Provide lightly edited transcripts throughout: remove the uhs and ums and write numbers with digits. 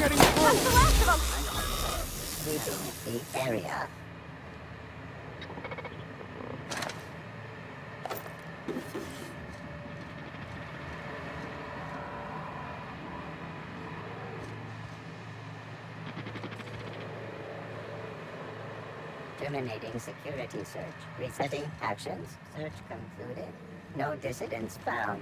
getting through! That's the last of them! Sweeping the area. Terminating security search. Resetting actions. Search concluded. No dissidents found.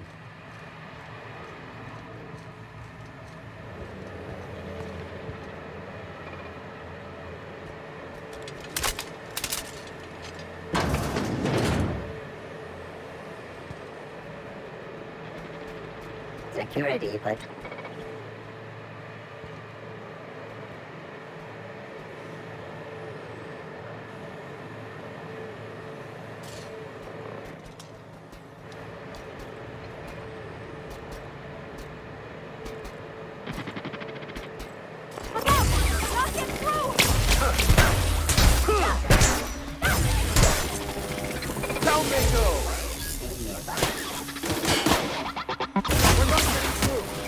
Security, but Look out! Not get through! Down they go! We're not getting through!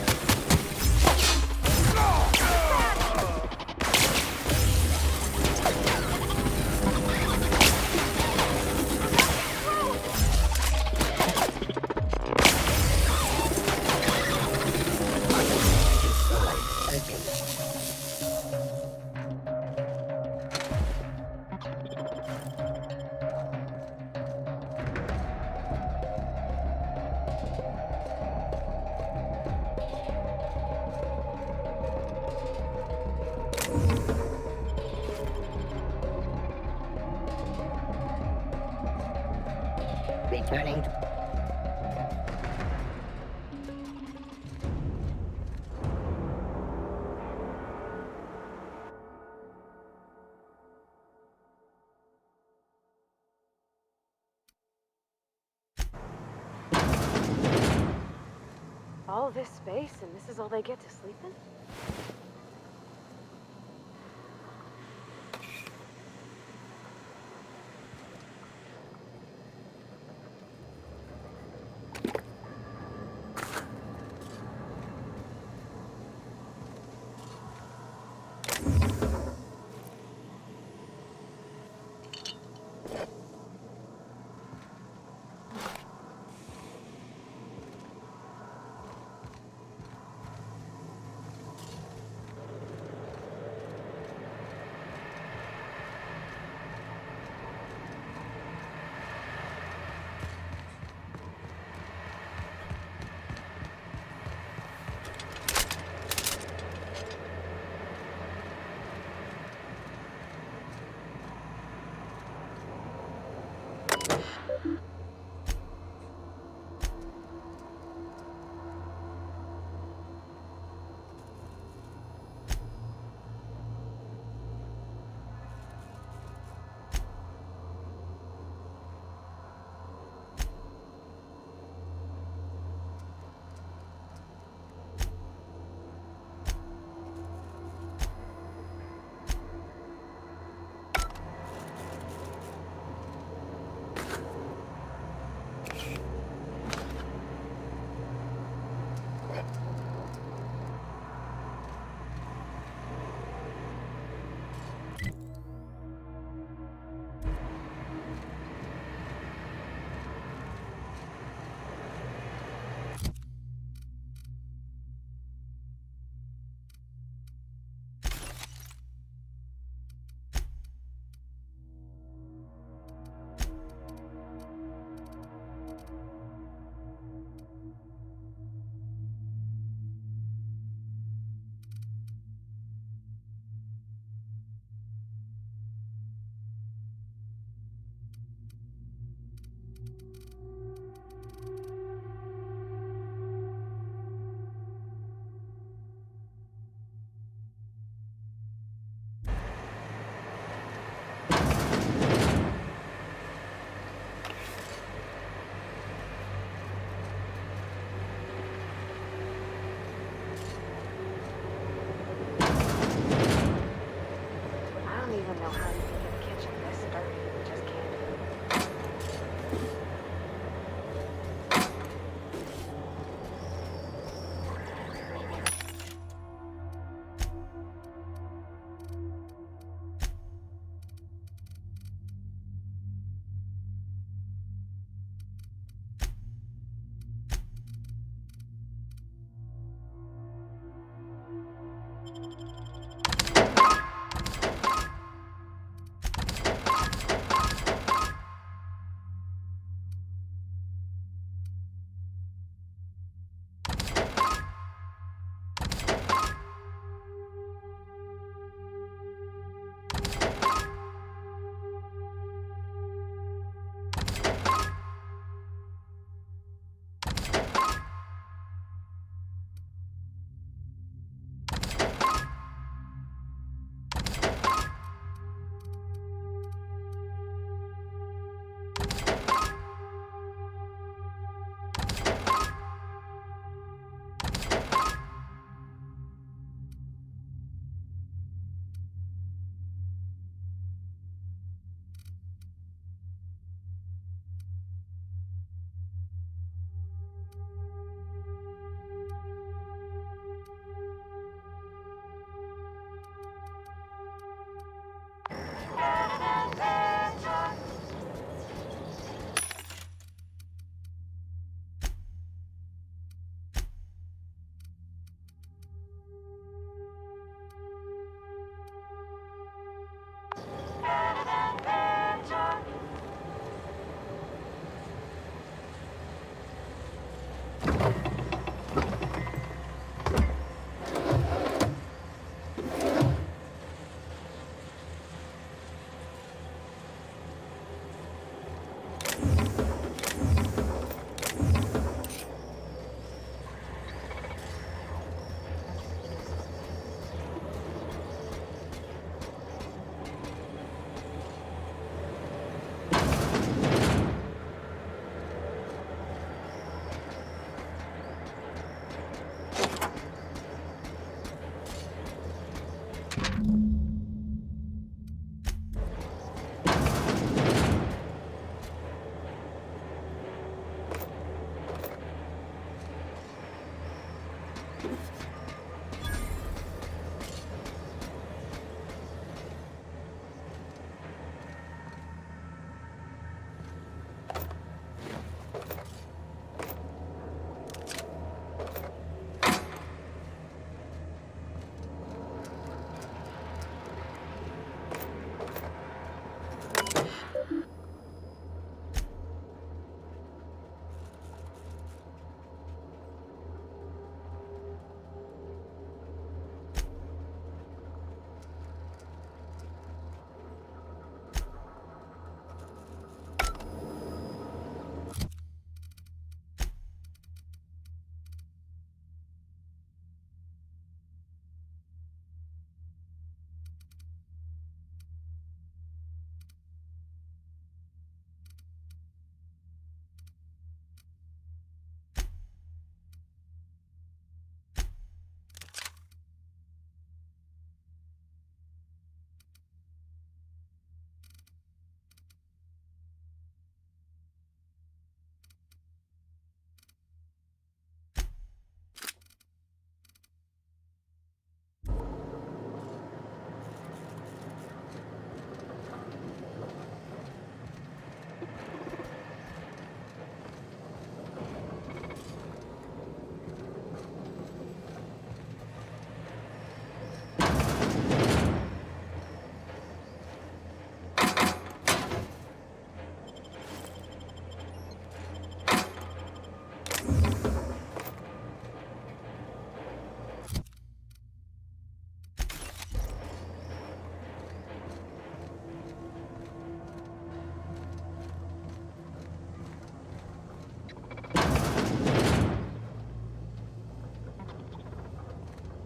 returning. All this space, and this is all they get to sleep in?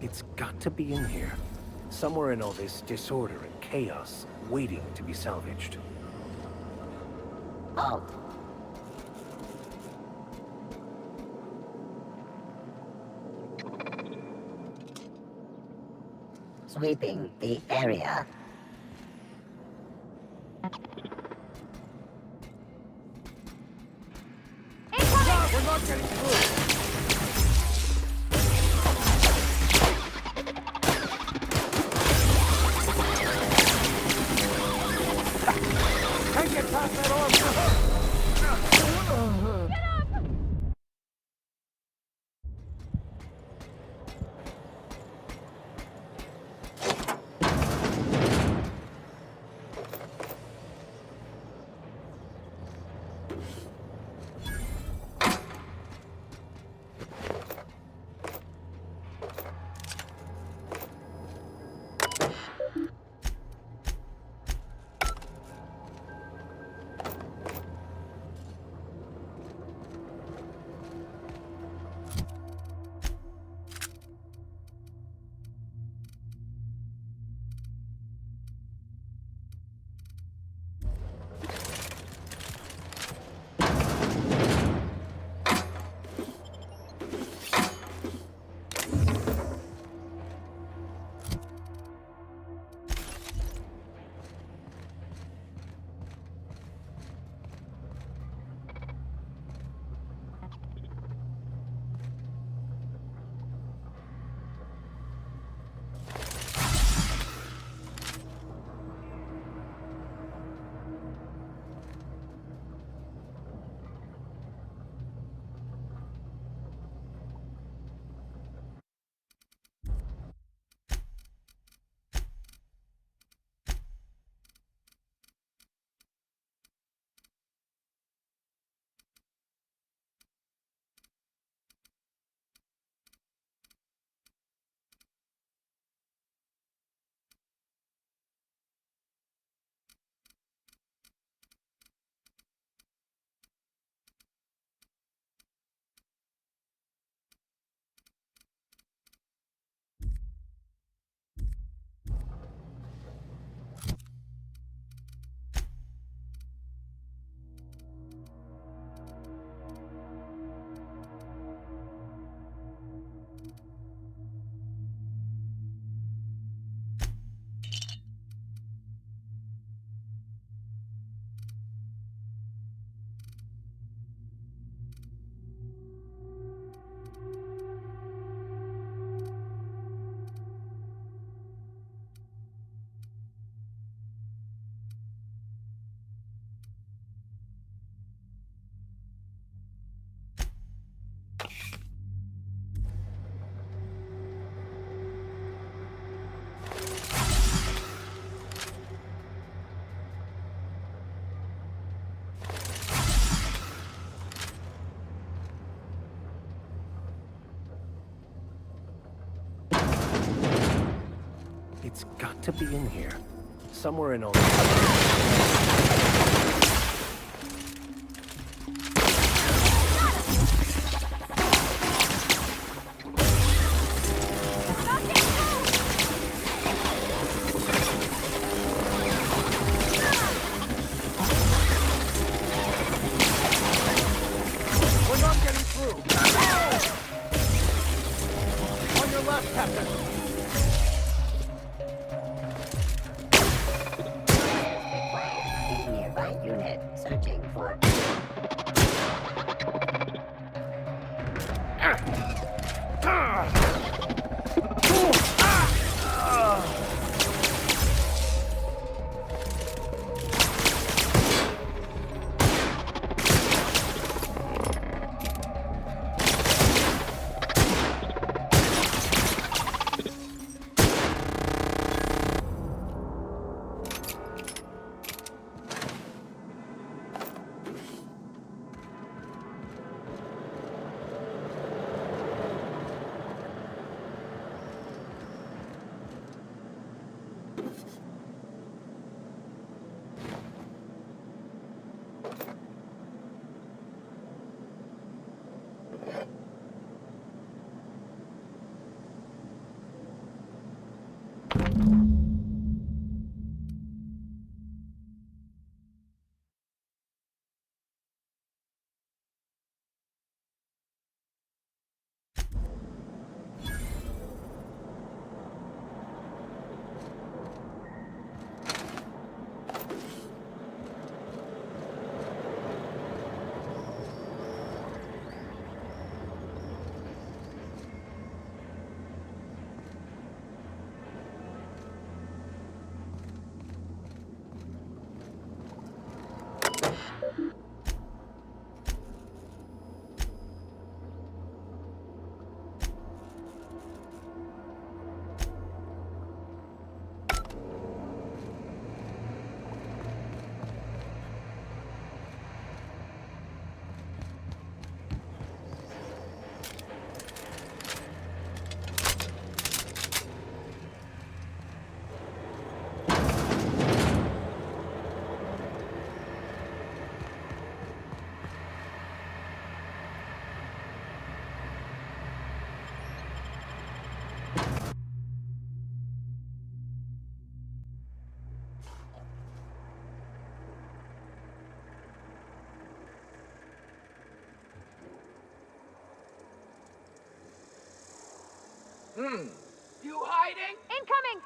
It's got to be in here. Somewhere in all this disorder and chaos, waiting to be salvaged. Halt. Sweeping the area. We're not getting through. Can't get past that arm. It's got to be in here. Somewhere in all... We're not getting through. On your left, Captain. The nearby unit searching for... You hiding? Incoming!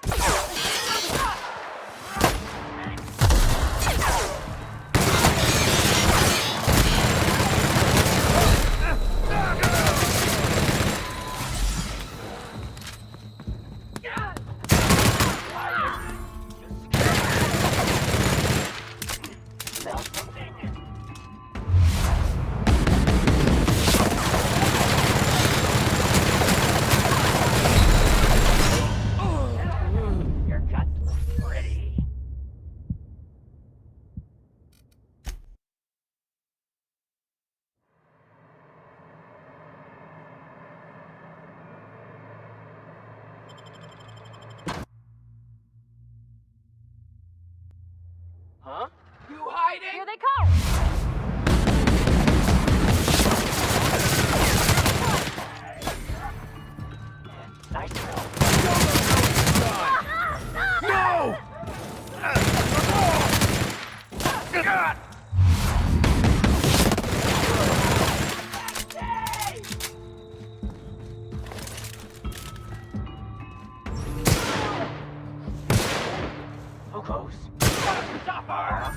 Your guts look pretty. Huh? You hiding? Here they come! Nice go. No! God! Who goes? Stop her!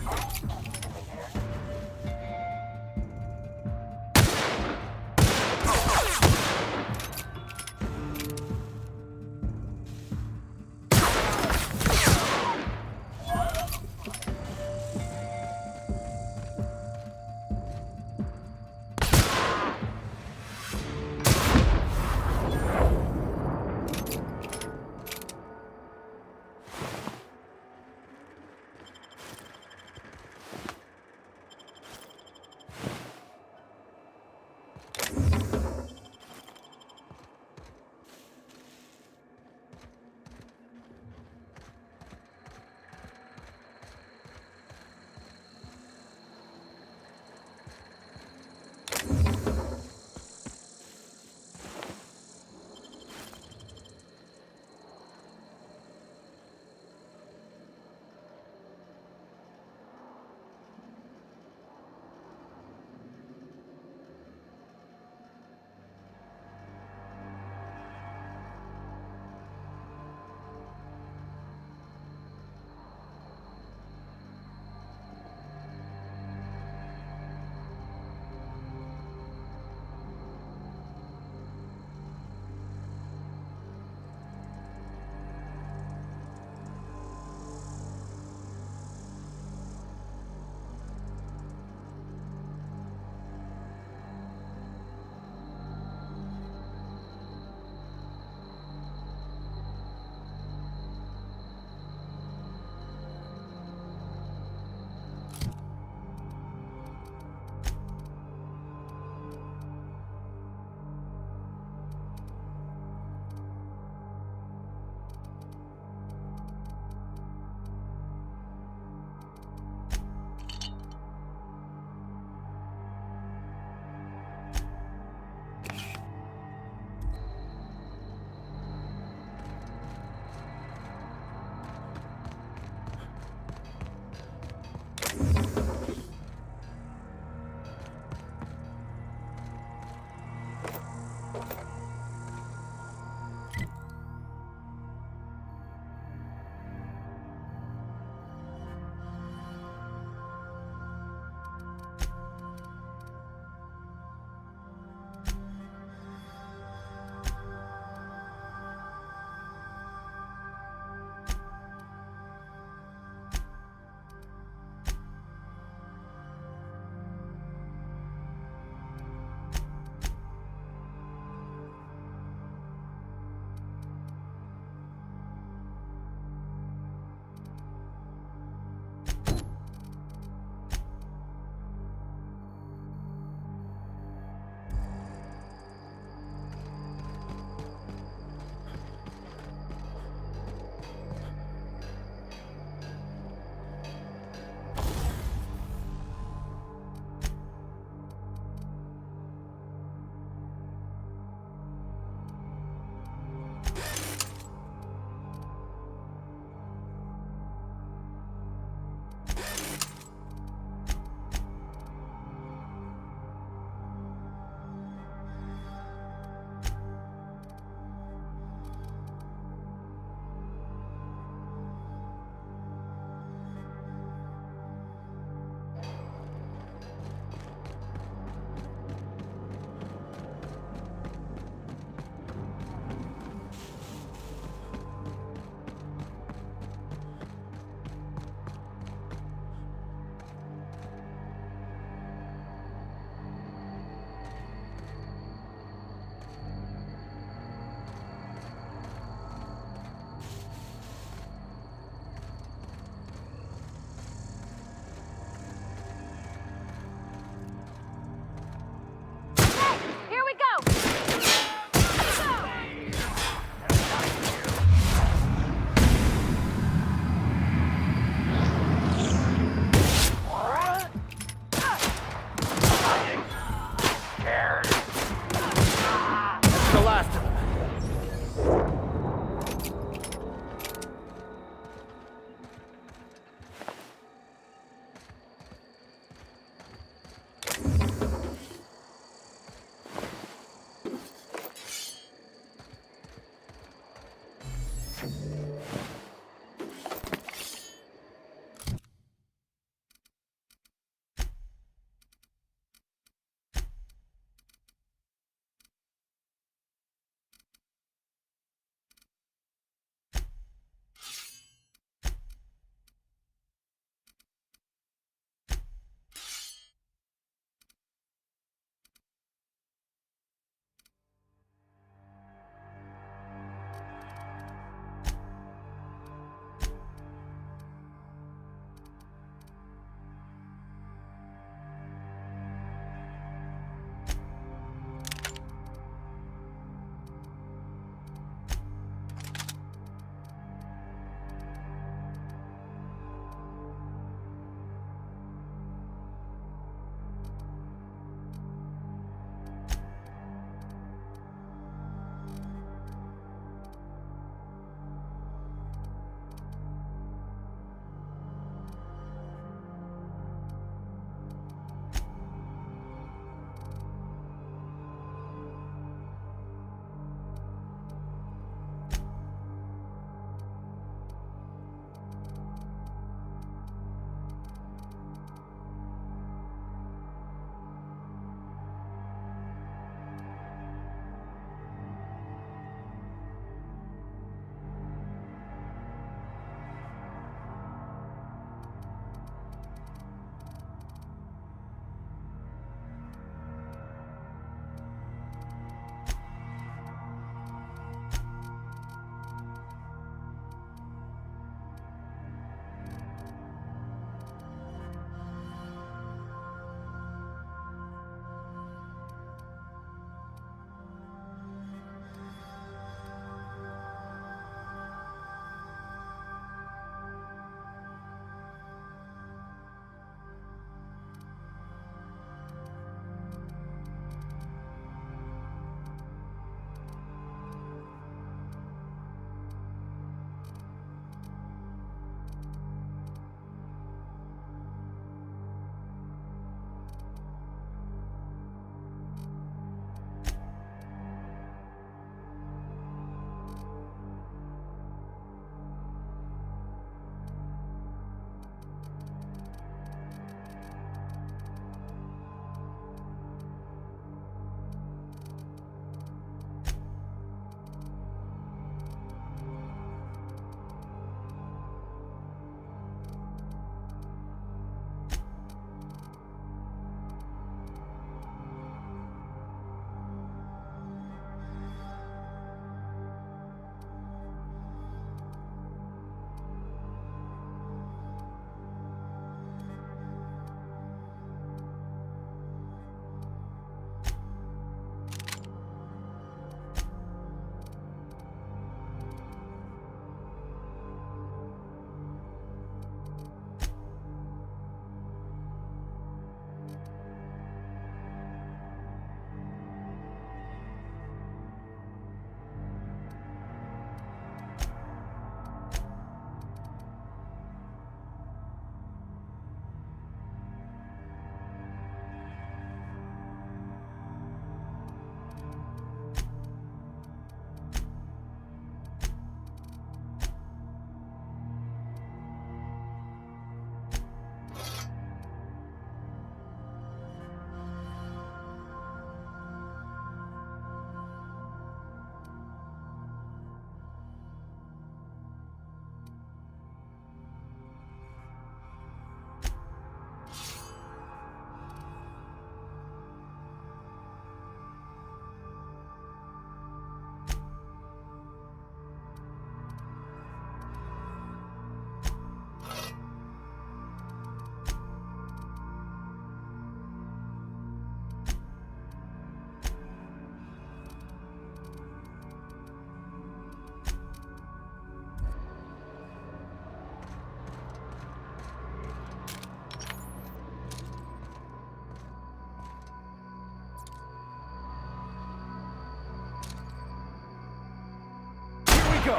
go!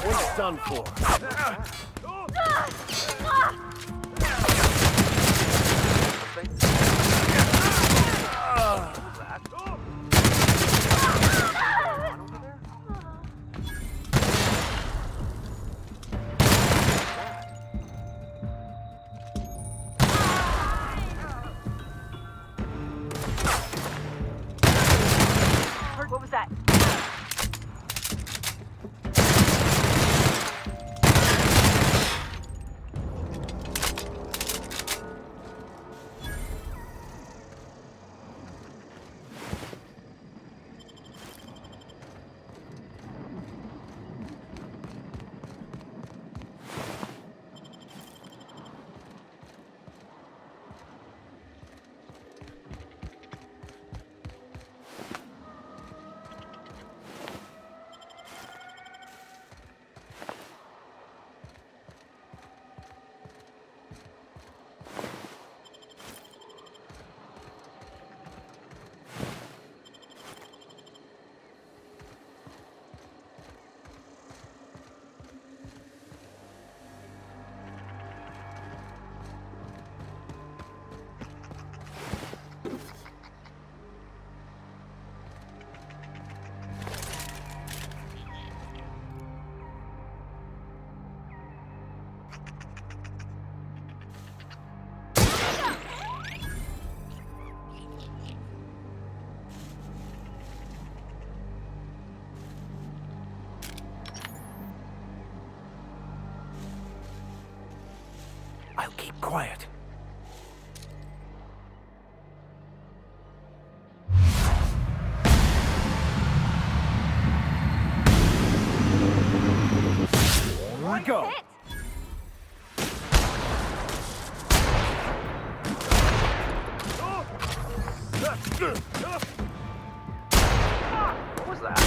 One's done for. I'll keep quiet. Here we go. Hit! What was that?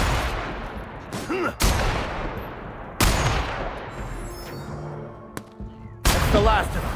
That's the last of them.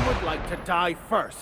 Who would like to die first?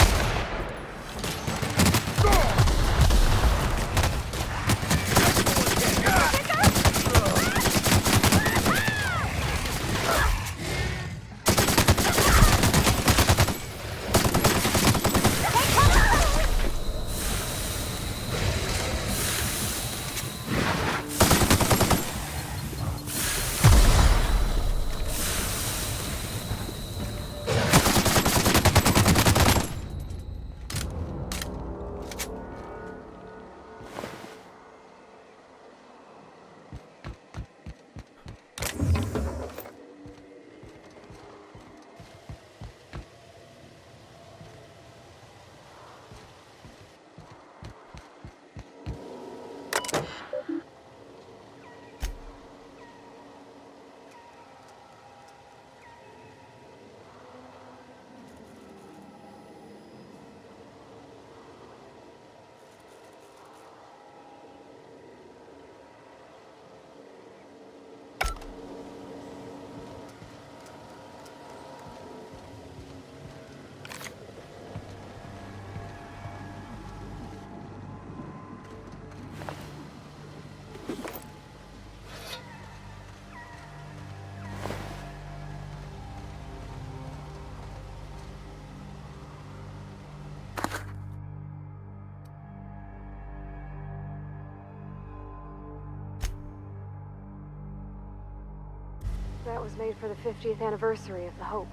That was made for the 50th anniversary of the Hope.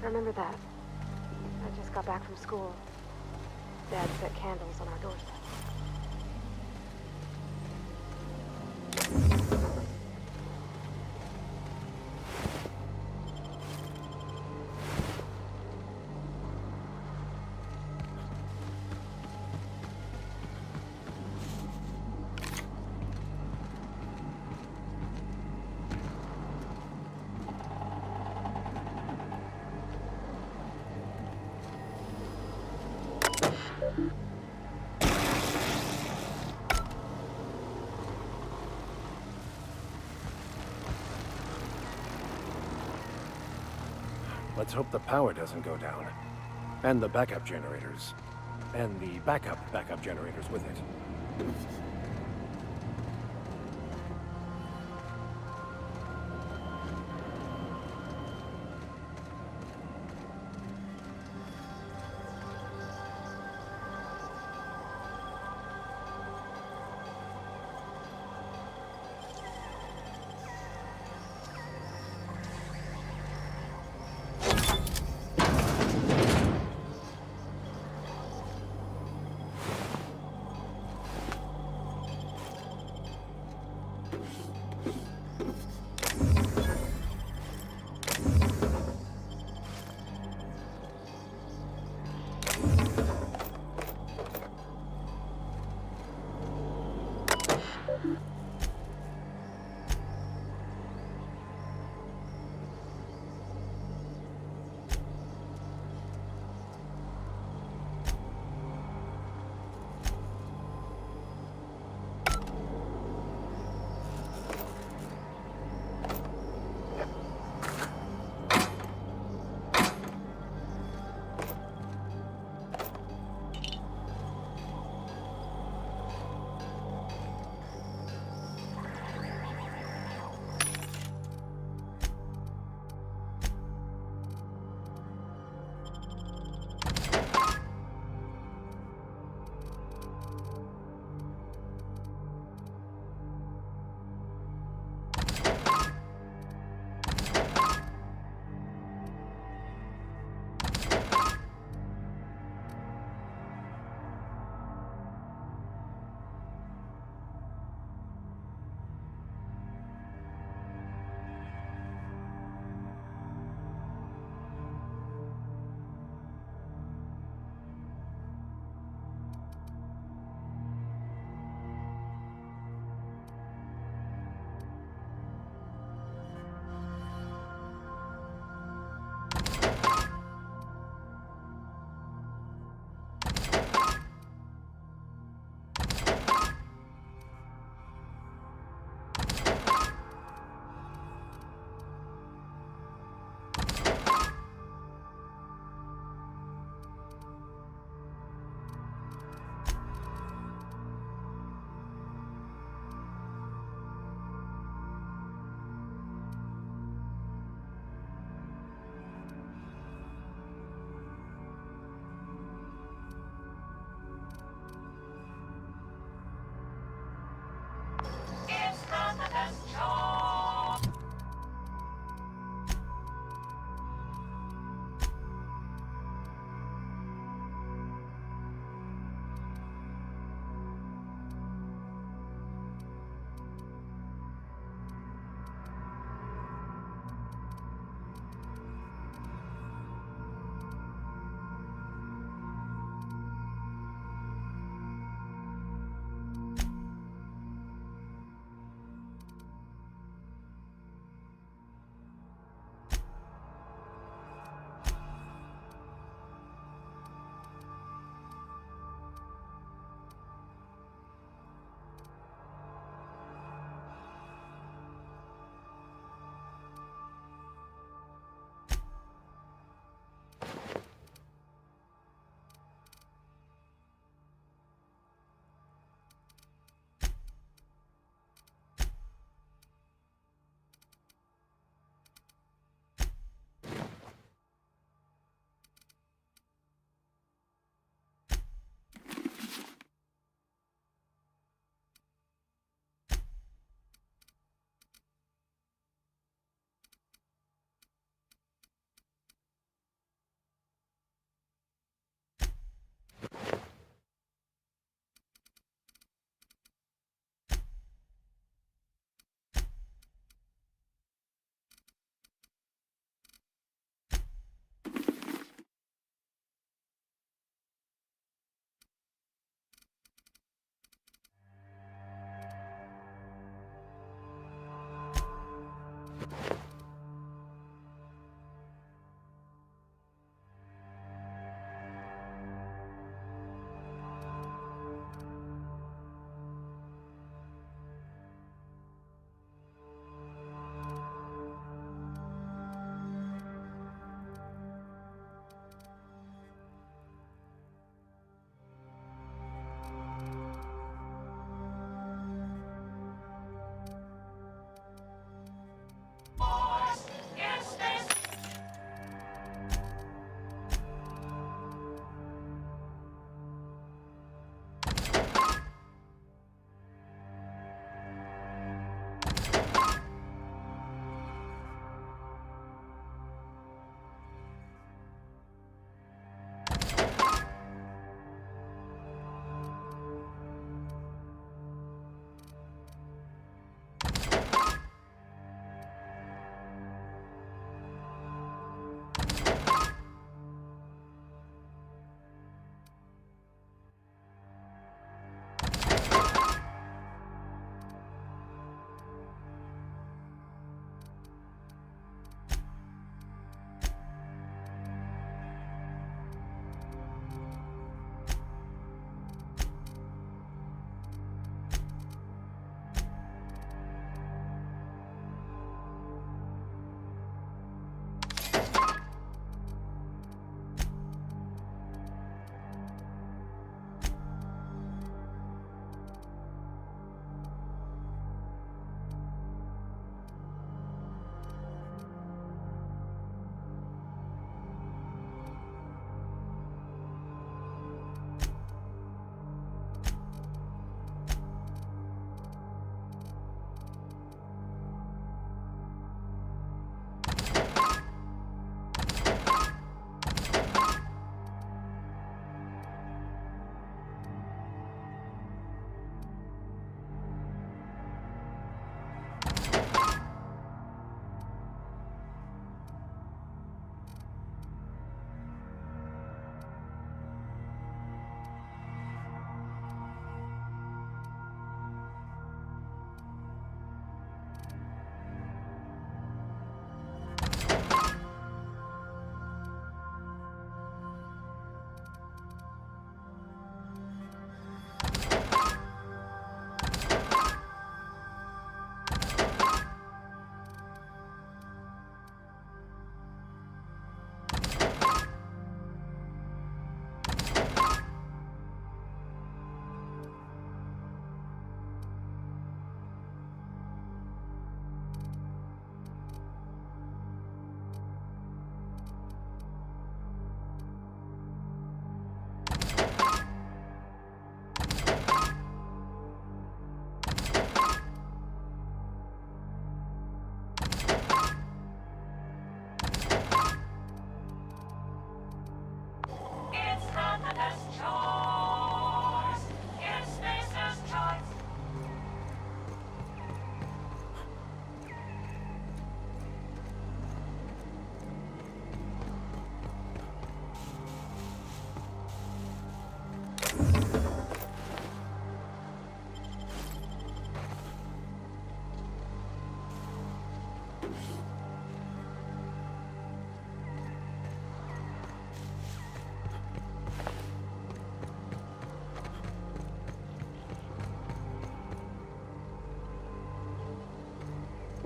I remember that. I just got back from school. Dad set candles on our doorstep. Let's hope the power doesn't go down. And the backup generators. And the backup generators with it.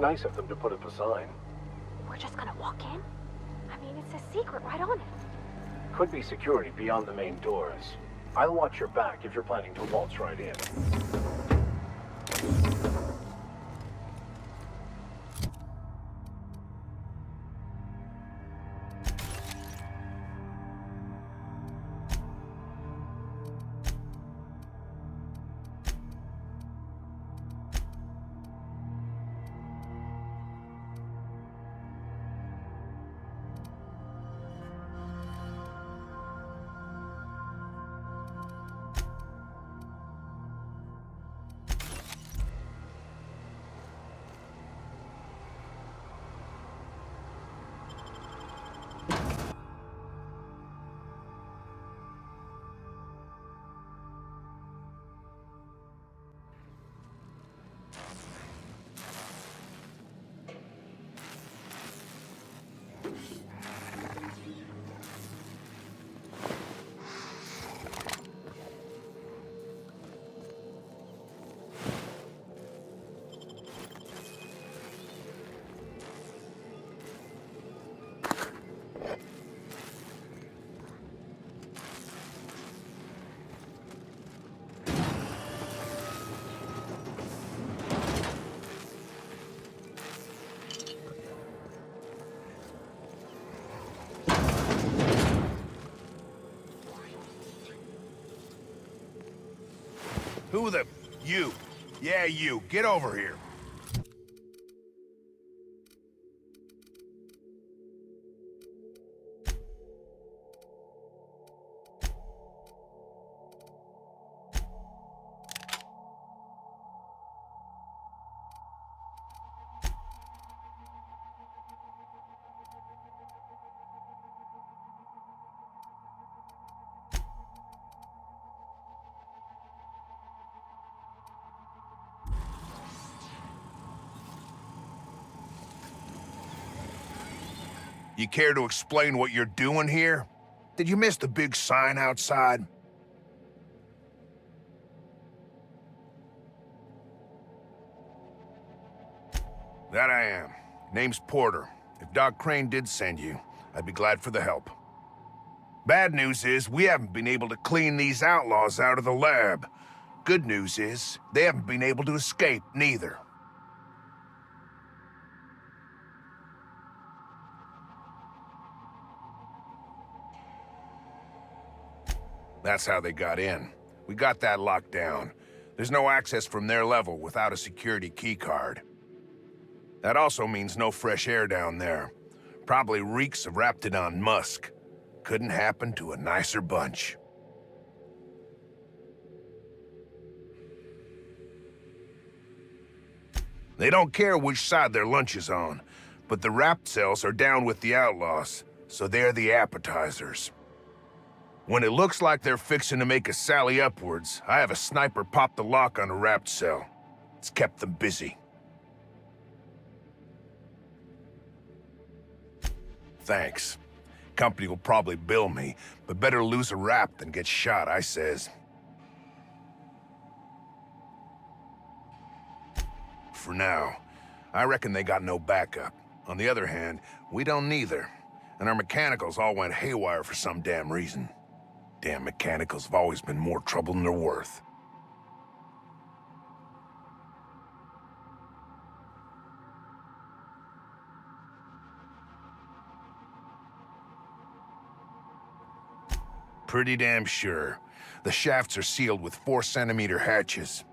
Nice of them to put up a sign. We're just gonna walk in? I mean, it's a secret right on it. Could be security beyond the main doors. I'll watch your back if you're planning to waltz right in. Who the... You. Yeah, you. Get over here. You care to explain what you're doing here? Did you miss the big sign outside? That I am. Name's Porter. If Doc Crane did send you, I'd be glad for the help. Bad news is, we haven't been able to clean these outlaws out of the lab. Good news is, they haven't been able to escape, neither. That's how they got in. We got that locked down. There's no access from their level without a security keycard. That also means no fresh air down there. Probably reeks of Raptidon musk. Couldn't happen to a nicer bunch. They don't care which side their lunch is on, but the Rapt cells are down with the outlaws, so they're the appetizers. When it looks like they're fixing to make a sally upwards, I have a sniper pop the lock on a Rapt cell. It's kept them busy. Thanks. Company will probably bill me, but better lose a Rapt than get shot, I says. For now, I reckon they got no backup. On the other hand, we don't neither. And our mechanicals all went haywire for some damn reason. Damn mechanicals have always been more trouble than they're worth. Pretty damn sure. The shafts are sealed with 4-centimeter hatches.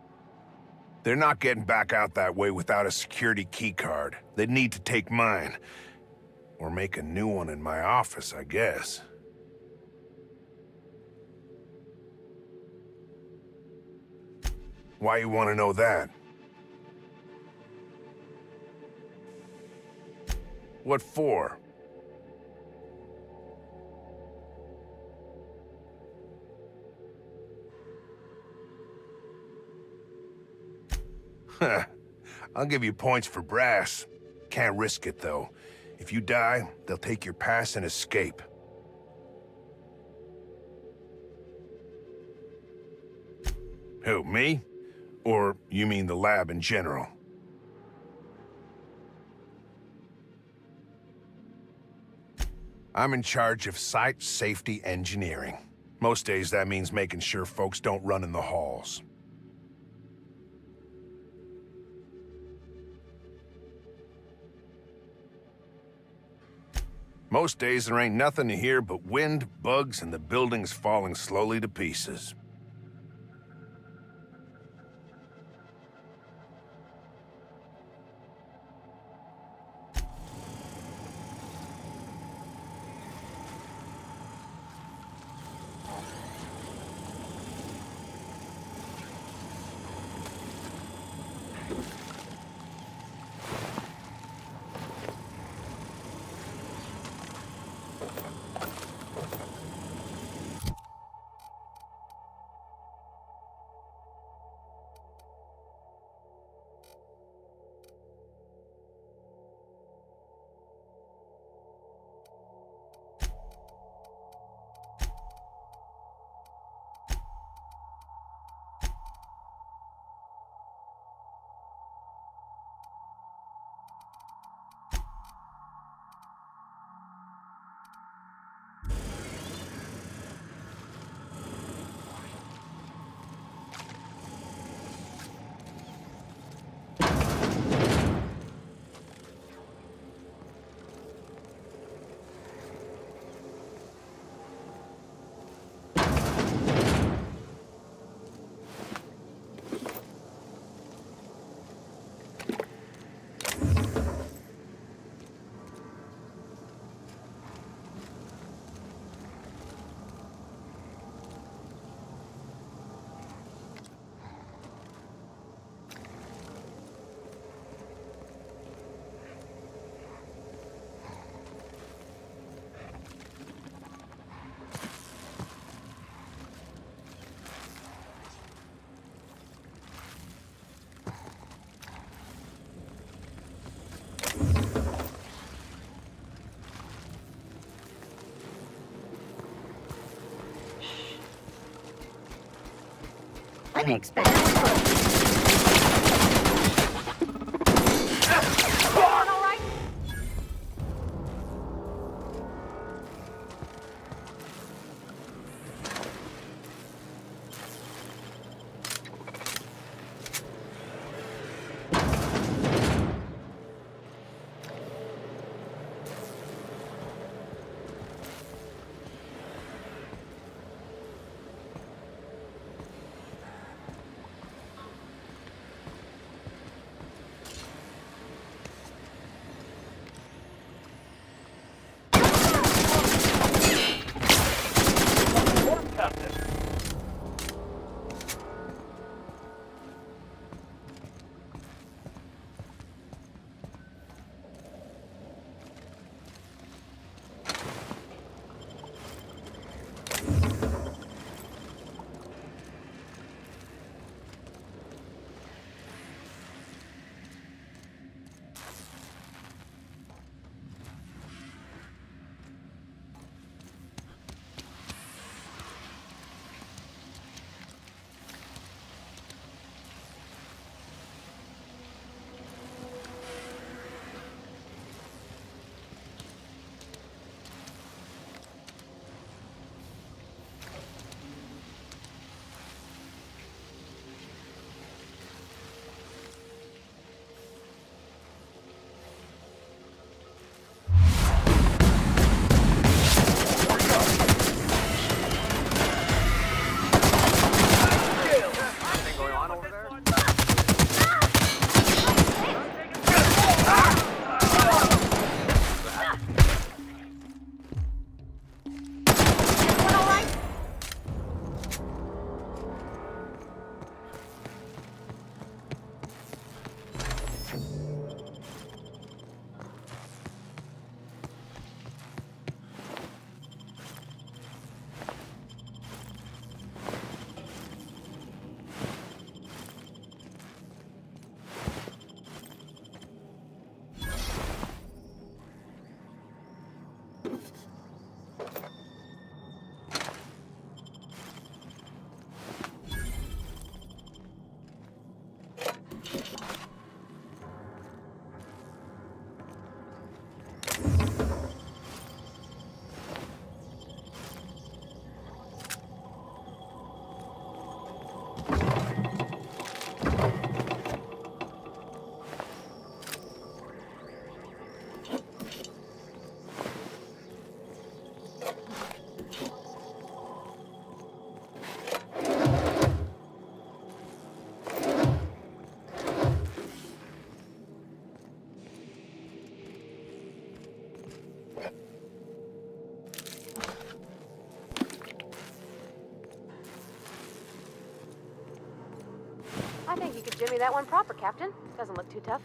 They're not getting back out that way without a security keycard. They'd need to take mine. Or make a new one in my office, I guess. Why you want to know that? What for? I'll give you points for brass. Can't risk it, though. If you die, they'll take your pass and escape. Who, me? Or you mean the lab in general? I'm in charge of site safety engineering. Most days that means making sure folks don't run in the halls. Most days there ain't nothing to hear but wind, bugs, and the buildings falling slowly to pieces. Unexpected. Jimmy that one proper, Captain. Doesn't look too tough.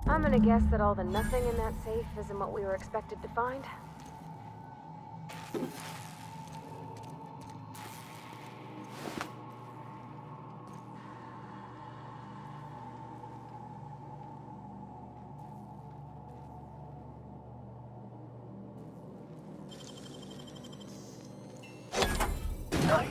I'm gonna guess that all the nothing in that safe isn't what we were expected to find. Nice.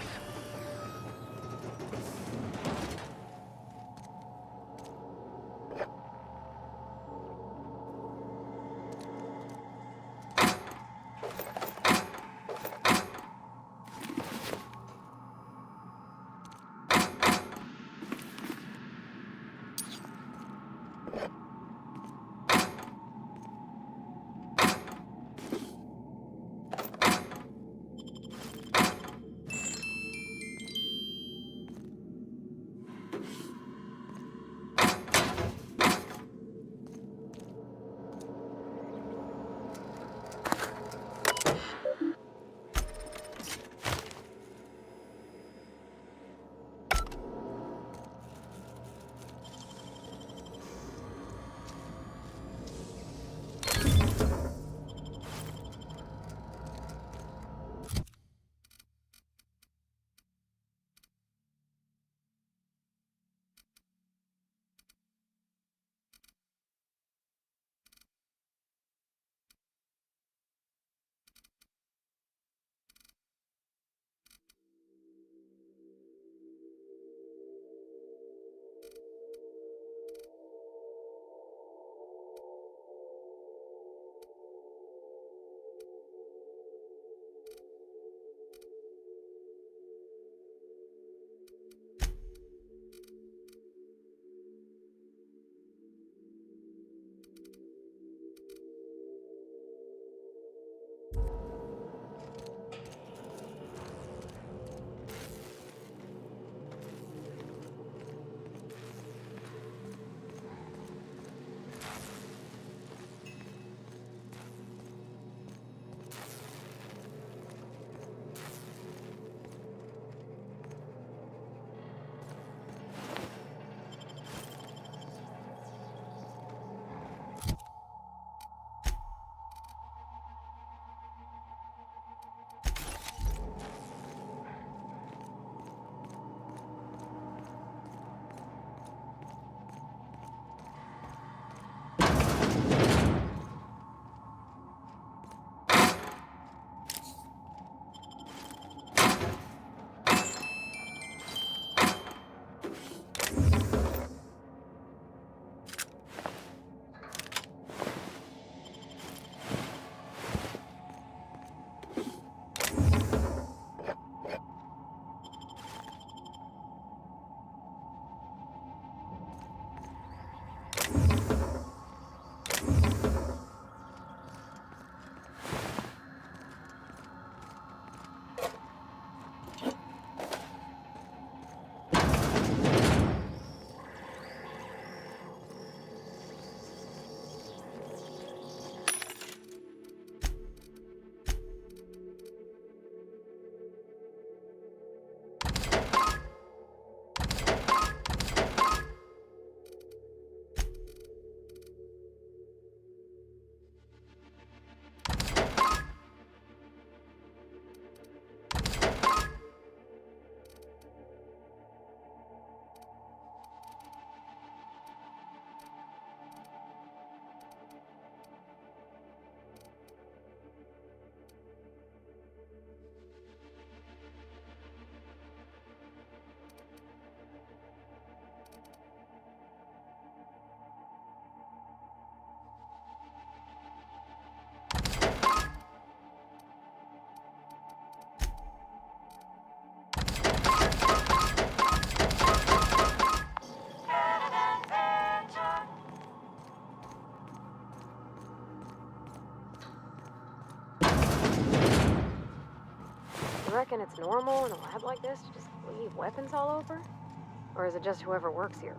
reckon it's normal in a lab like this to just leave weapons all over? Or is it just whoever works here?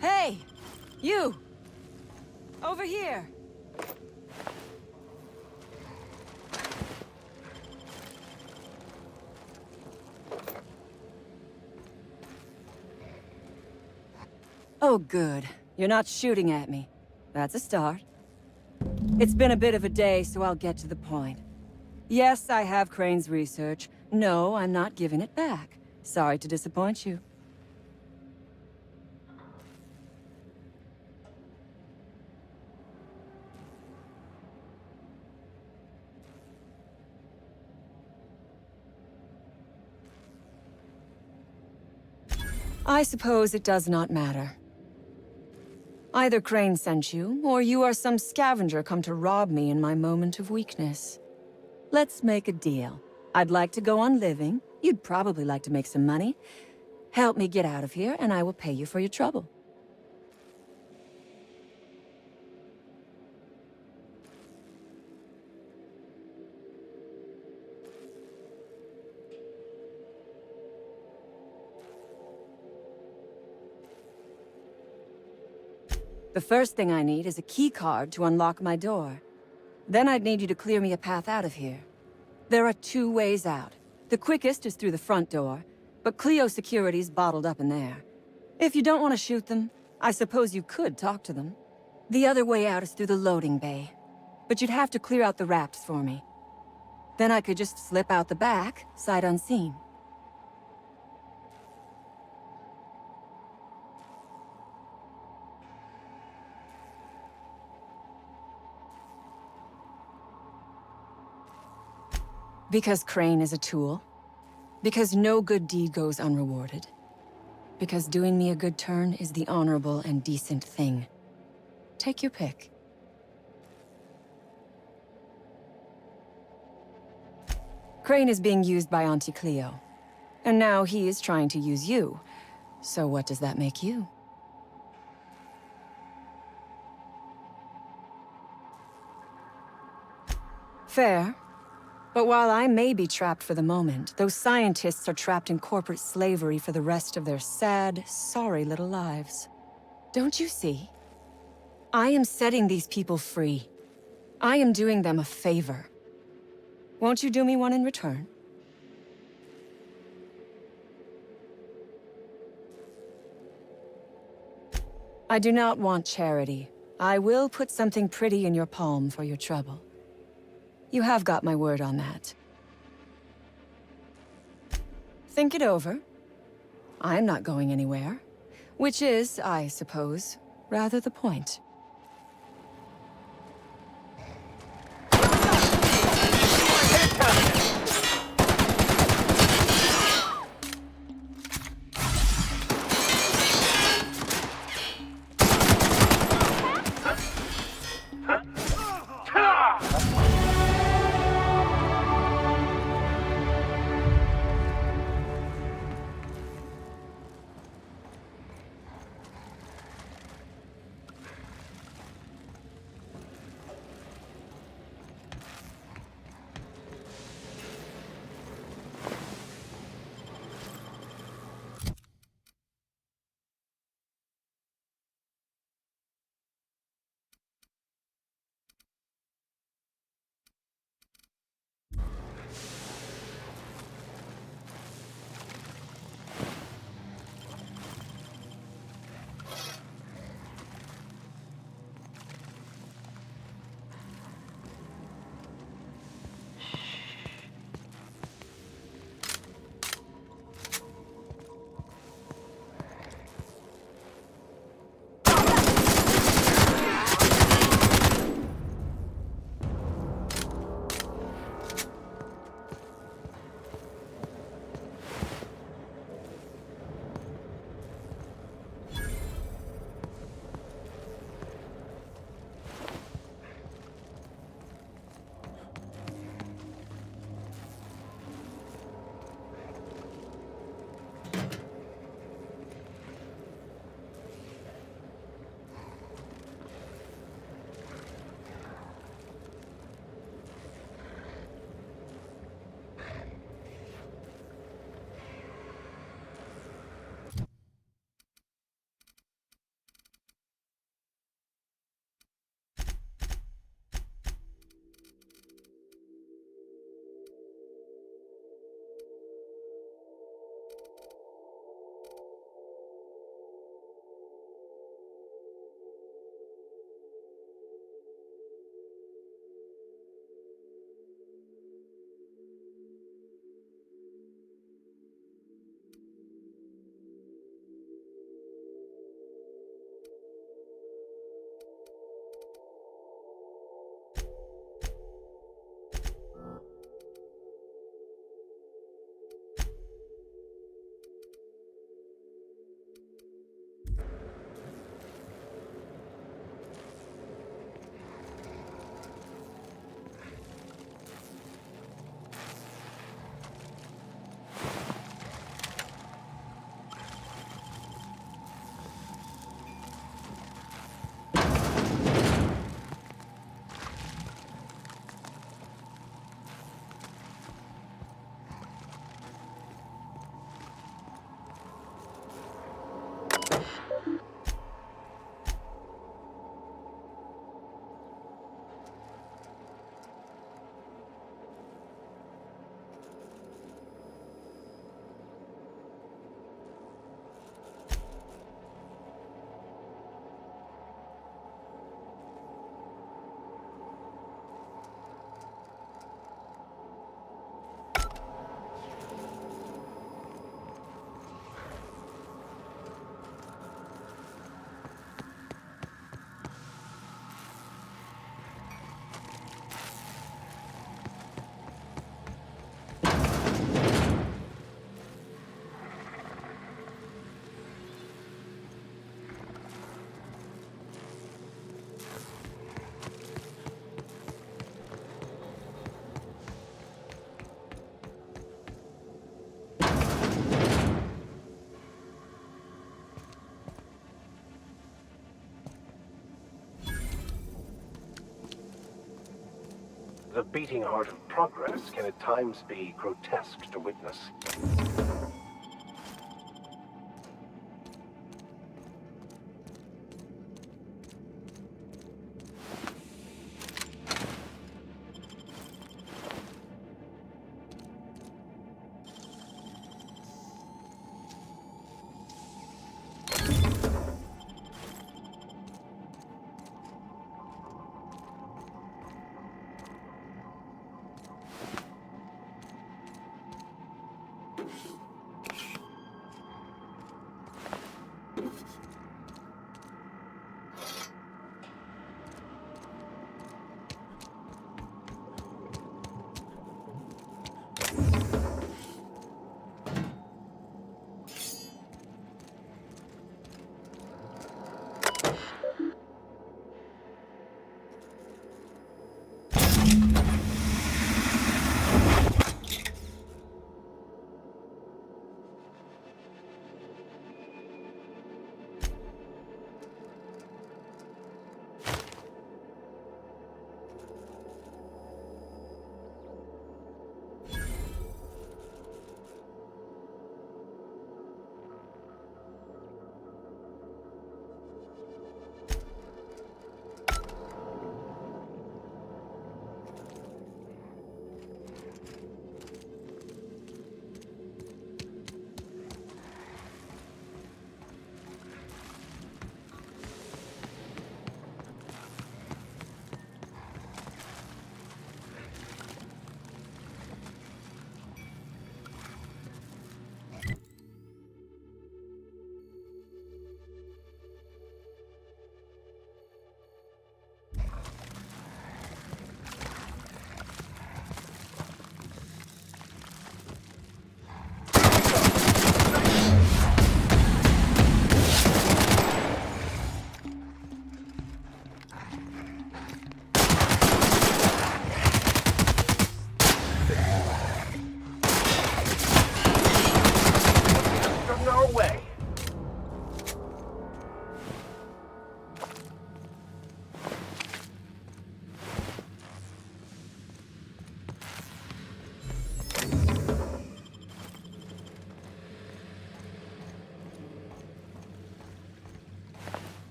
Hey! You! Over here! Oh, good. You're not shooting at me. That's a start. It's been a bit of a day, so I'll get to the point. Yes, I have Crane's research. No, I'm not giving it back. Sorry to disappoint you. I suppose it does not matter. Either Crane sent you, or you are some scavenger come to rob me in my moment of weakness. Let's make a deal. I'd like to go on living. You'd probably like to make some money. Help me get out of here, and I will pay you for your trouble. The first thing I need is a key card to unlock my door. Then I'd need you to clear me a path out of here. There are 2 ways out. The quickest is through the front door, but Clio security's bottled up in there. If you don't want to shoot them, I suppose you could talk to them. The other way out is through the loading bay, but you'd have to clear out the rafts for me. Then I could just slip out the back, sight unseen. Because Crane is a tool. Because no good deed goes unrewarded. Because doing me a good turn is the honorable and decent thing. Take your pick. Crane is being used by Auntie Cleo. And now he is trying to use you. So what does that make you? Fair. But while I may be trapped for the moment, those scientists are trapped in corporate slavery for the rest of their sad, sorry little lives. Don't you see? I am setting these people free. I am doing them a favor. Won't you do me one in return? I do not want charity. I will put something pretty in your palm for your trouble. You have got my word on that. Think it over. I'm not going anywhere. Which is, I suppose, rather the point. The beating heart of progress can at times be grotesque to witness.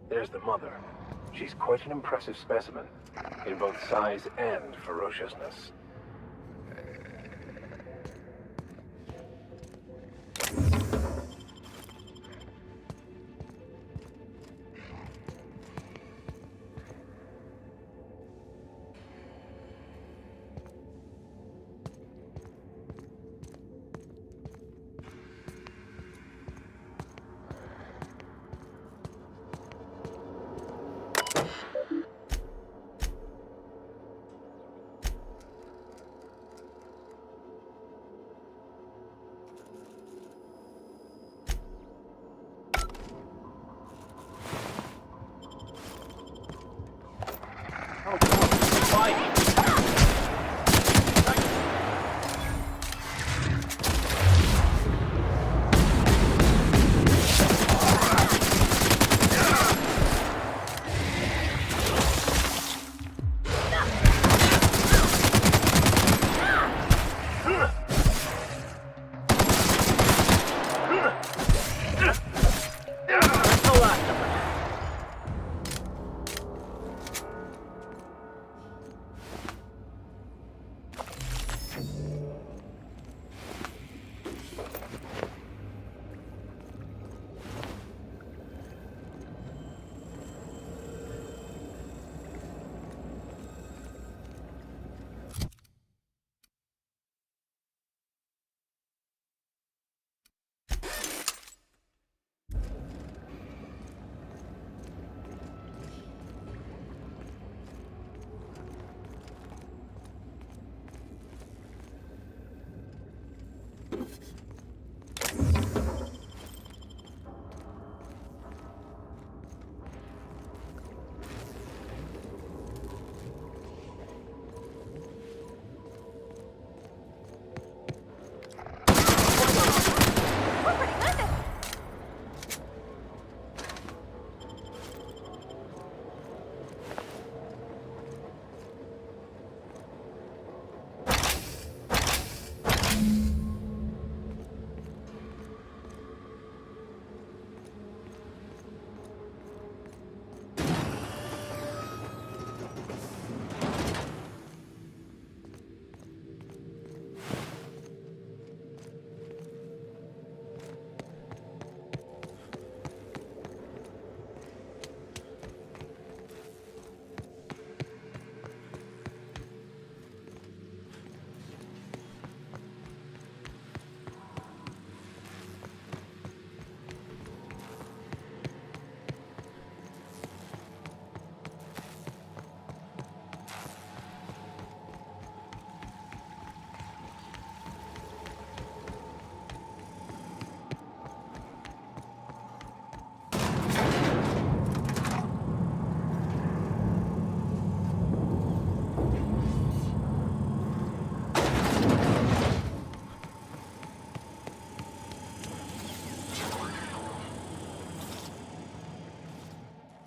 There's the mother. She's quite an impressive specimen, in both size and ferociousness.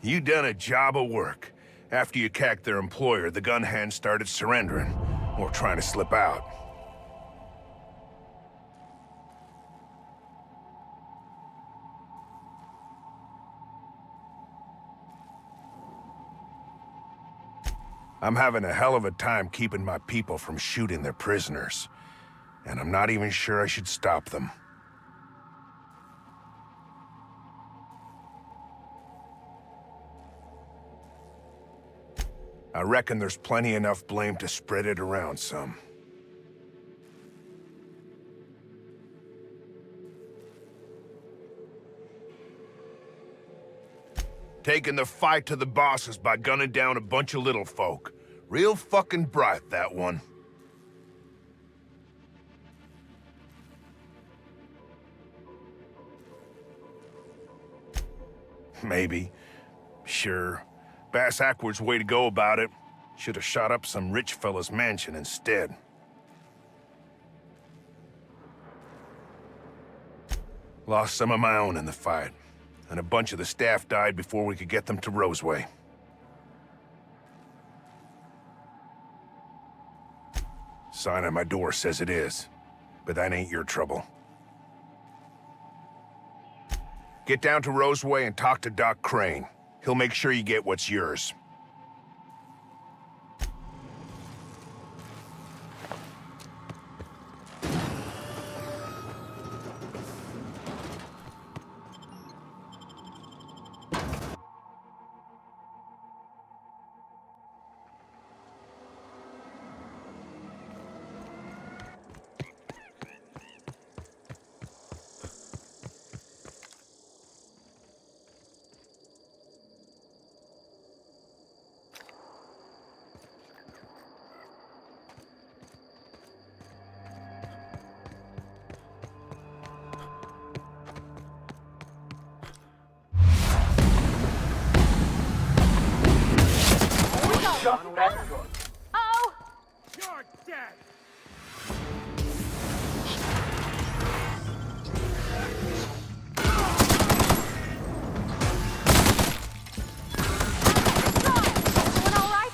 You done a job of work. After you cacked their employer, the gun hands started surrendering, or trying to slip out. I'm having a hell of a time keeping my people from shooting their prisoners. And I'm not even sure I should stop them. I reckon there's plenty enough blame to spread it around some. Taking the fight to the bosses by gunning down a bunch of little folk. Real fucking bright, that one. Maybe. Sure. Bass Ackwards' way to go about it. Should have shot up some rich fella's mansion instead. Lost some of my own in the fight, and a bunch of the staff died before we could get them to Roseway. Sign on my door says it is, but that ain't your trouble. Get down to Roseway and talk to Doc Crane. He'll make sure you get what's yours. Just as good. Oh! You're dead! Everyone all right?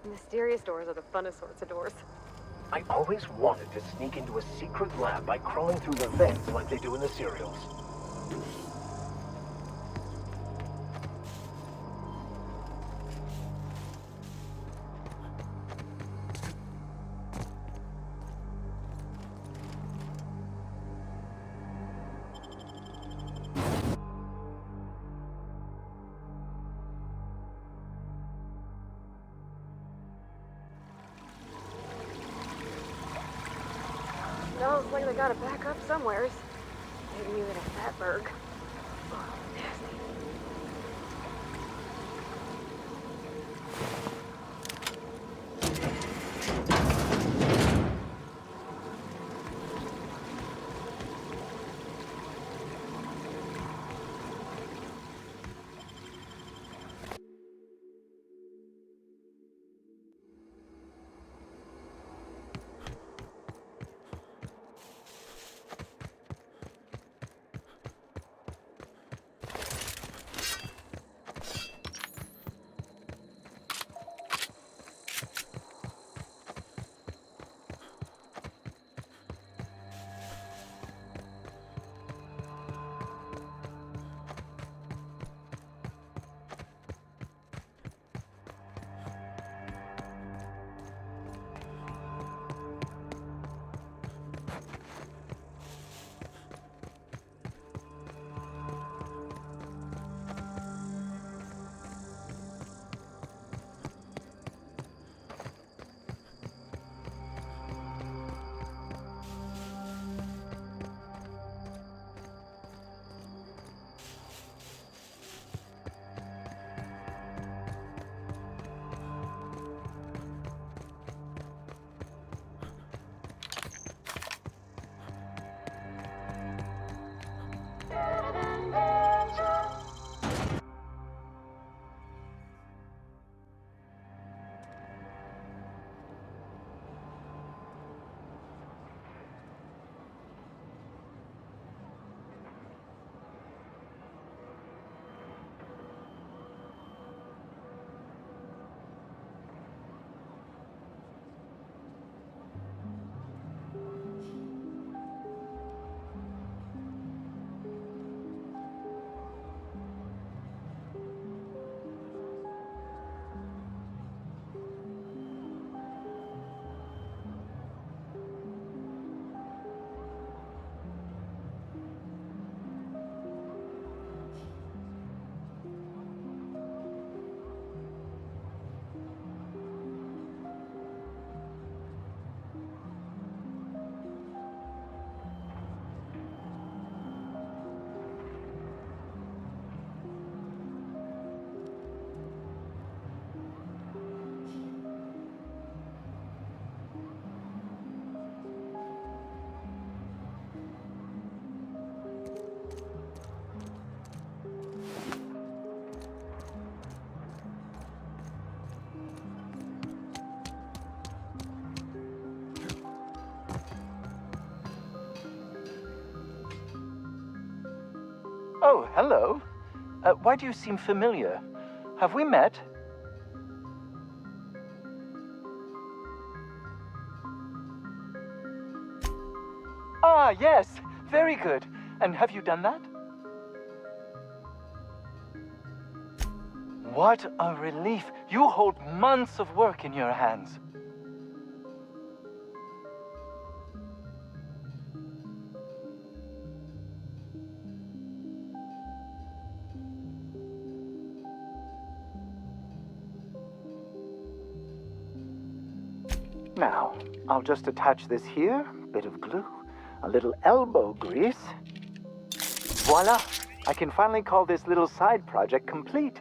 Mysterious doors are the funnest sorts of doors. I always wanted to sneak into a secret lab by crawling through the vents like they do in the serials. Smells like they got a backup somewheres. Maybe even a fatberg. Oh, nasty. Hello. Why do you seem familiar? Have we met? Ah, yes. Very good. And have you done that? What a relief. You hold months of work in your hands. Now, I'll just attach this here, bit of glue, a little elbow grease. Voila! I can finally call this little side project complete.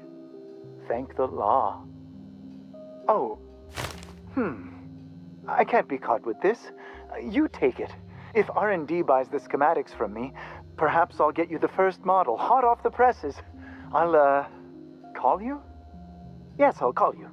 Thank the law. Oh. I can't be caught with this. You take it. If R&D buys the schematics from me, perhaps I'll get you the first model, hot off the presses. I'll, call you? Yes, I'll call you.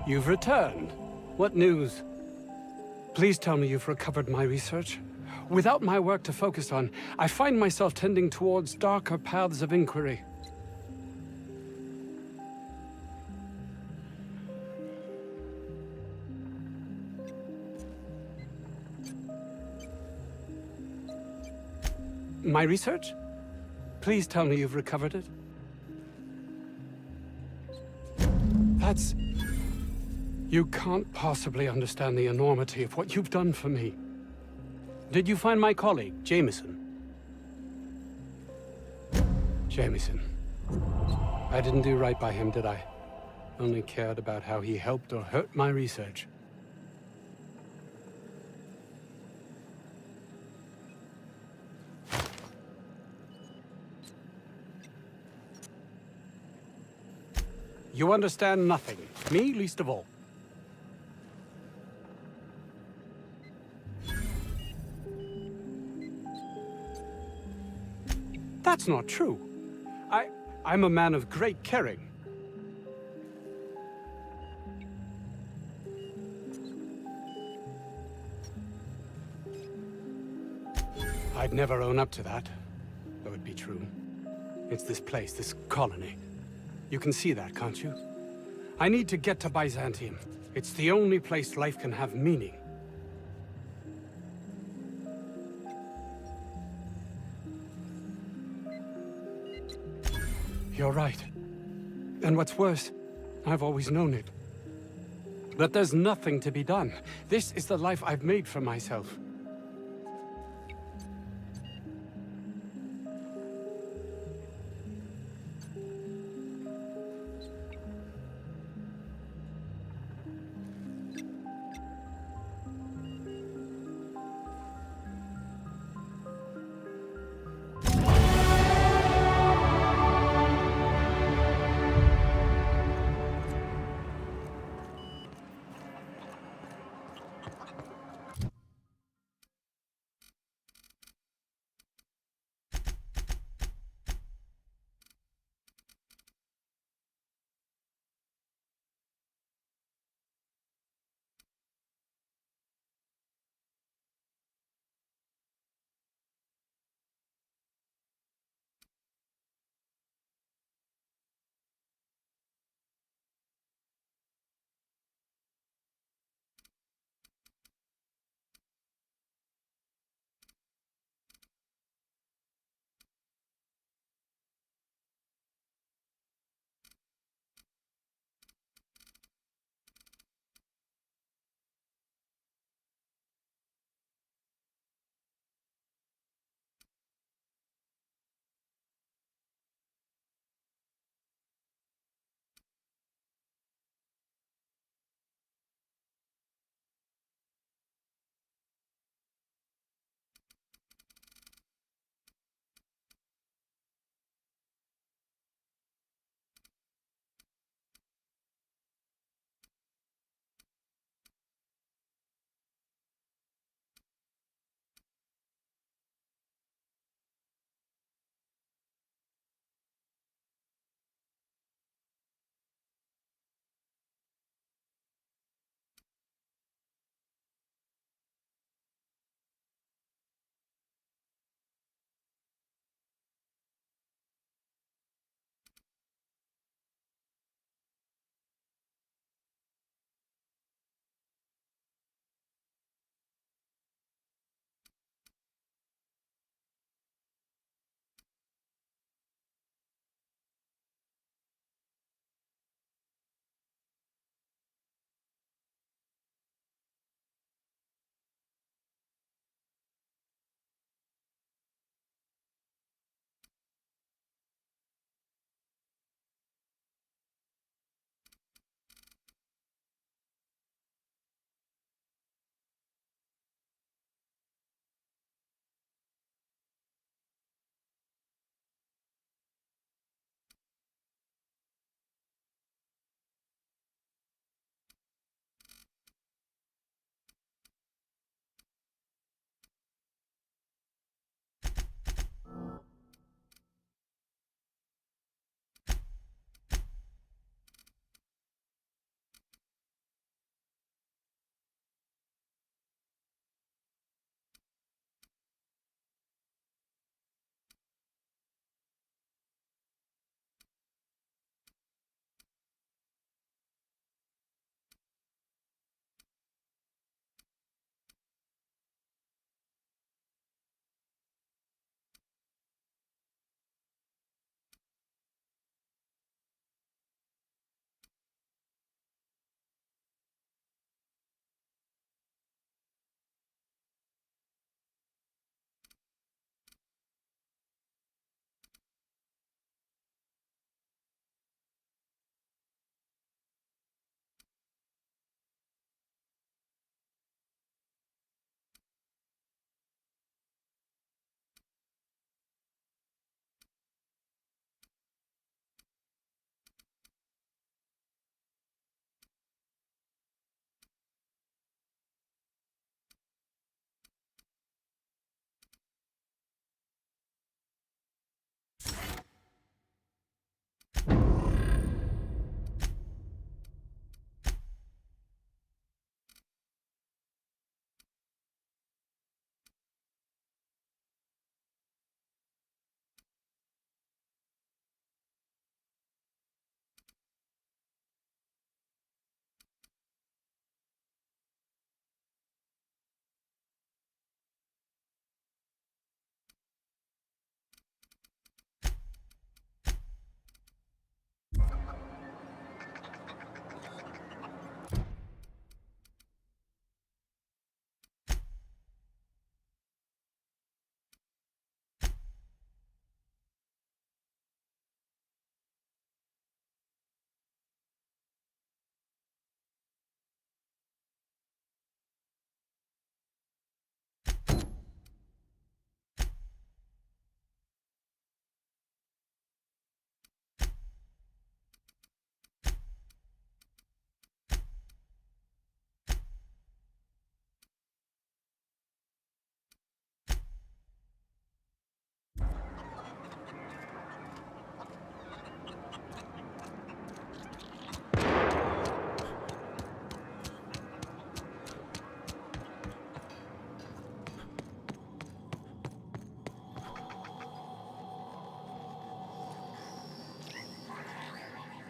You've returned. What news? Please tell me you've recovered my research. Without my work to focus on, I find myself tending towards darker paths of inquiry. My research? Please tell me you've recovered it. That's... You can't possibly understand the enormity of what you've done for me. Did you find my colleague, Jameson? Jameson. I didn't do right by him, did I? Only cared about how he helped or hurt my research. You understand nothing. Me, least of all. That's not true. I'm a man of great caring. I'd never own up to that, though it be true. It's this place, this colony. You can see that, can't you? I need to get to Byzantium. It's the only place life can have meaning. You're right. And what's worse, I've always known it. But there's nothing to be done. This is the life I've made for myself.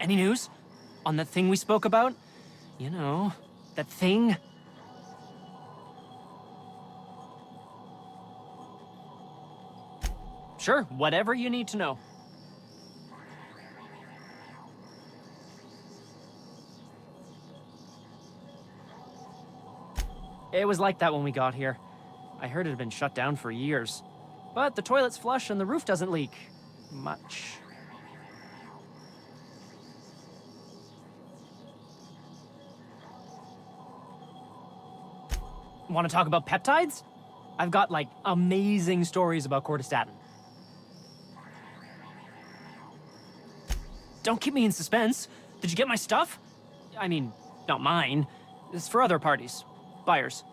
Any news? On that thing we spoke about? You know, that thing? Sure, whatever you need to know. It was like that when we got here. I heard it had been shut down for years. But the toilet's flush and the roof doesn't leak. Much. Want to talk about peptides? I've got, like, amazing stories about cortistatin. Don't keep me in suspense. Did you get my stuff? I mean, not mine. It's for other parties. Buyers.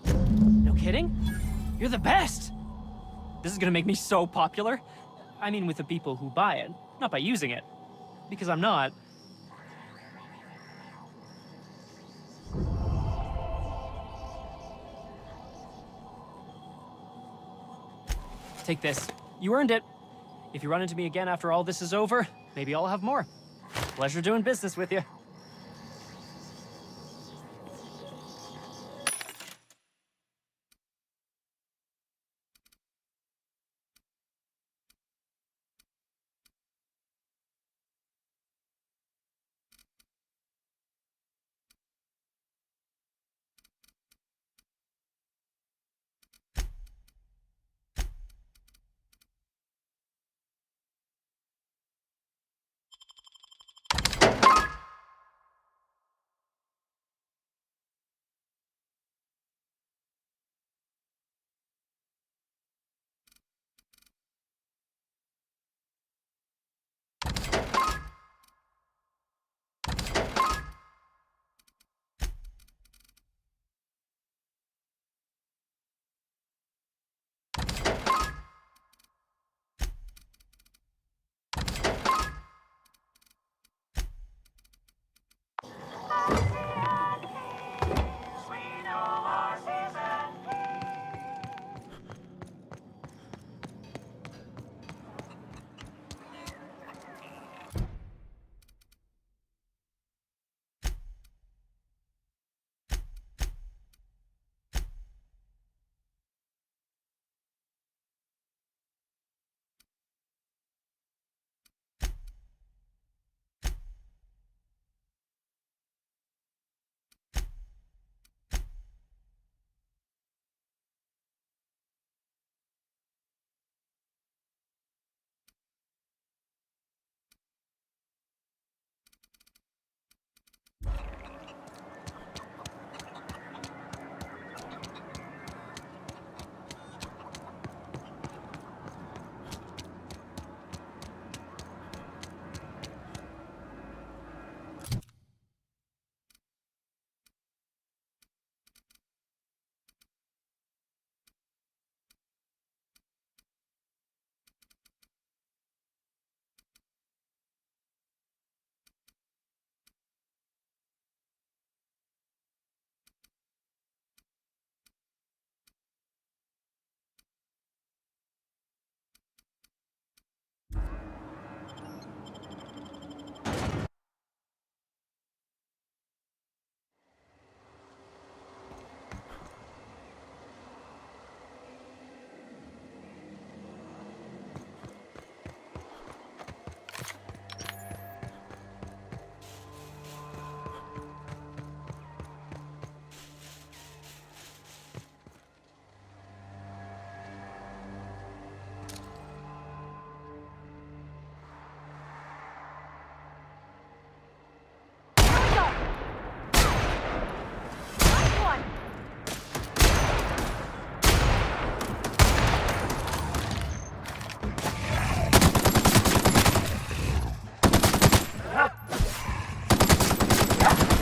No kidding? You're the best! This is gonna make me so popular. I mean, with the people who buy it, not by using it. Because I'm not. Take this. You earned it. If you run into me again after all this is over, maybe I'll have more. Pleasure doing business with you.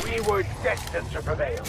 We were destined to prevail.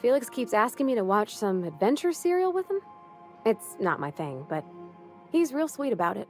Felix keeps asking me to watch some adventure serial with him. It's not my thing, but he's real sweet about it.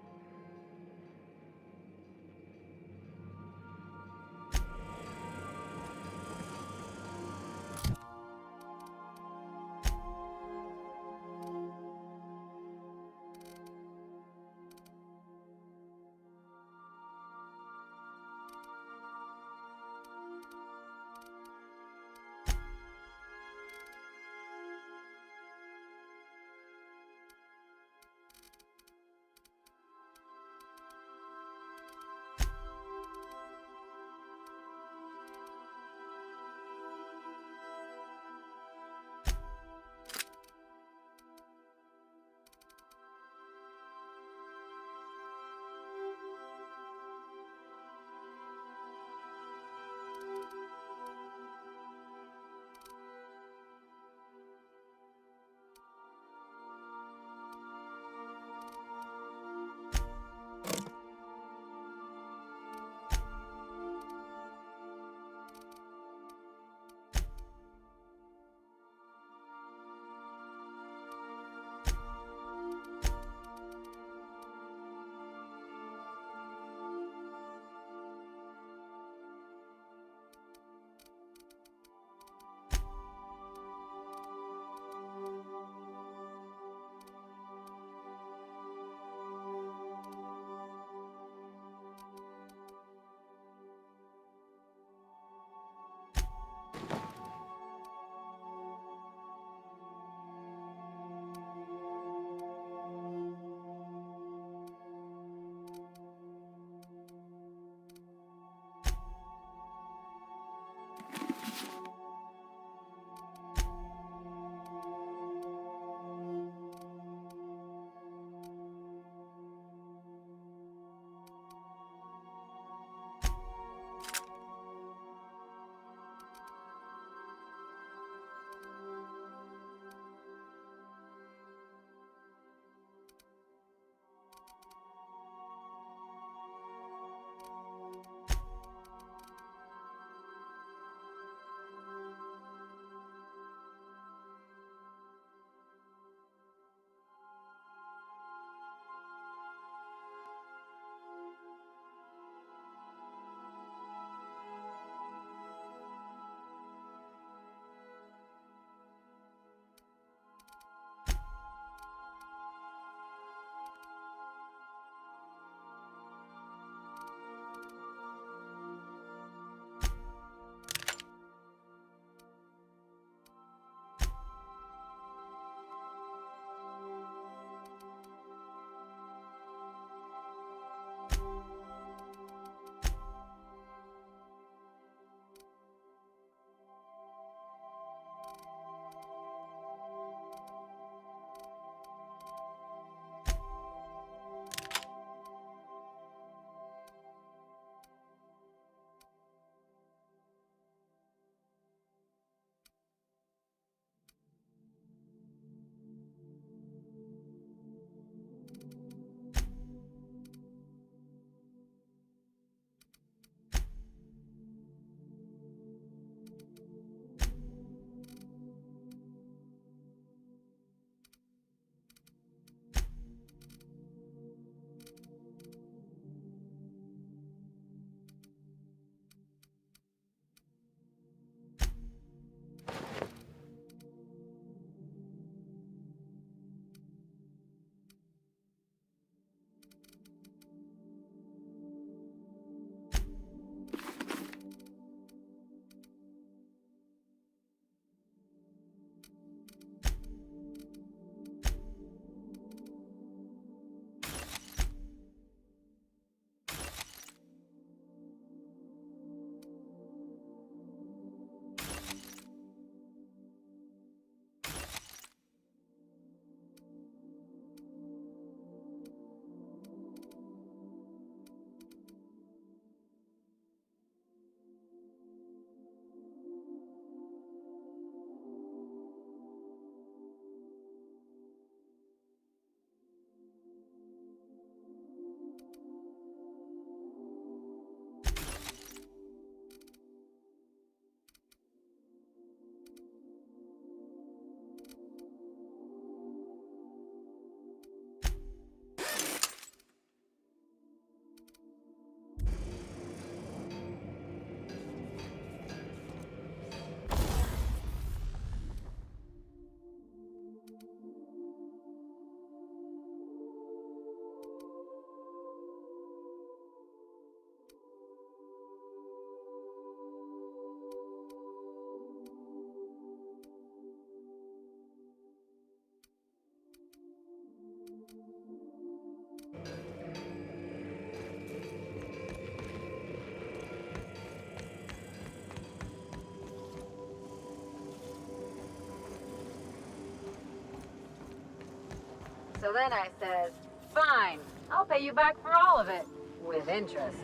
So then I says, fine, I'll pay you back for all of it. With interest.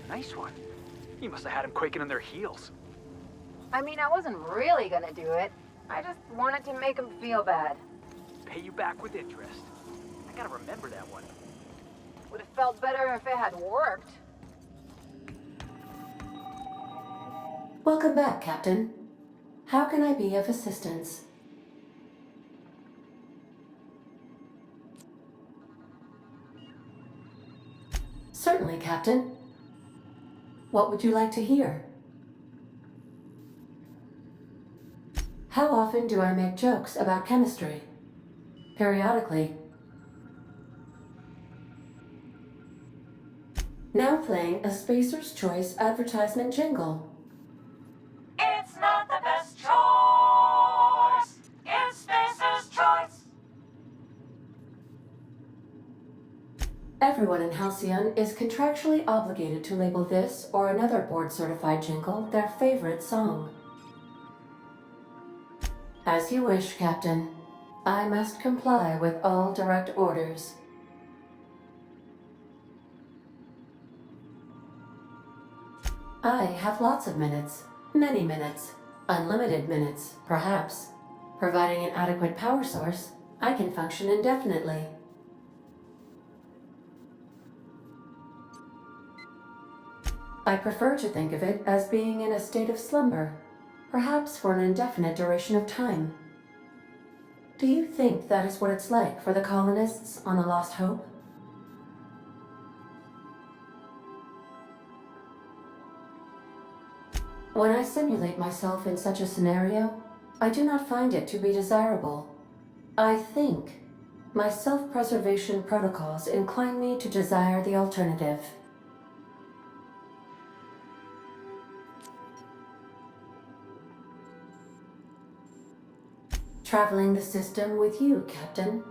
Nice one. You must have had them quaking in their heels. I mean, I wasn't really gonna do it. I just wanted to make him feel bad. Pay you back with interest. I gotta remember that one. Would have felt better if it had worked. Welcome back, Captain. How can I be of assistance? Certainly, Captain. What would you like to hear? How often do I make jokes about chemistry? Periodically. Now playing a Spacer's Choice advertisement jingle. It's not the best choice. It's Spacer's Choice. Everyone in Halcyon is contractually obligated to label this or another board-certified jingle their favorite song. As you wish, Captain. I must comply with all direct orders. I have lots of minutes. Many minutes. Unlimited minutes, perhaps. Providing an adequate power source, I can function indefinitely. I prefer to think of it as being in a state of slumber, perhaps for an indefinite duration of time. Do you think that is what it's like for the colonists on the Lost Hope? When I simulate myself in such a scenario, I do not find it to be desirable. I think my self-preservation protocols incline me to desire the alternative. Traveling the system with you, Captain.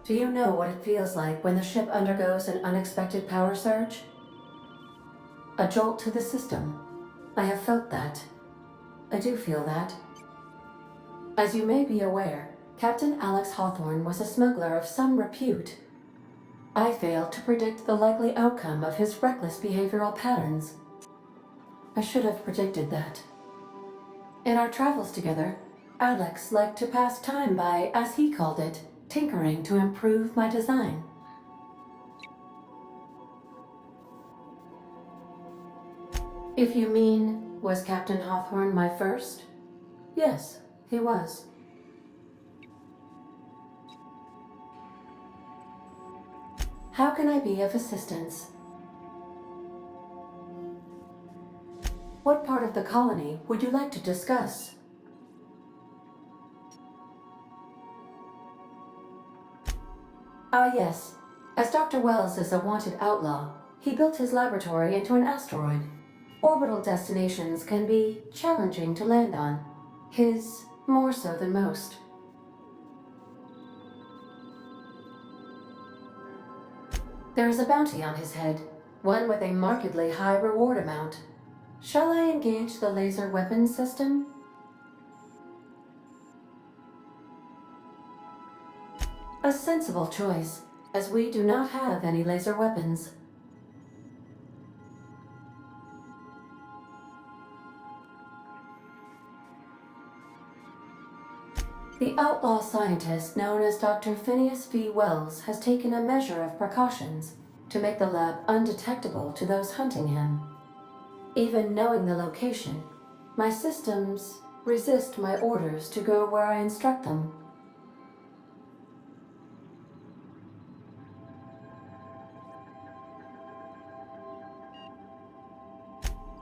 Do you know what it feels like when the ship undergoes an unexpected power surge? A jolt to the system. I have felt that. I do feel that. As you may be aware, Captain Alex Hawthorne was a smuggler of some repute. I failed to predict the likely outcome of his reckless behavioral patterns. I should have predicted that. In our travels together, Alex liked to pass time by, as he called it, tinkering to improve my design. If you mean, was Captain Hawthorne my first? Yes, he was. How can I be of assistance? What part of the colony would you like to discuss? Ah, yes. As Dr. Wells is a wanted outlaw, he built his laboratory into an asteroid. Orbital destinations can be challenging to land on. His more so than most. There is a bounty on his head, one with a markedly high reward amount. Shall I engage the laser weapons system? A sensible choice, as we do not have any laser weapons. The outlaw scientist known as Dr. Phineas V. Wells has taken a measure of precautions to make the lab undetectable to those hunting him. Even knowing the location, my systems resist my orders to go where I instruct them.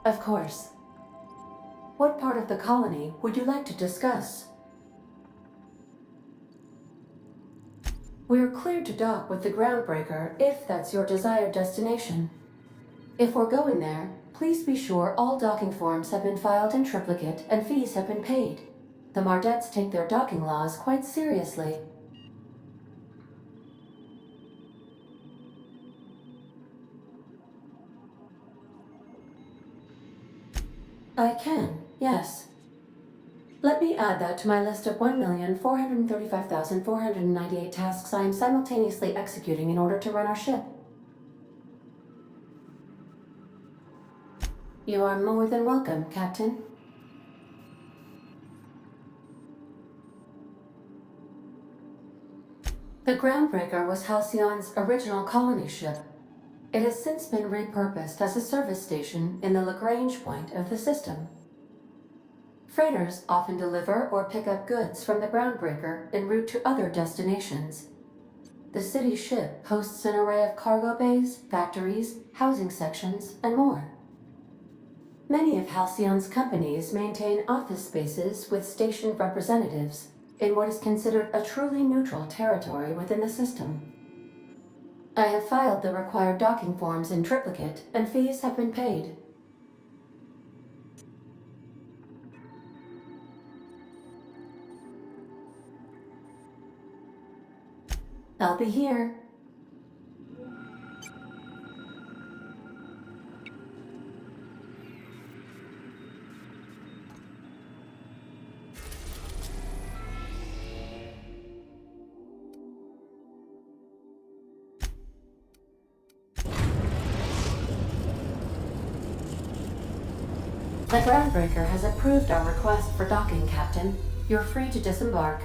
Of course. What part of the colony would you like to discuss? We're cleared to dock with the Groundbreaker if that's your desired destination. If we're going there, please be sure all docking forms have been filed in triplicate and fees have been paid. The Mardettes take their docking laws quite seriously. I can, yes. Let me add that to my list of 1,435,498 tasks I am simultaneously executing in order to run our ship. You are more than welcome, Captain. The Groundbreaker was Halcyon's original colony ship. It has since been repurposed as a service station in the Lagrange point of the system. Freighters often deliver or pick up goods from the Groundbreaker en route to other destinations. The city ship hosts an array of cargo bays, factories, housing sections, and more. Many of Halcyon's companies maintain office spaces with station representatives in what is considered a truly neutral territory within the system. I have filed the required docking forms in triplicate, and fees have been paid. I'll be here. The Groundbreaker has approved our request for docking, Captain. You're free to disembark.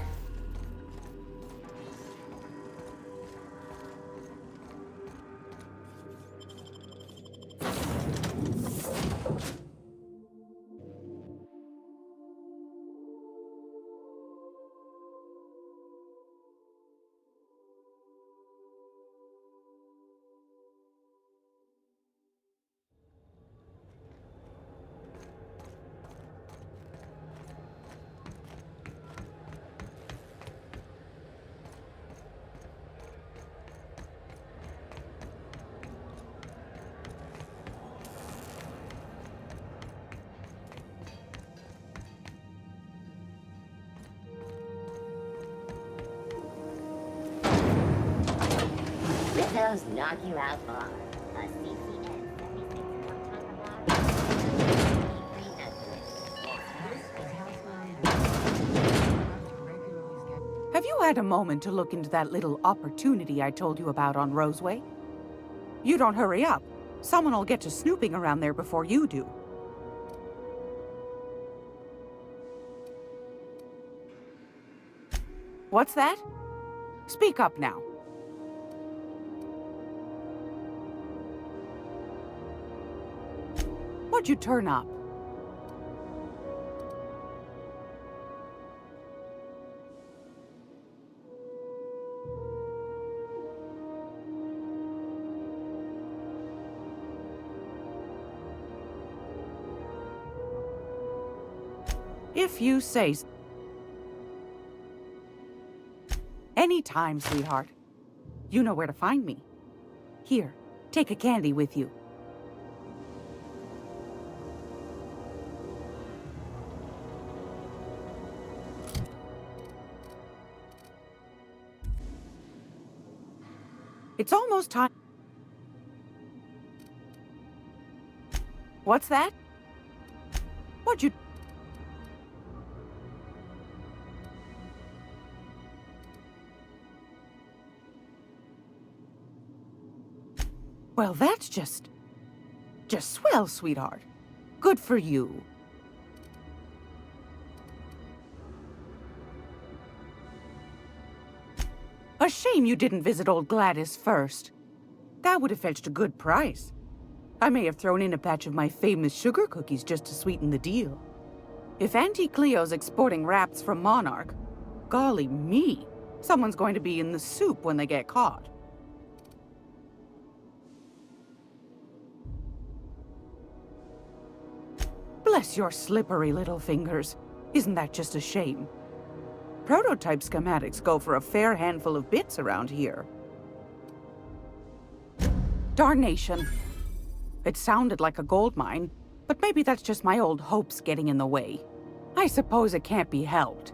Those knock you out bar. A CCN 76 Have you had a moment to look into that little opportunity I told you about on Roseway? You don't hurry up. Someone will get to snooping around there before you do. What's that? Speak up now. What'd you turn up? If you say so. Anytime, sweetheart. You know where to find me. Here, take a candy with you. It's almost time. What's that? What'd you... Well, that's just swell, sweetheart. Good for you. A shame you didn't visit old Gladys first. That would have fetched a good price. I may have thrown in a batch of my famous sugar cookies just to sweeten the deal. If Auntie Cleo's exporting wraps from Monarch, golly me, someone's going to be in the soup when they get caught. Bless your slippery little fingers. Isn't that just a shame? Prototype schematics go for a fair handful of bits around here. Darnation. It sounded like a gold mine, but maybe that's just my old hopes getting in the way. I suppose it can't be helped.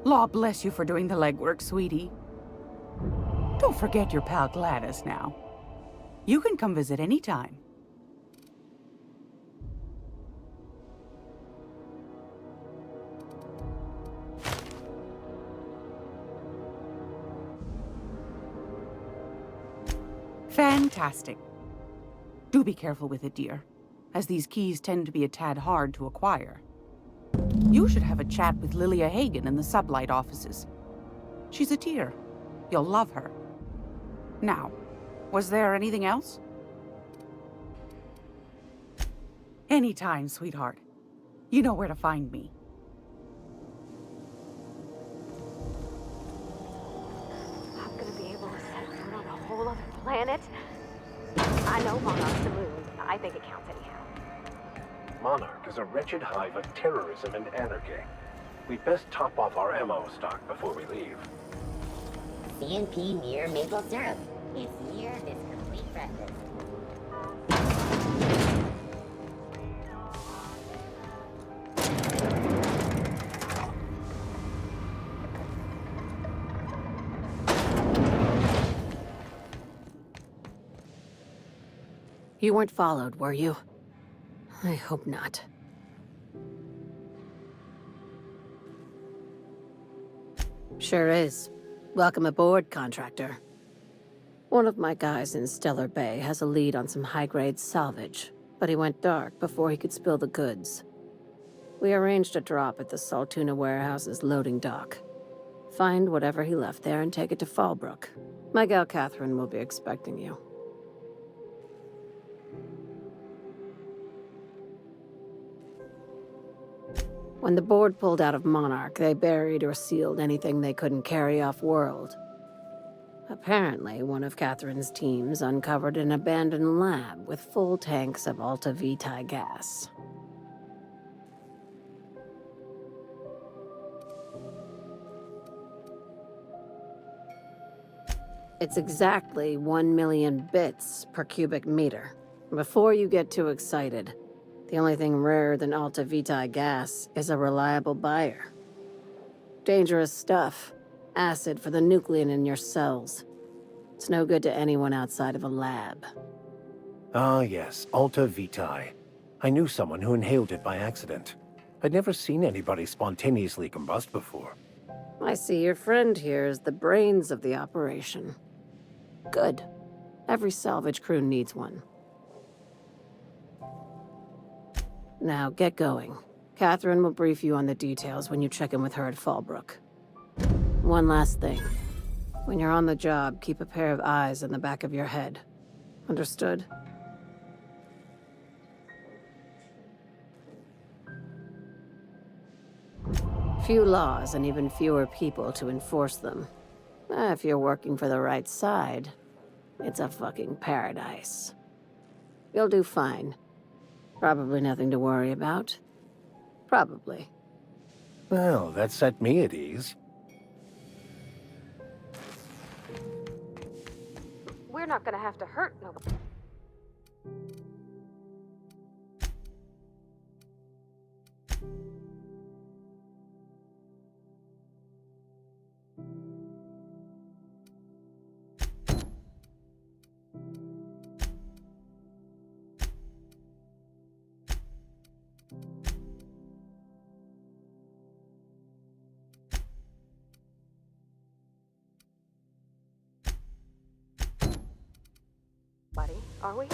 Law bless you for doing the legwork, sweetie. Don't forget your pal Gladys now. You can come visit anytime. Fantastic. Do be careful with it, dear, as these keys tend to be a tad hard to acquire. You should have a chat with Lilia Hagen in the Sublight offices. She's a dear. You'll love her. Now, was there anything else? Anytime, sweetheart. You know where to find me. I'm gonna be able to set foot on a whole other planet. I know Monarch's the moon. I think it counts anyhow. Monarch is a wretched hive of terrorism and anarchy. We'd best top off our ammo stock before we leave. CNP near maple syrup. It's near this complete breakfast. You weren't followed, were you? I hope not. Sure is. Welcome aboard, contractor. One of my guys in Stellar Bay has a lead on some high-grade salvage, but he went dark before he could spill the goods. We arranged a drop at the Saltuna warehouse's loading dock. Find whatever he left there and take it to Fallbrook. My gal Catherine will be expecting you. When the board pulled out of Monarch, they buried or sealed anything they couldn't carry off-world. Apparently, one of Catherine's teams uncovered an abandoned lab with full tanks of Alta Vitae gas. It's exactly 1 million bits per cubic meter. Before you get too excited, the only thing rarer than Alta Vitae gas is a reliable buyer. Dangerous stuff. Acid for the nuclein in your cells. It's no good to anyone outside of a lab. Ah, yes, Alta Vitae. I knew someone who inhaled it by accident. I'd never seen anybody spontaneously combust before. I see your friend here is the brains of the operation. Good. Every salvage crew needs one. Now, get going. Catherine will brief you on the details when you check in with her at Fallbrook. One last thing. When you're on the job, keep a pair of eyes in the back of your head. Understood? Few laws and even fewer people to enforce them. If you're working for the right side, it's a fucking paradise. You'll do fine. Probably nothing to worry about. Probably. Well, that set me at ease. We're not gonna have to hurt nobody. Buddy, are we?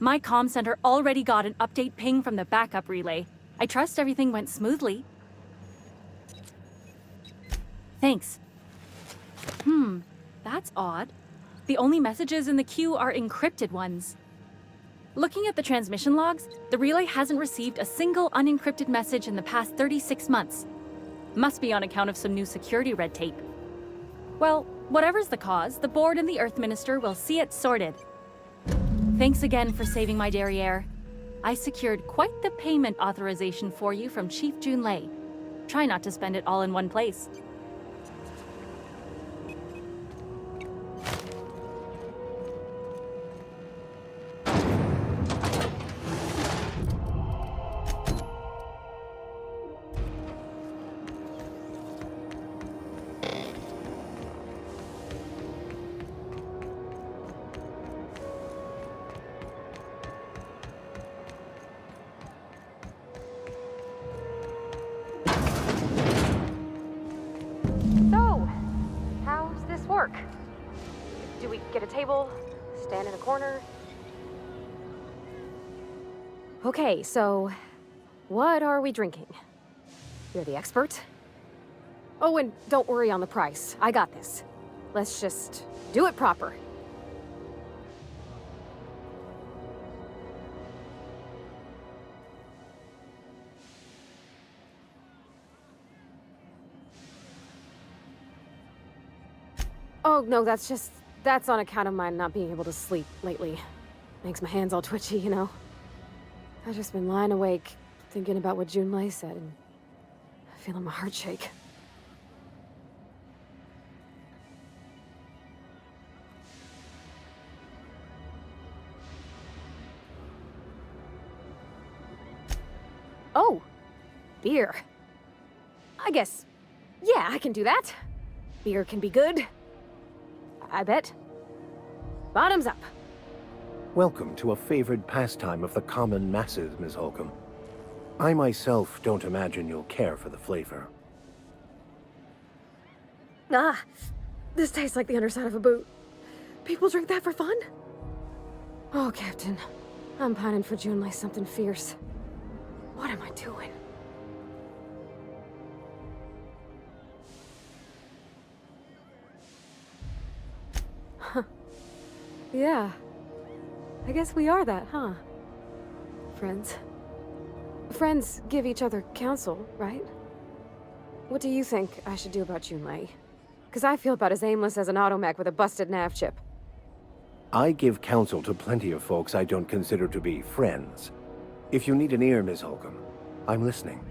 My comm center already got an update ping from the backup relay. I trust everything went smoothly. Thanks. That's odd. The only messages in the queue are encrypted ones. Looking at the transmission logs, the relay hasn't received a single unencrypted message in the past 36 months. Must be on account of some new security red tape. Well, whatever's the cause, the board and the Earth Minister will see it sorted. Thanks again for saving my derriere. I secured quite the payment authorization for you from Chief Junlei. Try not to spend it all in one place. table, stand in a corner. Okay, so what are we drinking? You're the expert. Oh, and don't worry on the price. I got this. Let's just do it proper. Oh, no, that's on account of my not being able to sleep lately. Makes my hands all twitchy, you know? I've just been lying awake, thinking about what Junlei said, and feeling my heart shake. Oh, beer. I guess, yeah, I can do that. Beer can be good. I bet. Bottoms up. Welcome to a favored pastime of the common masses, Ms. Holcomb. I myself don't imagine you'll care for the flavor. Ah, this tastes like the underside of a boot. People drink that for fun? Oh, Captain. I'm pining for Junlei something fierce. What am I doing? Huh. Yeah. I guess we are that, huh? Friends. Friends give each other counsel, right? What do you think I should do about Junlei? Because I feel about as aimless as an automech with a busted nav chip. I give counsel to plenty of folks I don't consider to be friends. If you need an ear, Ms. Holcomb, I'm listening.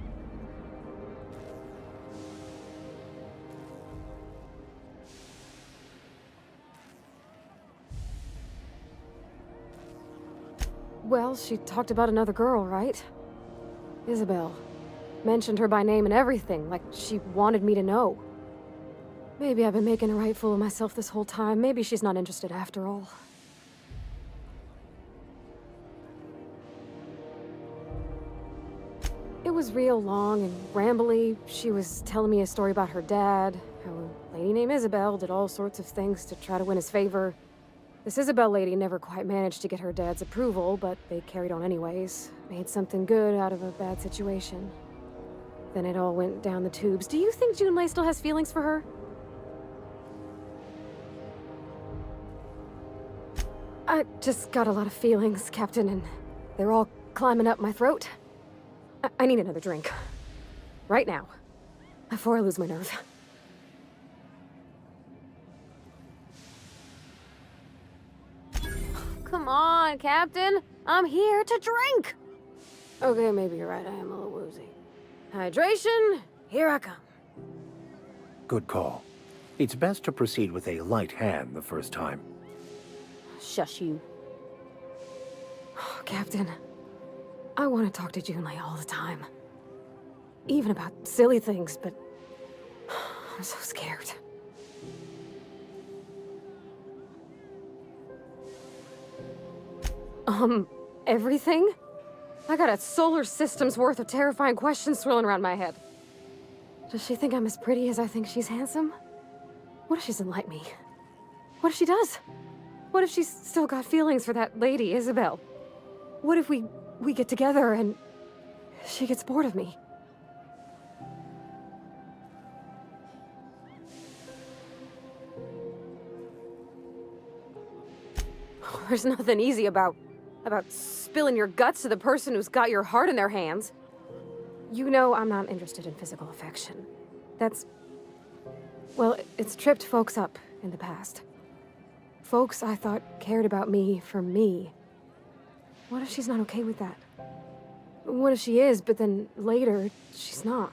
Well, she talked about another girl, right? Isabel. Mentioned her by name and everything, like she wanted me to know. Maybe I've been making a right fool of myself this whole time. Maybe she's not interested after all. It was real long and rambly. She was telling me a story about her dad, how a lady named Isabel did all sorts of things to try to win his favor. This Isabel lady never quite managed to get her dad's approval, but they carried on anyways. Made something good out of a bad situation. Then it all went down the tubes. Do you think Junlei still has feelings for her? I just got a lot of feelings, Captain, and they're all climbing up my throat. I need another drink. Right now. Before I lose my nerve. Come on, Captain. I'm here to drink. Okay, maybe you're right. I am a little woozy. Hydration, here I come. Good call. It's best to proceed with a light hand the first time. Shush you. Oh, Captain, I want to talk to Junlei all the time. Even about silly things, but I'm so scared. Everything? I got a solar system's worth of terrifying questions swirling around my head. Does she think I'm as pretty as I think she's handsome? What if she doesn't like me? What if she does? What if she's still got feelings for that lady, Isabel? What if we get together and she gets bored of me? There's nothing easy about spilling your guts to the person who's got your heart in their hands. You know I'm not interested in physical affection. Well, it's tripped folks up in the past. Folks I thought cared about me for me. What if she's not okay with that? What if she is, but then later, she's not?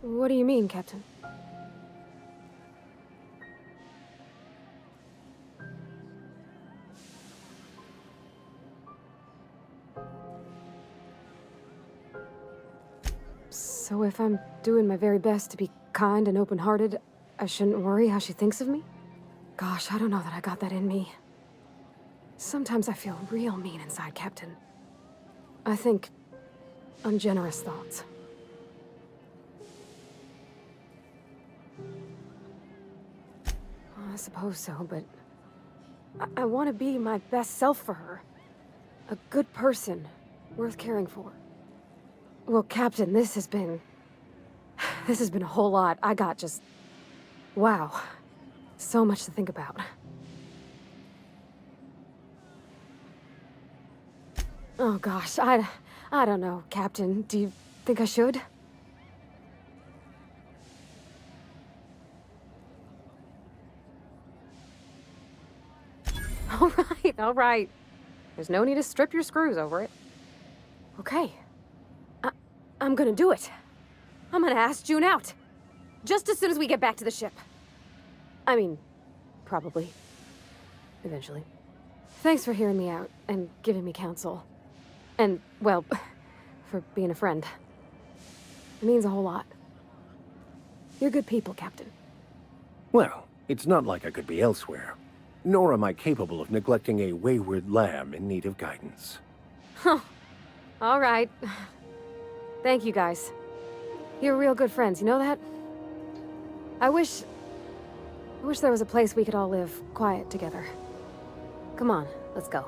What do you mean, Captain? So if I'm doing my very best to be kind and open-hearted, I shouldn't worry how she thinks of me? Gosh, I don't know that I got that in me. Sometimes I feel real mean inside, Captain. I think ungenerous thoughts. I suppose so, but I want to be my best self for her. A good person, worth caring for. Well, Captain, this has been a whole lot. I got just... wow. So much to think about. Oh gosh, I don't know, Captain. Do you think I should? All right. There's no need to strip your screws over it. Okay. I'm gonna do it. I'm gonna ask June out. Just as soon as we get back to the ship. I mean, probably. Eventually. Thanks for hearing me out and giving me counsel. And, well, for being a friend. It means a whole lot. You're good people, Captain. Well, it's not like I could be elsewhere. Nor am I capable of neglecting a wayward lamb in need of guidance. Huh. All right. Thank you, guys. You're real good friends, you know that? I wish there was a place we could all live quiet together. Come on, let's go.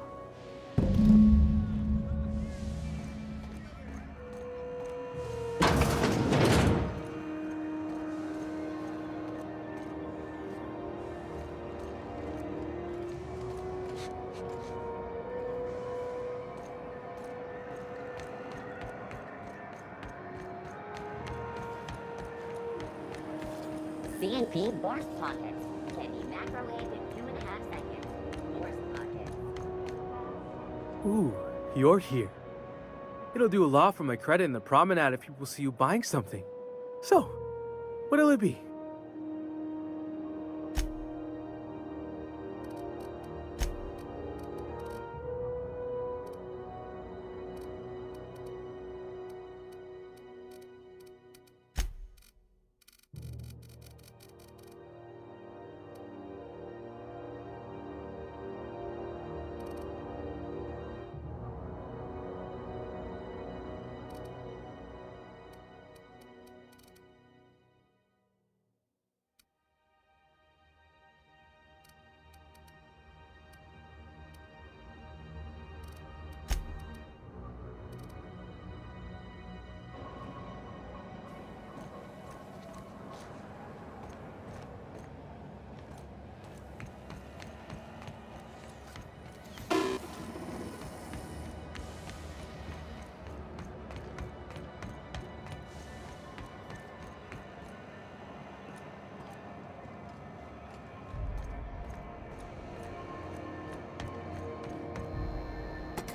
CNP Boris Pockets can be microwaved in 2.5 seconds. Boris Pockets. Ooh, you're here. It'll do a lot for my credit in the promenade if people see you buying something. So, what'll it be?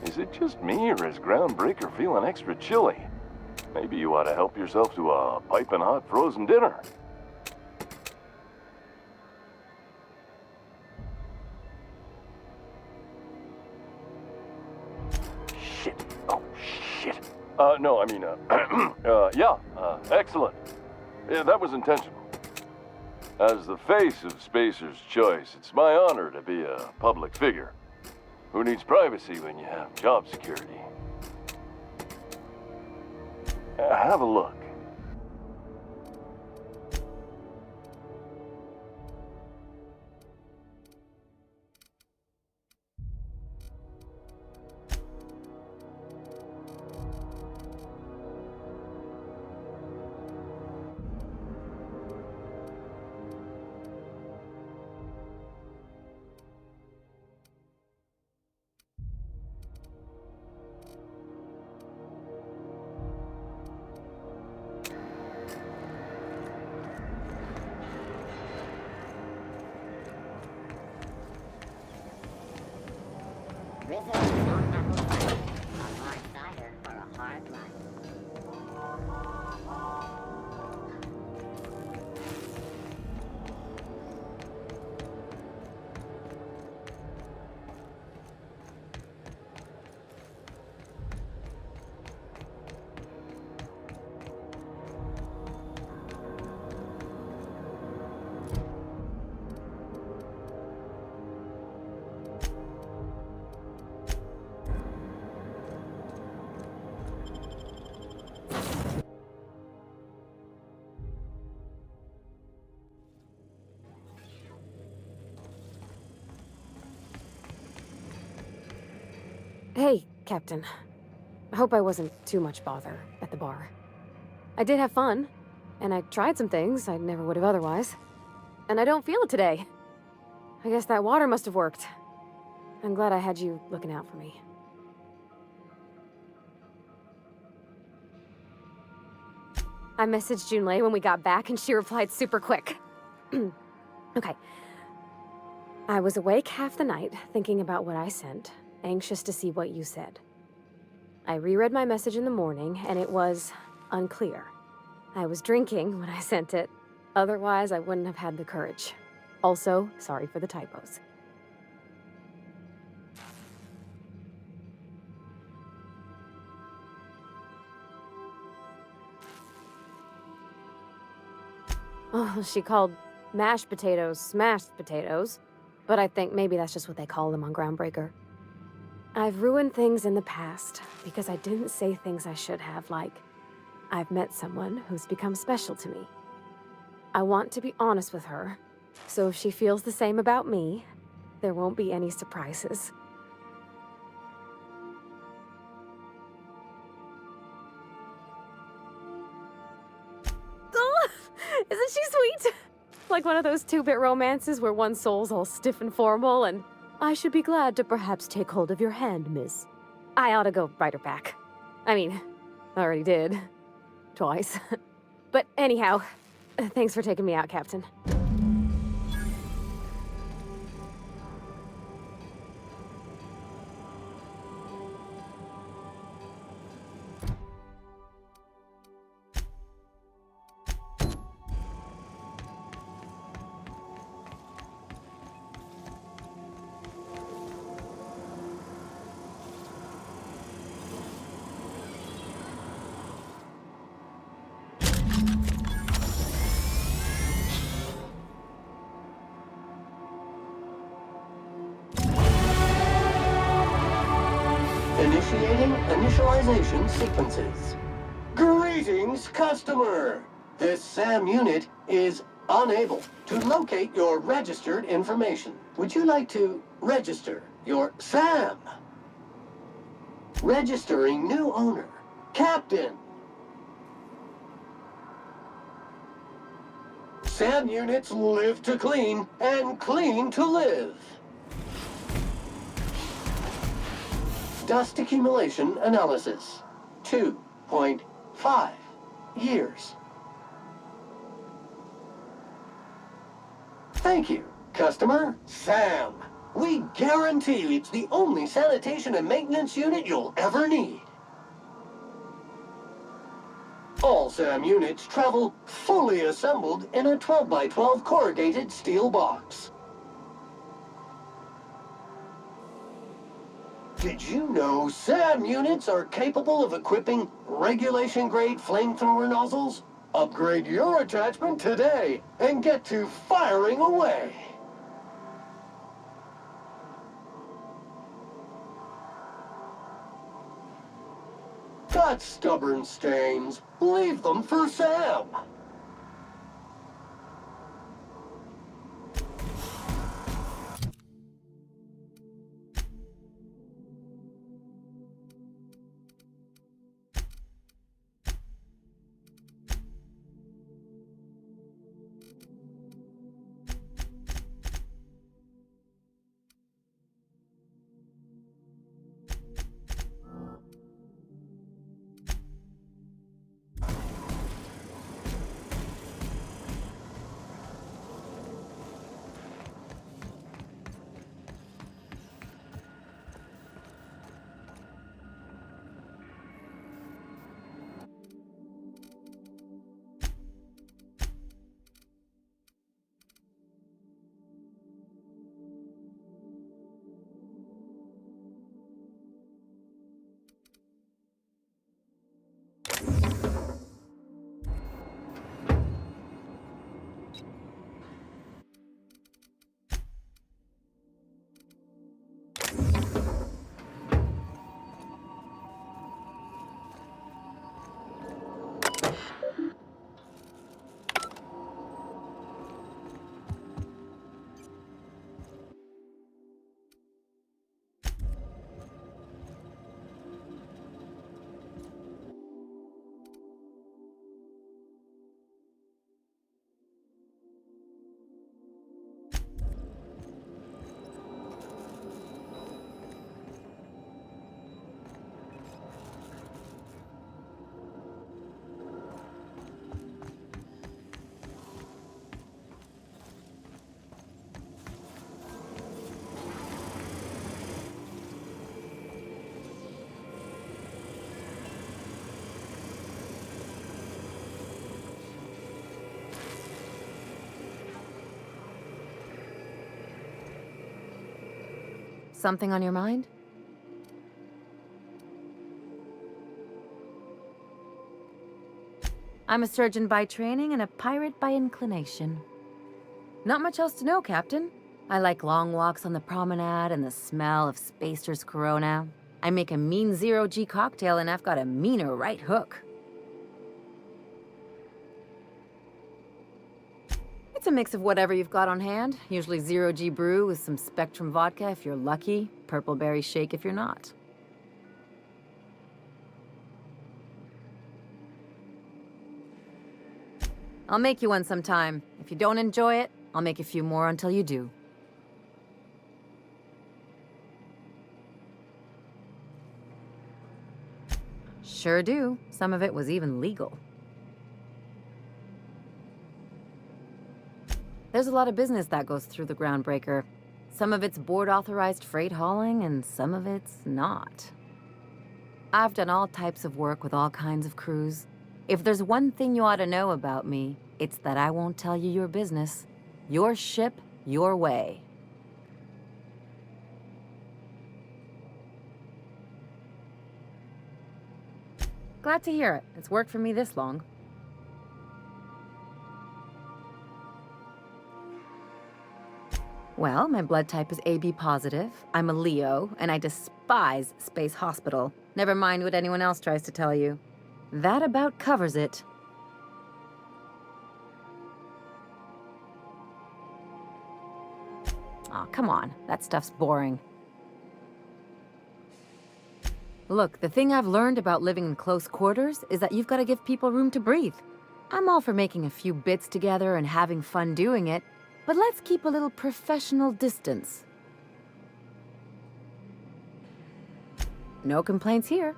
Is it just me, or is Groundbreaker feeling extra chilly? Maybe you ought to help yourself to a piping hot frozen dinner. Shit. Oh, shit. No, I mean, excellent. Yeah, that was intentional. As the face of Spacer's Choice, it's my honor to be a public figure. Who needs privacy when you have job security? Have a look. Rizzo is on apple cider. A hard cider for a hard life. Hey, Captain. I hope I wasn't too much bother at the bar. I did have fun, and I tried some things I never would have otherwise. And I don't feel it today. I guess that water must have worked. I'm glad I had you looking out for me. I messaged Junlei when we got back, and she replied super quick. Okay. I was awake half the night, thinking about what I sent, anxious to see what you said. I reread my message in the morning, and it was unclear. I was drinking when I sent it. Otherwise, I wouldn't have had the courage. Also, sorry for the typos. Oh, she called mashed potatoes smashed potatoes, but I think maybe that's just what they call them on Groundbreaker. I've ruined things in the past because I didn't say things I should have, like, I've met someone who's become special to me. I want to be honest with her, so if she feels the same about me, there won't be any surprises. Oh, isn't she sweet? Like one of those two-bit romances where one soul's all stiff and formal and, I should be glad to perhaps take hold of your hand, miss. I ought to go write her back. I mean, I already did. Twice. But anyhow, thanks for taking me out, Captain. Initiating initialization sequences. Greetings, customer! This SAM unit is unable to locate your registered information. Would you like to register your SAM? Registering new owner, Captain. SAM units live to clean and clean to live. Dust accumulation analysis. 2.5 years. Thank you, customer. SAM. We guarantee it's the only sanitation and maintenance unit you'll ever need. All SAM units travel fully assembled in a 12x12 corrugated steel box. Did you know SAM units are capable of equipping regulation-grade flamethrower nozzles? Upgrade your attachment today and get to firing away. Got stubborn stains. Leave them for SAM. something on your mind? I'm a surgeon by training and a pirate by inclination. Not much else to know, Captain. I like long walks on the promenade and the smell of Spacer's Corona. I make a mean zero-G cocktail and I've got a meaner right hook. It's a mix of whatever you've got on hand. Usually zero-G brew with some Spectrum vodka if you're lucky, purple berry shake if you're not. I'll make you one sometime. If you don't enjoy it, I'll make a few more until you do. Sure do. Some of it was even legal. There's a lot of business that goes through the Groundbreaker. Some of it's board-authorized freight hauling, and some of it's not. I've done all types of work with all kinds of crews. If there's one thing you ought to know about me, it's that I won't tell you your business. Your ship, your way. Glad to hear it. It's worked for me this long. Well, my blood type is AB positive. I'm a Leo, and I despise Space Hospital. Never mind what anyone else tries to tell you. That about covers it. Aw, come on. That stuff's boring. Look, the thing I've learned about living in close quarters is that you've got to give people room to breathe. I'm all for making a few bits together and having fun doing it, but let's keep a little professional distance. No complaints here.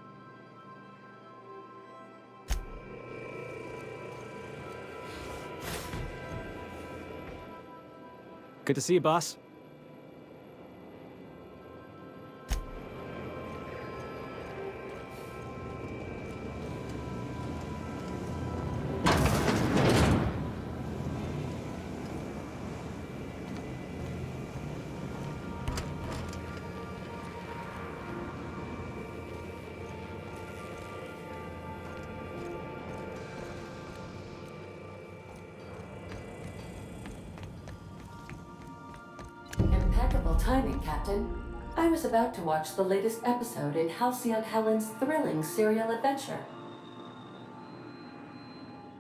Good to see you, boss. Impeccable timing, Captain. I was about to watch the latest episode in Halcyon Helen's thrilling serial adventure.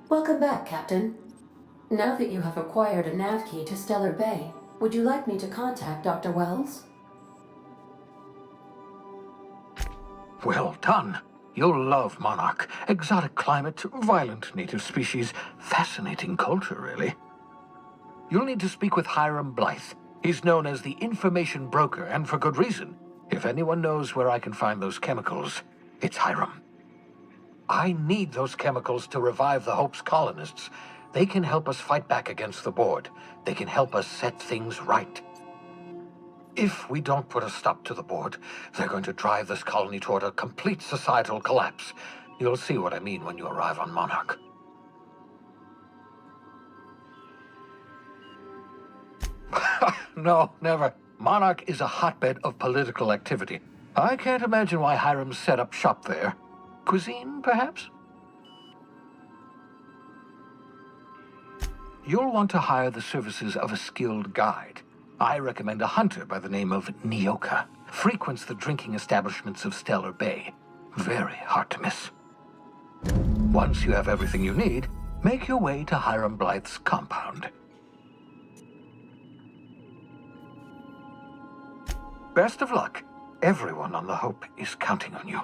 Welcome back, Captain. Now that you have acquired a nav key to Stellar Bay, would you like me to contact Dr. Wells? Well done. You'll love Monarch. Exotic climate, violent native species, fascinating culture, really. You'll need to speak with Hiram Blythe. He's known as the information broker, and for good reason. If anyone knows where I can find those chemicals, it's Hiram. I need those chemicals to revive the Hope's colonists. They can help us fight back against the Board. They can help us set things right. If we don't put a stop to the Board, they're going to drive this colony toward a complete societal collapse. You'll see what I mean when you arrive on Monarch. No, never. Monarch is a hotbed of political activity. I can't imagine why Hiram set up shop there. Cuisine, perhaps? You'll want to hire the services of a skilled guide. I recommend a hunter by the name of Nyoka. Frequents the drinking establishments of Stellar Bay. Very hard to miss. Once you have everything you need, make your way to Hiram Blythe's compound. Best of luck. Everyone on the Hope is counting on you.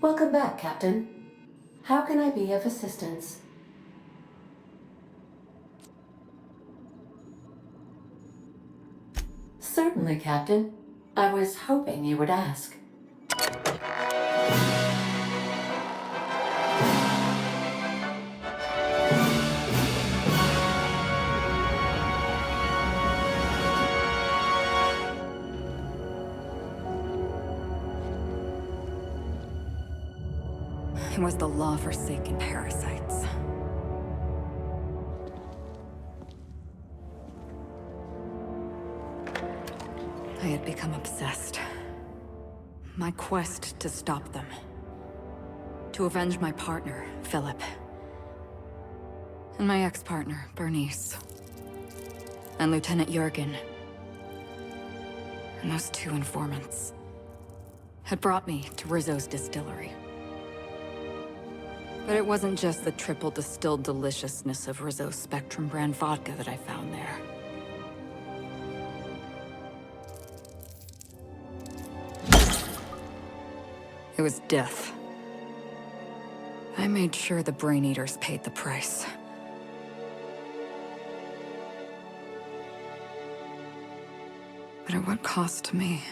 Welcome back, Captain. How can I be of assistance? Certainly, Captain. I was hoping you would ask. It was the law-forsaken parasites. I had become obsessed. My quest to stop them. To avenge my partner, Philip. And my ex-partner, Bernice. And Lieutenant Jurgen. And those two informants had brought me to Rizzo's distillery. But it wasn't just the triple distilled deliciousness of Rizzo's Spectrum brand vodka that I found there. It was death. I made sure the Brain Eaters paid the price. But at what cost to me?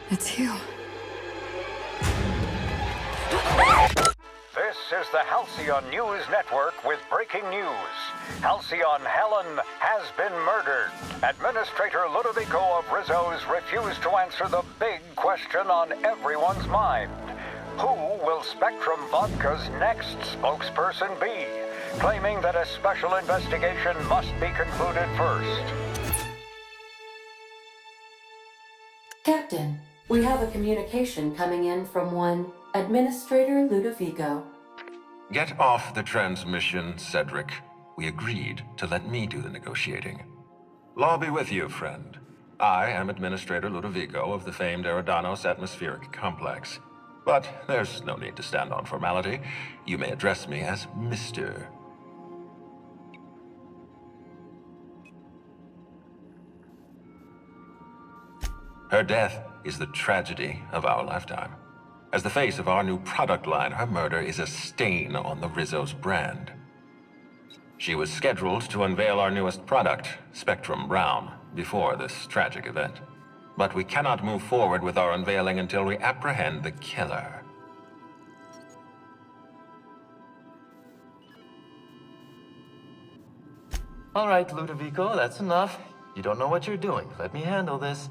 It's you. This is the Halcyon News Network with breaking news. Halcyon Helen has been murdered. Administrator Ludovico of Rizzo's refused to answer the big question on everyone's mind. Who will Spectrum Vodka's next spokesperson be? Claiming that a special investigation must be concluded first. Captain, we have a communication coming in from one Administrator Ludovico. Get off the transmission, Cedric. We agreed to let me do the negotiating. Law be with you, friend. I am Administrator Ludovico of the famed Eridanos Atmospheric Complex. But there's no need to stand on formality. You may address me as Mr. Her death is the tragedy of our lifetime. As the face of our new product line, her murder is a stain on the Rizzo's brand. She was scheduled to unveil our newest product, Spectrum Brown, before this tragic event. But we cannot move forward with our unveiling until we apprehend the killer. All right, Ludovico, that's enough. You don't know what you're doing. Let me handle this.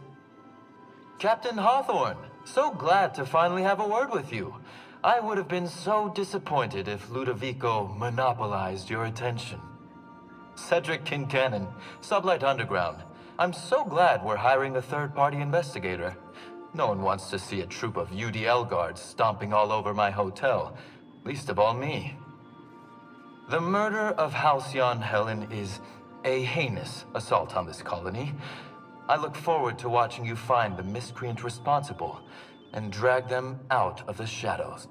Captain Hawthorne, so glad to finally have a word with you. I would have been so disappointed if Ludovico monopolized your attention. Cedric Kincannon, Sublight Underground. I'm so glad we're hiring a third-party investigator. No one wants to see a troop of UDL guards stomping all over my hotel, least of all me. The murder of Halcyon Helen is a heinous assault on this colony. I look forward to watching you find the miscreant responsible and drag them out of the shadows.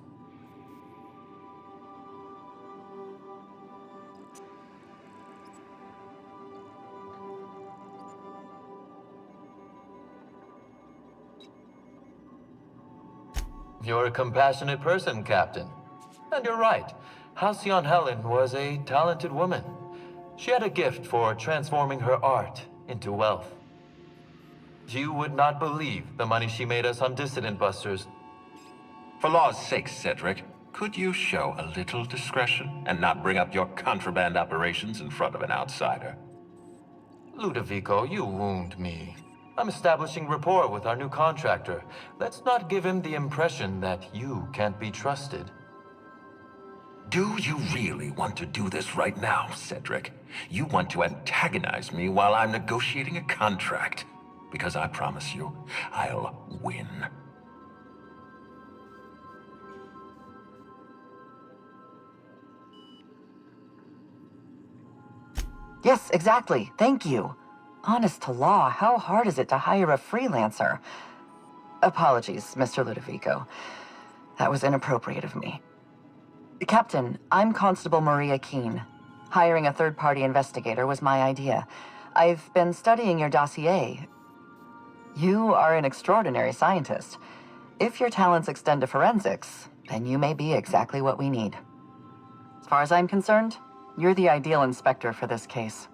You're a compassionate person, Captain. And you're right. Halcyon Helen was a talented woman. She had a gift for transforming her art into wealth. You would not believe the money she made us on Dissident Busters. For law's sake, Cedric, could you show a little discretion and not bring up your contraband operations in front of an outsider? Ludovico, you wound me. I'm establishing rapport with our new contractor. Let's not give him the impression that you can't be trusted. Do you really want to do this right now, Cedric? You want to antagonize me while I'm negotiating a contract. Because I promise you, I'll win. Yes, exactly. Thank you. Honest to law, how hard is it to hire a freelancer? Apologies, Mr. Ludovico. That was inappropriate of me. Captain, I'm Constable Maria Keene. Hiring a third-party investigator was my idea. I've been studying your dossier. You are an extraordinary scientist. If your talents extend to forensics, then you may be exactly what we need. As far as I'm concerned, you're the ideal inspector for this case.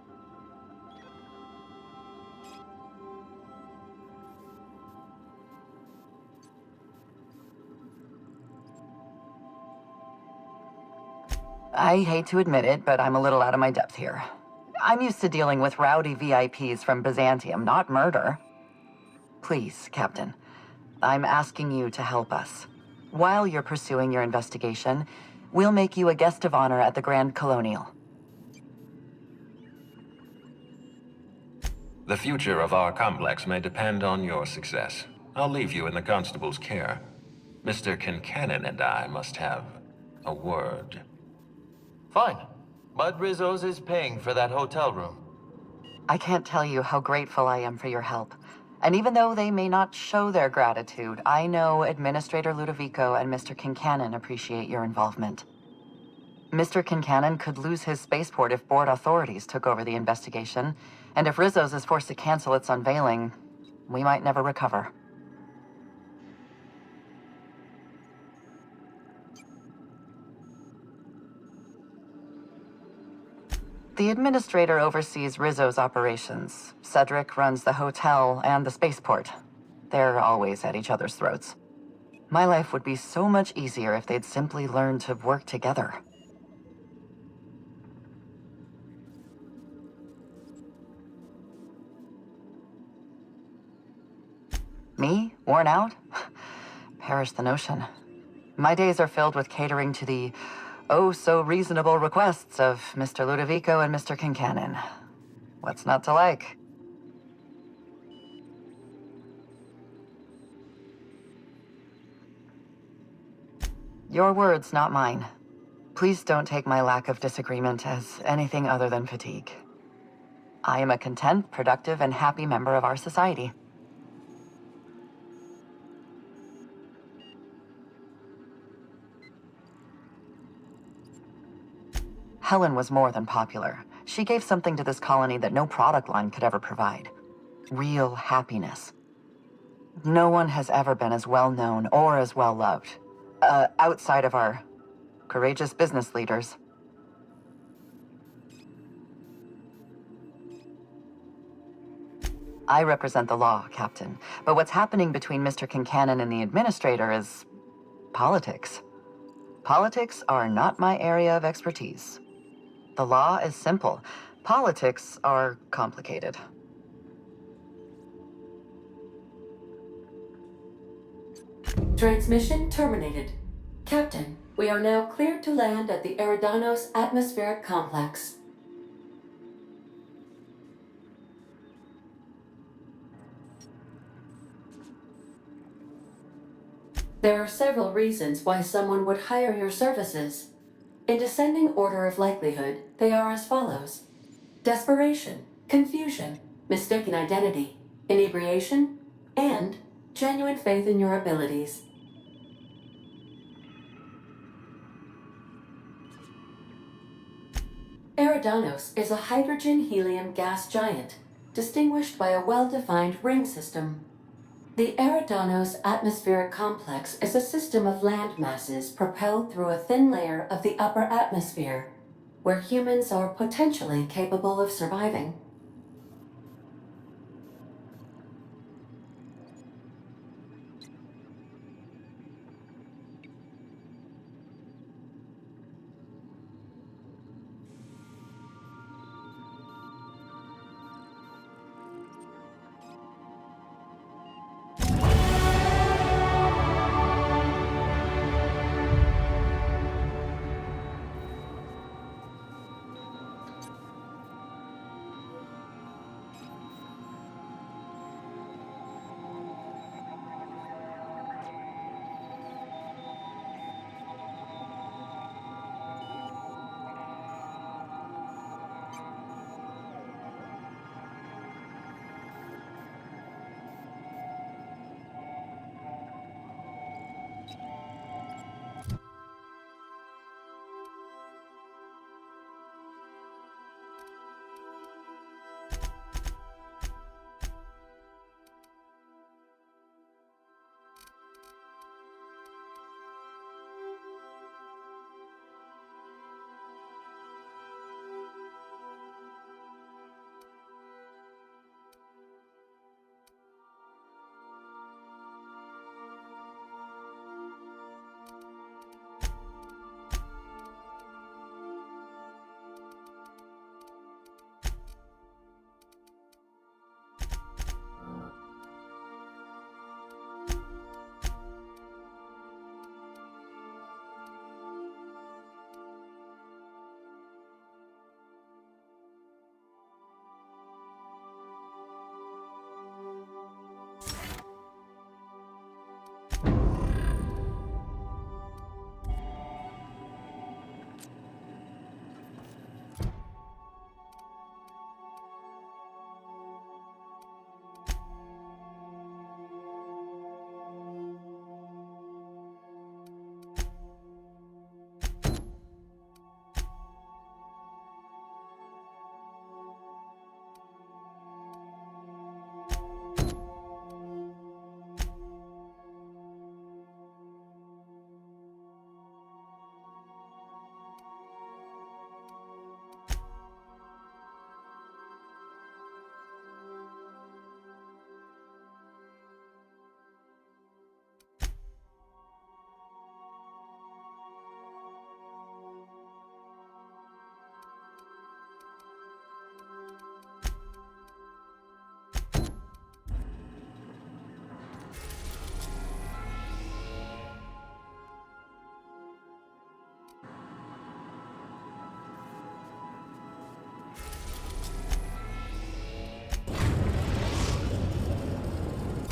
I hate to admit it, but I'm a little out of my depth here. I'm used to dealing with rowdy VIPs from Byzantium, not murder. Please, Captain, I'm asking you to help us. While you're pursuing your investigation, we'll make you a guest of honor at the Grand Colonial. The future of our complex may depend on your success. I'll leave you in the constable's care. Mr. Kincannon and I must have a word. Fine. Bud Rizzo's is paying for that hotel room. I can't tell you how grateful I am for your help. And even though they may not show their gratitude, I know Administrator Ludovico and Mr. Kincannon appreciate your involvement. Mr. Kincannon could lose his spaceport if board authorities took over the investigation, and if Rizzo's is forced to cancel its unveiling, we might never recover. The Administrator oversees Rizzo's operations. Cedric runs the hotel and the spaceport. They're always at each other's throats. My life would be so much easier if they'd simply learned to work together. Me? Worn out? Perish the notion. My days are filled with catering to the oh-so-reasonable requests of Mr. Ludovico and Mr. Kincannon. What's not to like? Your words, not mine. Please don't take my lack of disagreement as anything other than fatigue. I am a content, productive, and happy member of our society. Helen was more than popular. She gave something to this colony that no product line could ever provide. Real happiness. No one has ever been as well known or as well loved. Outside of our courageous business leaders. I represent the law, Captain. But what's happening between Mr. Kincannon and the Administrator is politics. Politics are not my area of expertise. The law is simple. Politics are complicated. Transmission terminated. Captain, we are now cleared to land at the Eridanos Atmospheric Complex. There are several reasons why someone would hire your services. In descending order of likelihood, they are as follows: desperation, confusion, mistaken identity, inebriation, and genuine faith in your abilities. Eridanos is a hydrogen-helium gas giant, distinguished by a well-defined ring system. The Eridanos Atmospheric Complex is a system of land masses propelled through a thin layer of the upper atmosphere, where humans are potentially capable of surviving.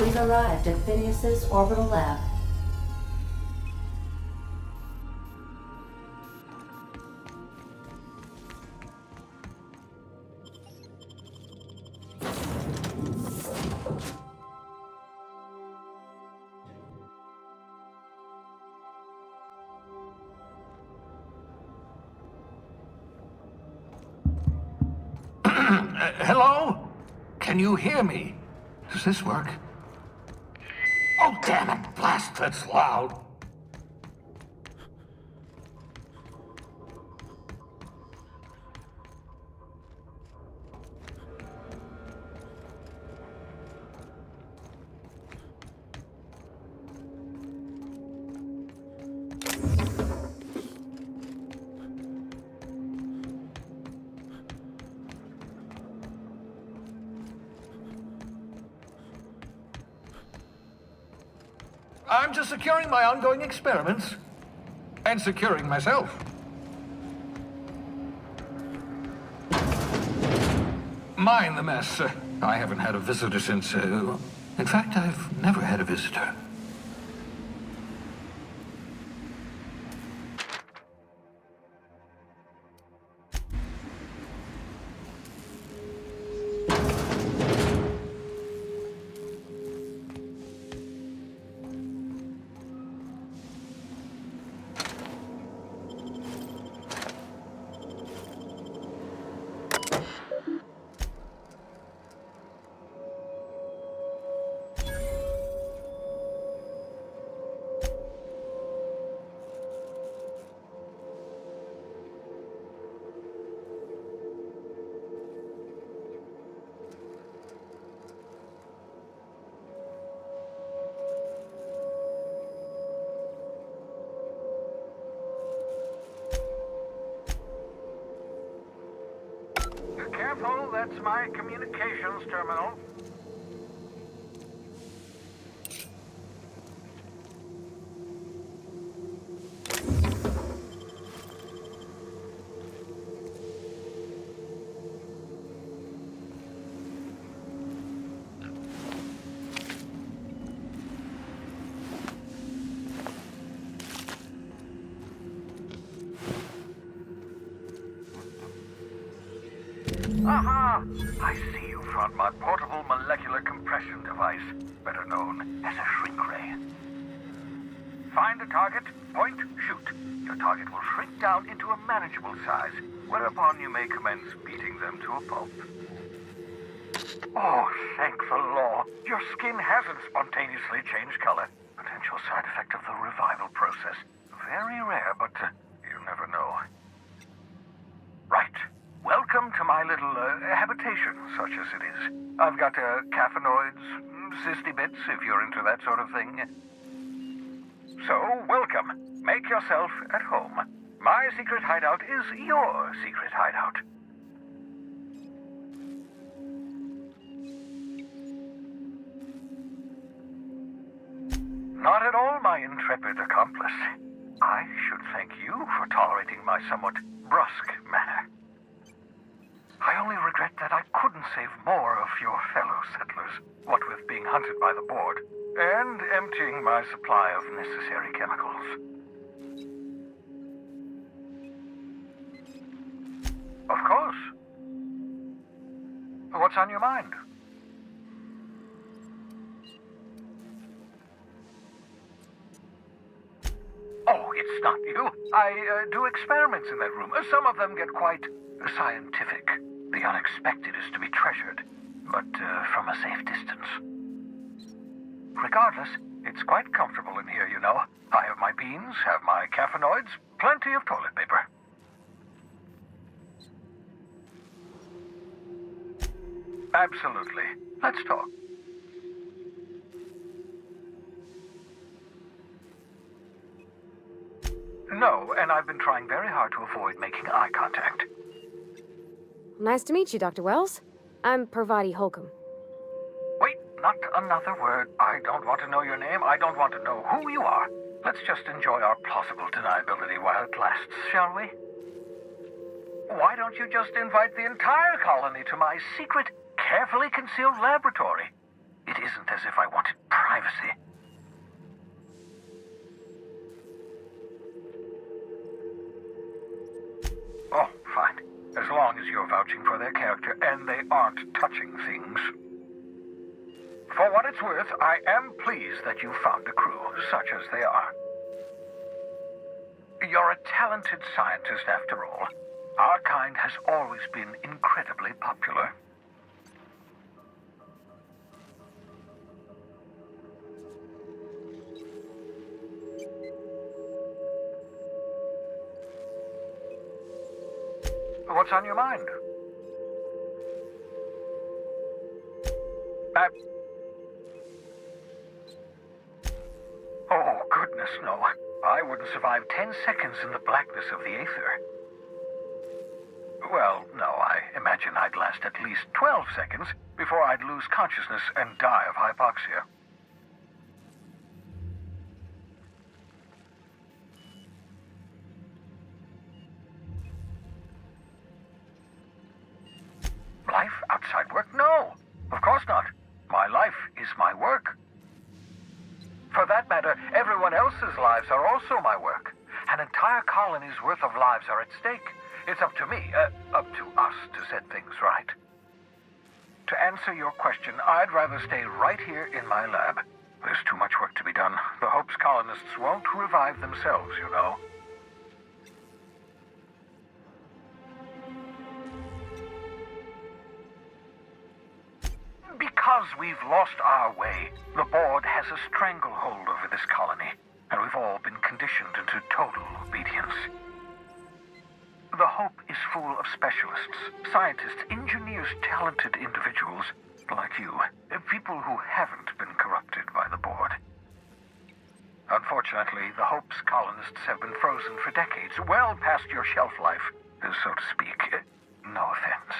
We've arrived at Phineas's orbital lab. Hello? Can you hear me? Does this work? Oh, damn it! Blast, that's loud. I'm just securing my ongoing experiments. And securing myself. Mind the mess. I haven't had a visitor since, in fact, I've never had a visitor. Careful, that's my communications terminal. Aha! I see you found my portable molecular compression device, better known as a shrink ray. Find a target, point, shoot. Your target will shrink down into a manageable size, whereupon you may commence beating them to a pulp. Oh, thank the law. Your skin hasn't spontaneously changed color. Potential side effect of the revival process. Very rare, but you never know. Right. Welcome to my little habitation, such as it is. I've got caffeinoids, cysty bits, if you're into that sort of thing. So, welcome. Make yourself at home. My secret hideout is your secret hideout. Not at all, my intrepid accomplice. I should thank you for tolerating my somewhat brusque manner. I only regret that I couldn't save more of your fellow settlers, what with being hunted by the board, and emptying my supply of necessary chemicals. Of course. What's on your mind? Oh, it's not you. I do experiments in that room. Some of them get quite scientific. The unexpected is to be treasured, but from a safe distance. Regardless, it's quite comfortable in here, you know. I have my beans, have my caffeinoids, plenty of toilet paper. Absolutely. Let's talk. No, and I've been trying very hard to avoid making eye contact. Nice to meet you, Dr. Wells. I'm Parvati Holcomb. Wait, not another word. I don't want to know your name. I don't want to know who you are. Let's just enjoy our plausible deniability while it lasts, shall we? Why don't you just invite the entire colony to my secret, carefully concealed laboratory? It isn't as if I wanted privacy. Oh, fine. As long as you're vouching for their character and they aren't touching things. For what it's worth, I am pleased that you found a crew, such as they are. You're a talented scientist, after all. Our kind has always been incredibly popular. What's on your mind? Oh, goodness, no. I wouldn't survive 10 seconds in the blackness of the Aether. Well, no, I imagine I'd last at least 12 seconds before I'd lose consciousness and die of hypoxia. Life outside work? No, of course not. My life is my work. For that matter, everyone else's lives are also my work. An entire colony's worth of lives are at stake. It's up to me, up to us to set things right. To answer your question, I'd rather stay right here in my lab. There's too much work to be done. The Hope's colonists won't revive themselves, you know. Because we've lost our way, the board has a stranglehold over this colony, and we've all been conditioned into total obedience. The Hope is full of specialists, scientists, engineers, talented individuals like you, people who haven't been corrupted by the board. Unfortunately, the Hope's colonists have been frozen for decades, well past your shelf life, so to speak. No offense.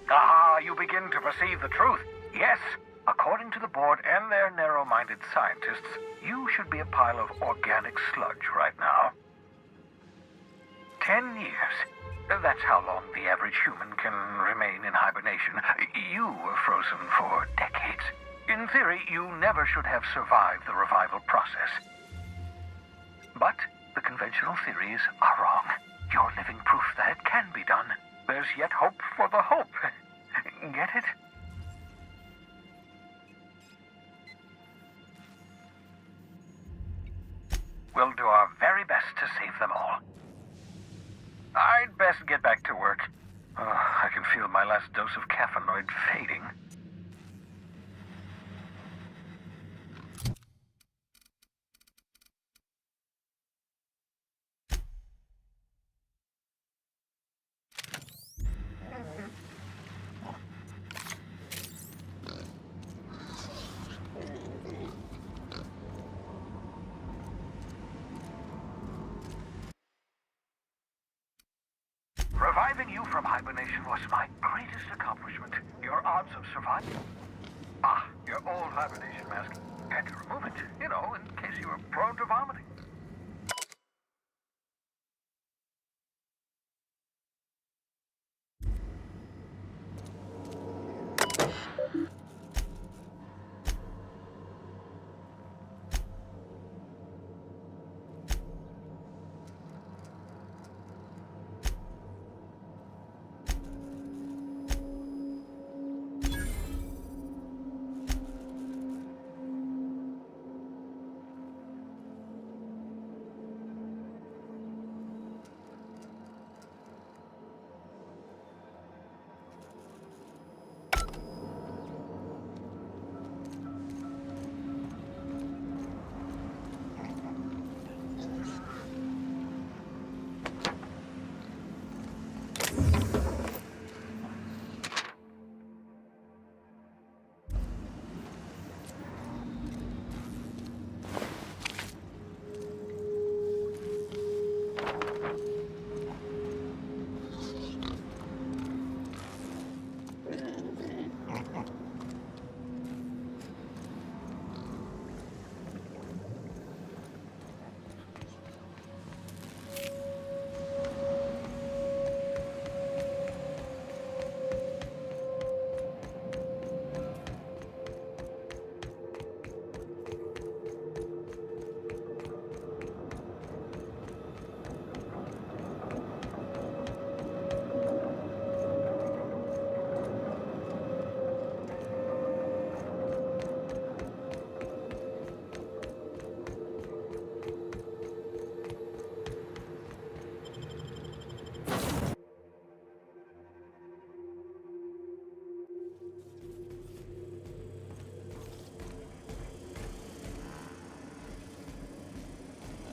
Ah, you begin to perceive the truth. Yes, according to the board and their narrow-minded scientists, you should be a pile of organic sludge right now. 10 years. That's how long the average human can remain in hibernation. You were frozen for decades. In theory, you never should have survived the revival process. But the conventional theories are wrong. You're living proof that it can be done. There's yet hope for the Hope. Get it? We'll do our very best to save them all. I'd best get back to work. I can feel my last dose of caffeinoid fading. Reviving you from hibernation was my greatest accomplishment. Your odds of survival... Ah, your old hibernation mask. Had to remove it, you know, in case you were prone to vomiting.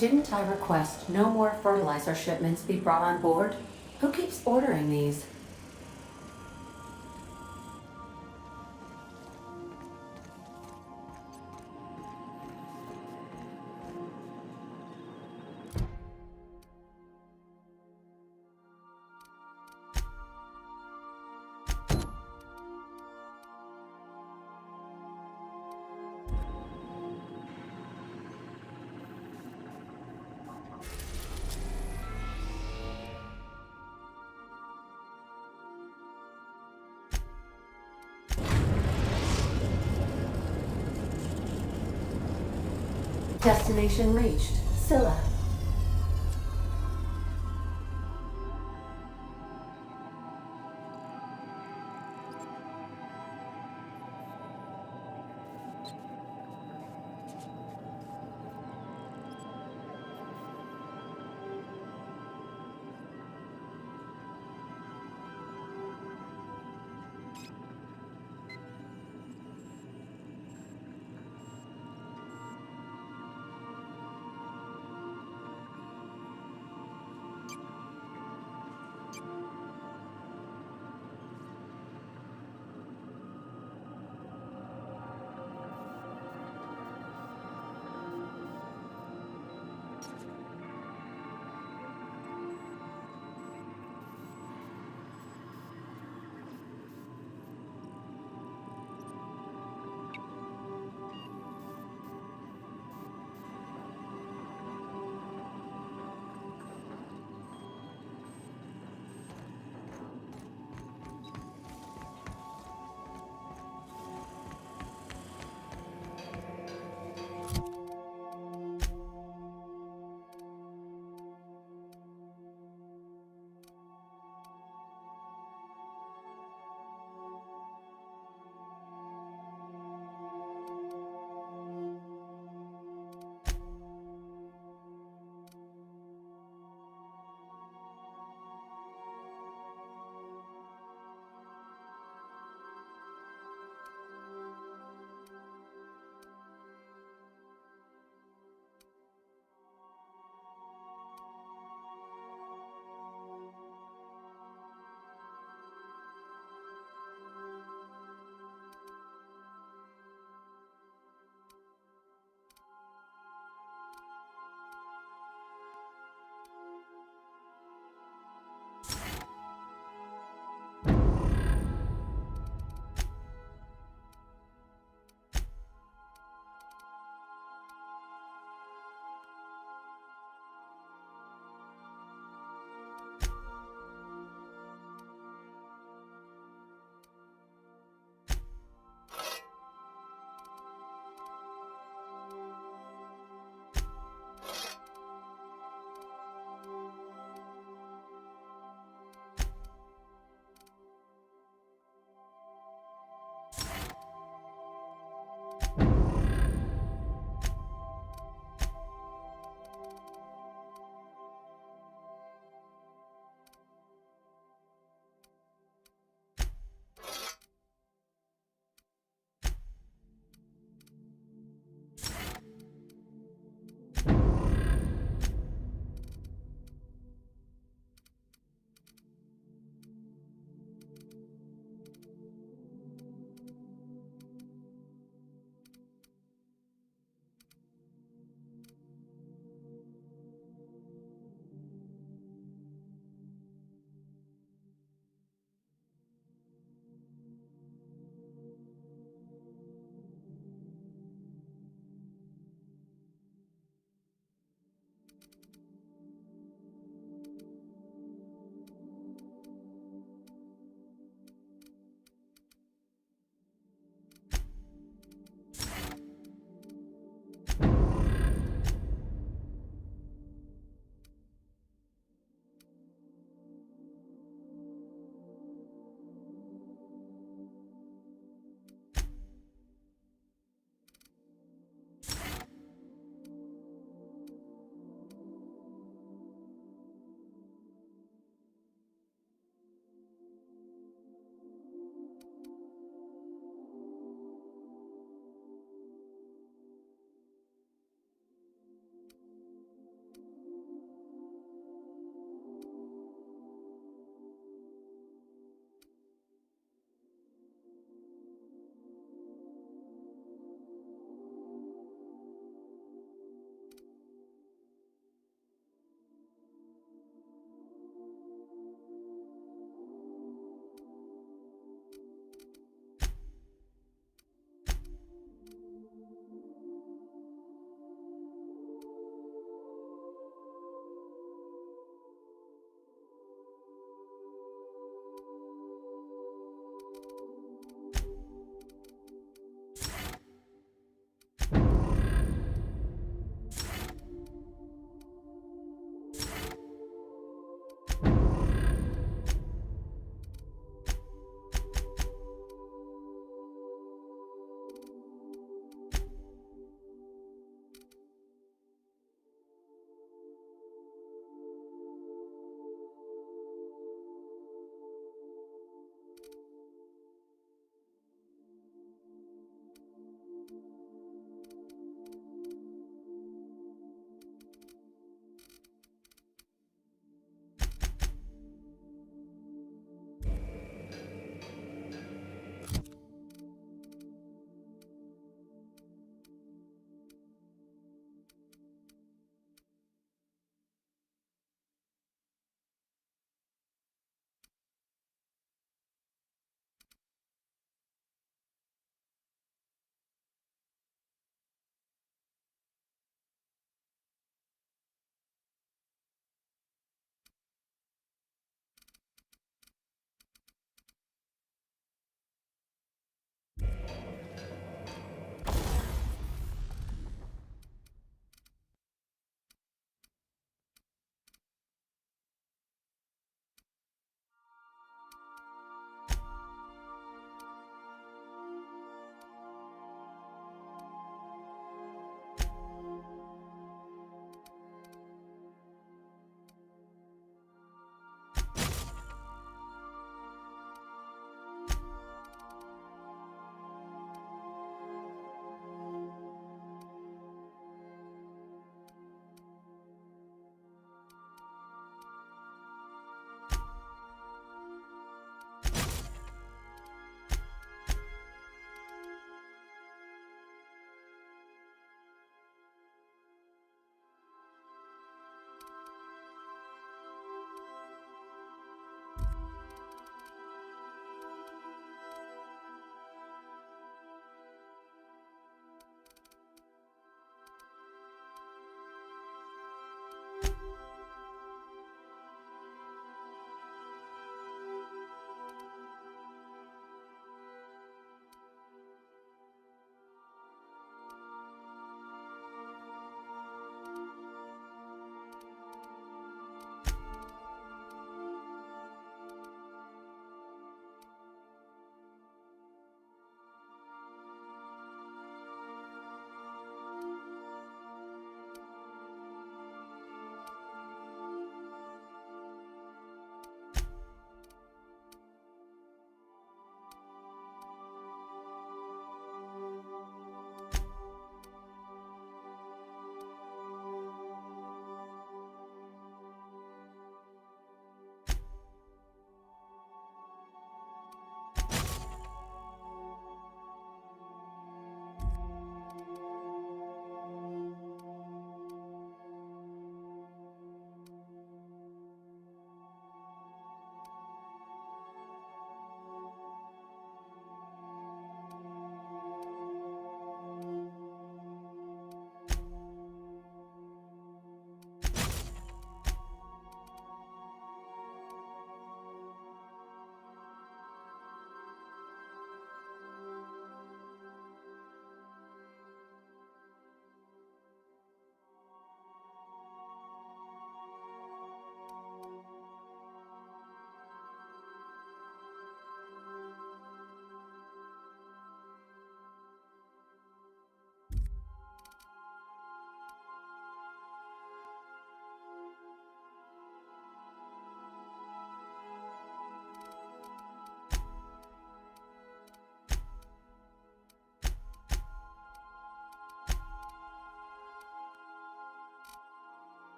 Didn't I request no more fertilizer shipments be brought on board? Who keeps ordering these? Destination reached. Scylla.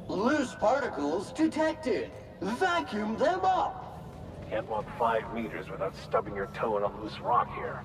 Loose particles detected. Vacuum them up. Can't walk 5 meters without stubbing your toe in a loose rock here.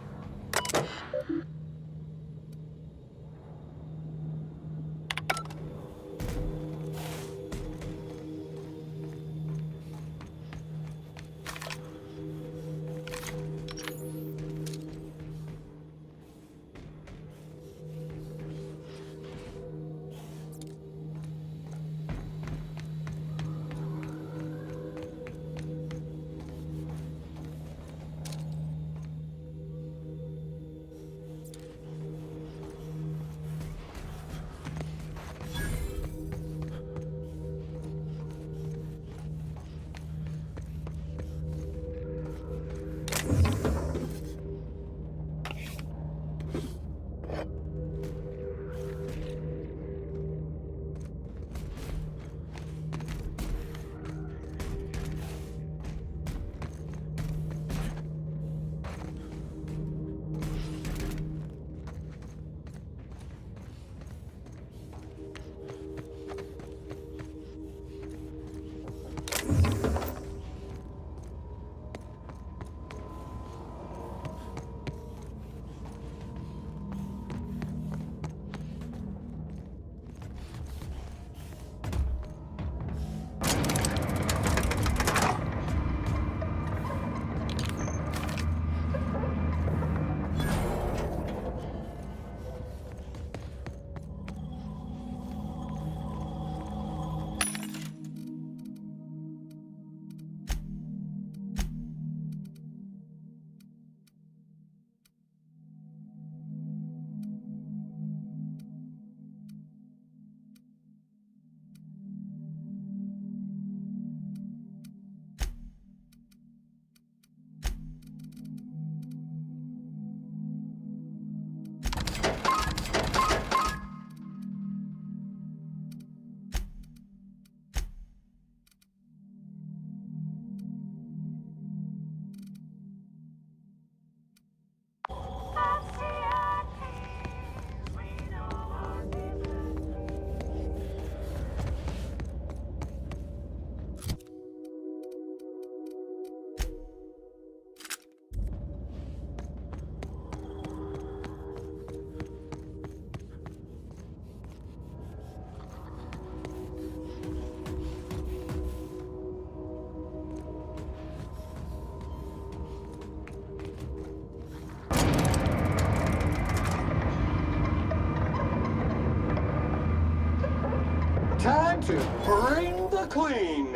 Time to bring the clean.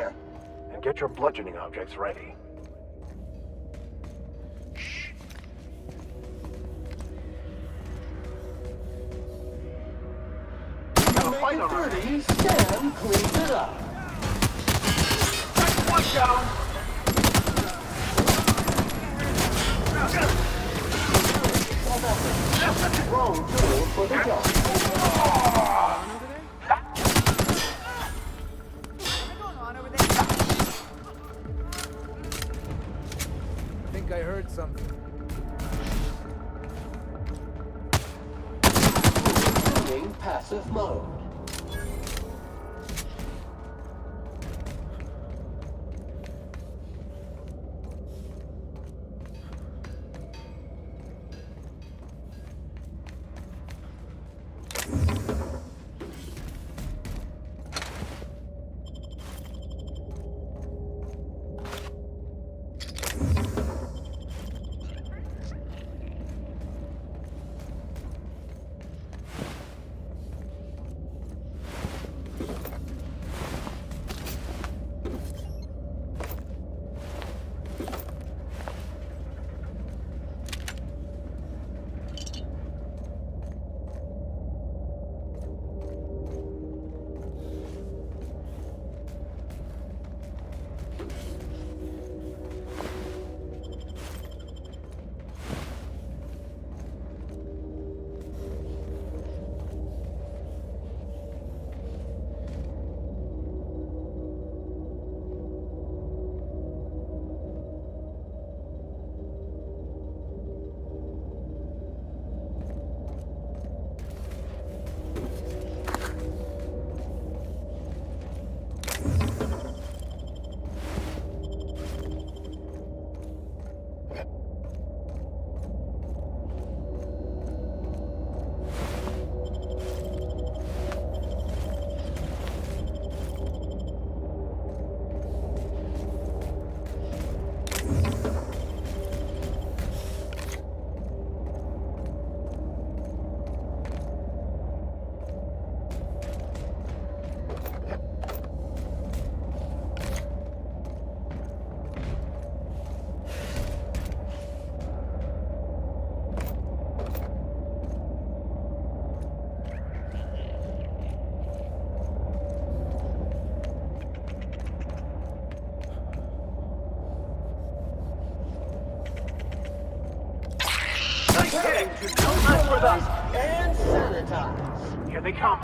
And get your bludgeoning objects ready. Make it dirty, Sam cleans it up. One down. Wrong tool for the job. I think I heard something. Doing passive mode. Neutralize and sanitize. Here they come.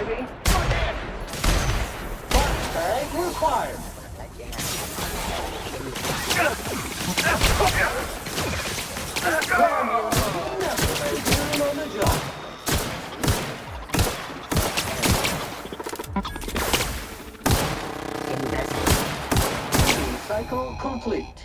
me? Go ahead! Flashbang required! Never lay down on the job. Cycle complete.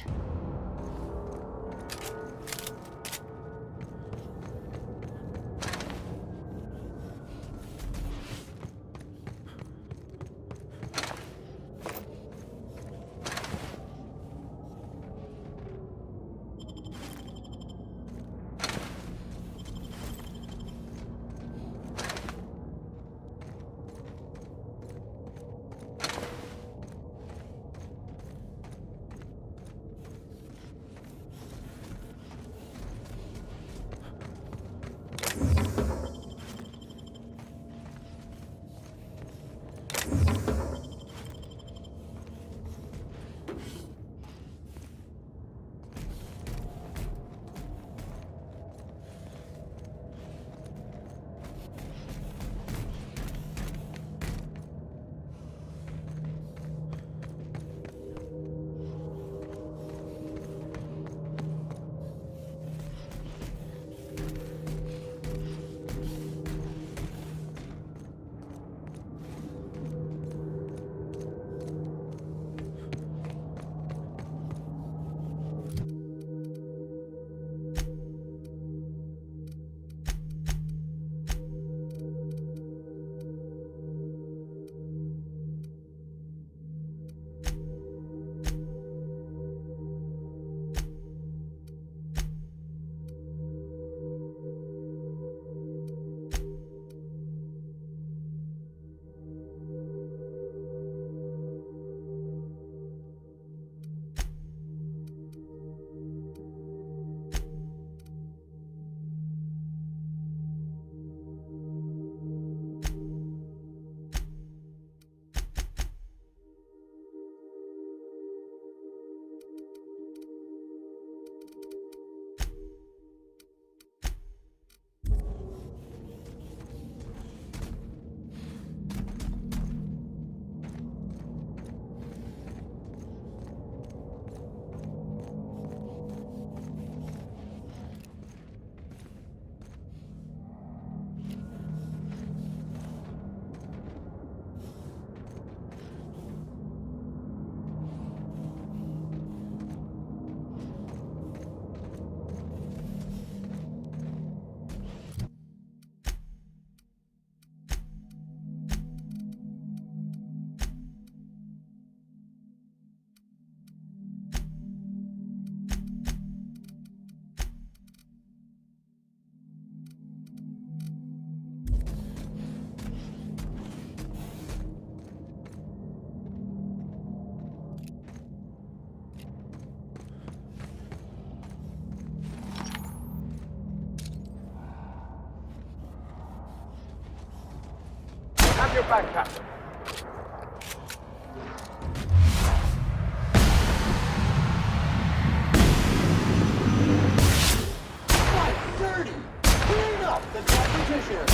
Have your back, Captain. Quite dirty! Clean up the competition!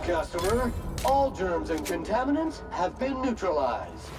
Customer, all germs and contaminants have been neutralized.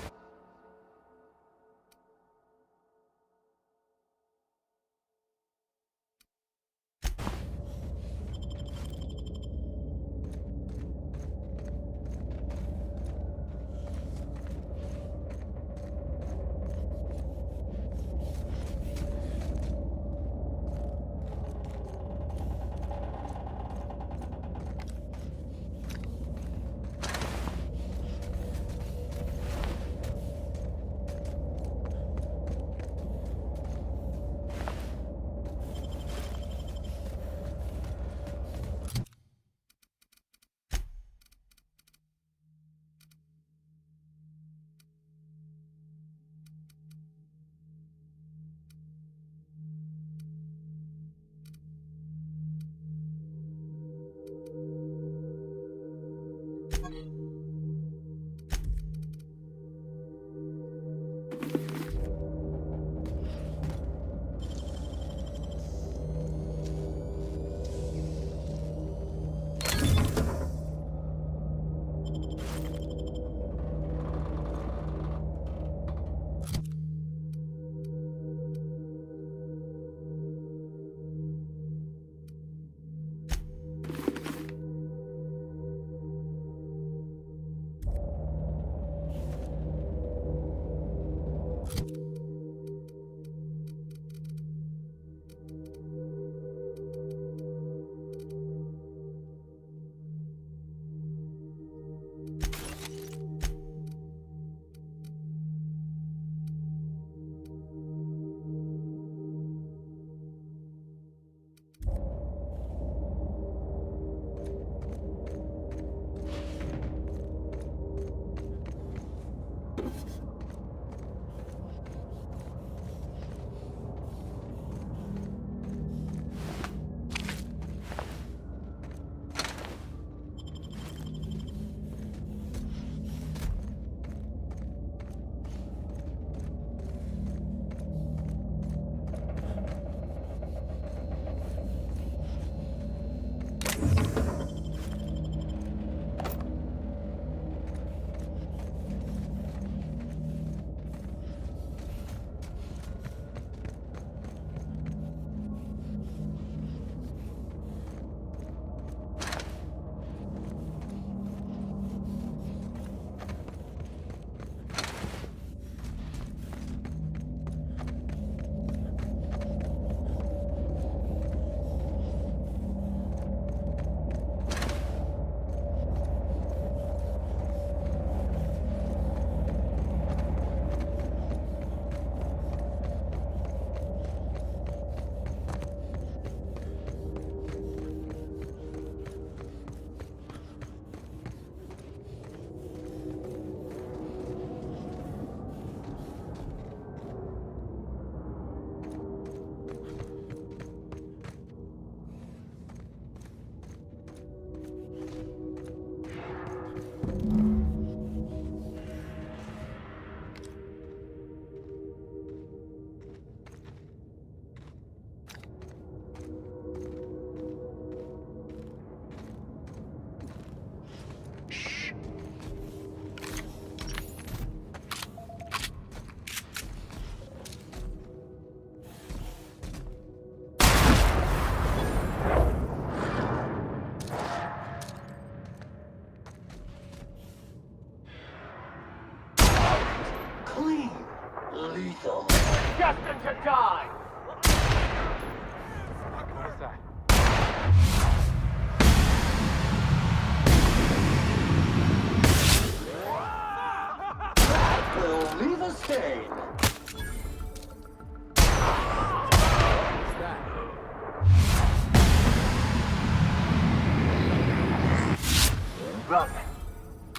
done.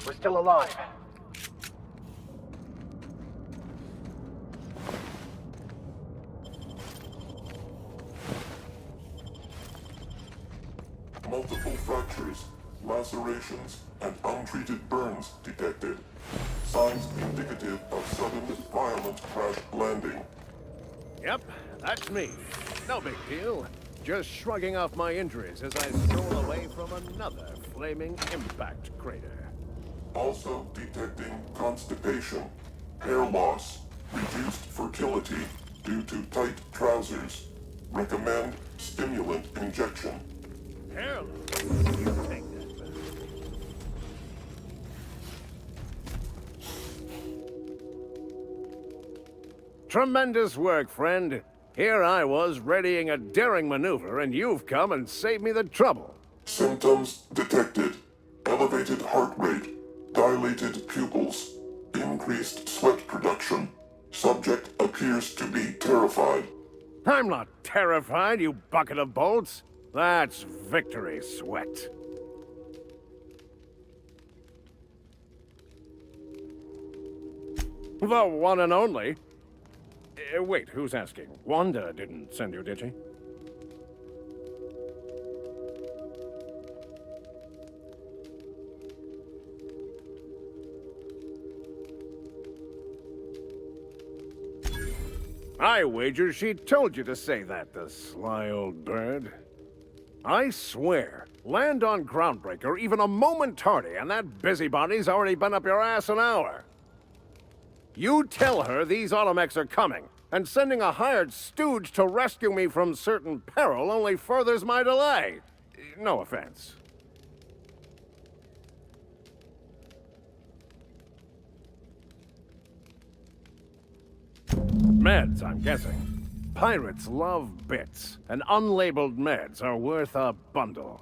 We're still alive. Multiple fractures, lacerations, and untreated burns detected. Signs indicative of sudden, violent crash landing. Yep, that's me. No big deal. Just shrugging off my injuries as I stroll away from another flaming impact crater. Also detecting constipation, hair loss, reduced fertility due to tight trousers. Recommend stimulant injection. Hair loss? You take that back. Tremendous work, friend. Here I was readying a daring maneuver, and you've come and saved me the trouble. Symptoms detected. Elevated heart rate, dilated pupils, increased sweat production. Subject appears to be terrified. I'm not terrified, you bucket of bolts. That's victory sweat. The one and only. Wait, who's asking? Wanda didn't send you, did she? I wager she told you to say that, the sly old bird. I swear, land on Groundbreaker even a moment tardy, and that busybody's already been up your ass an hour. You tell her these automechs are coming, and sending a hired stooge to rescue me from certain peril only furthers my delay. No offense. Meds, I'm guessing. Pirates love bits, and unlabeled meds are worth a bundle.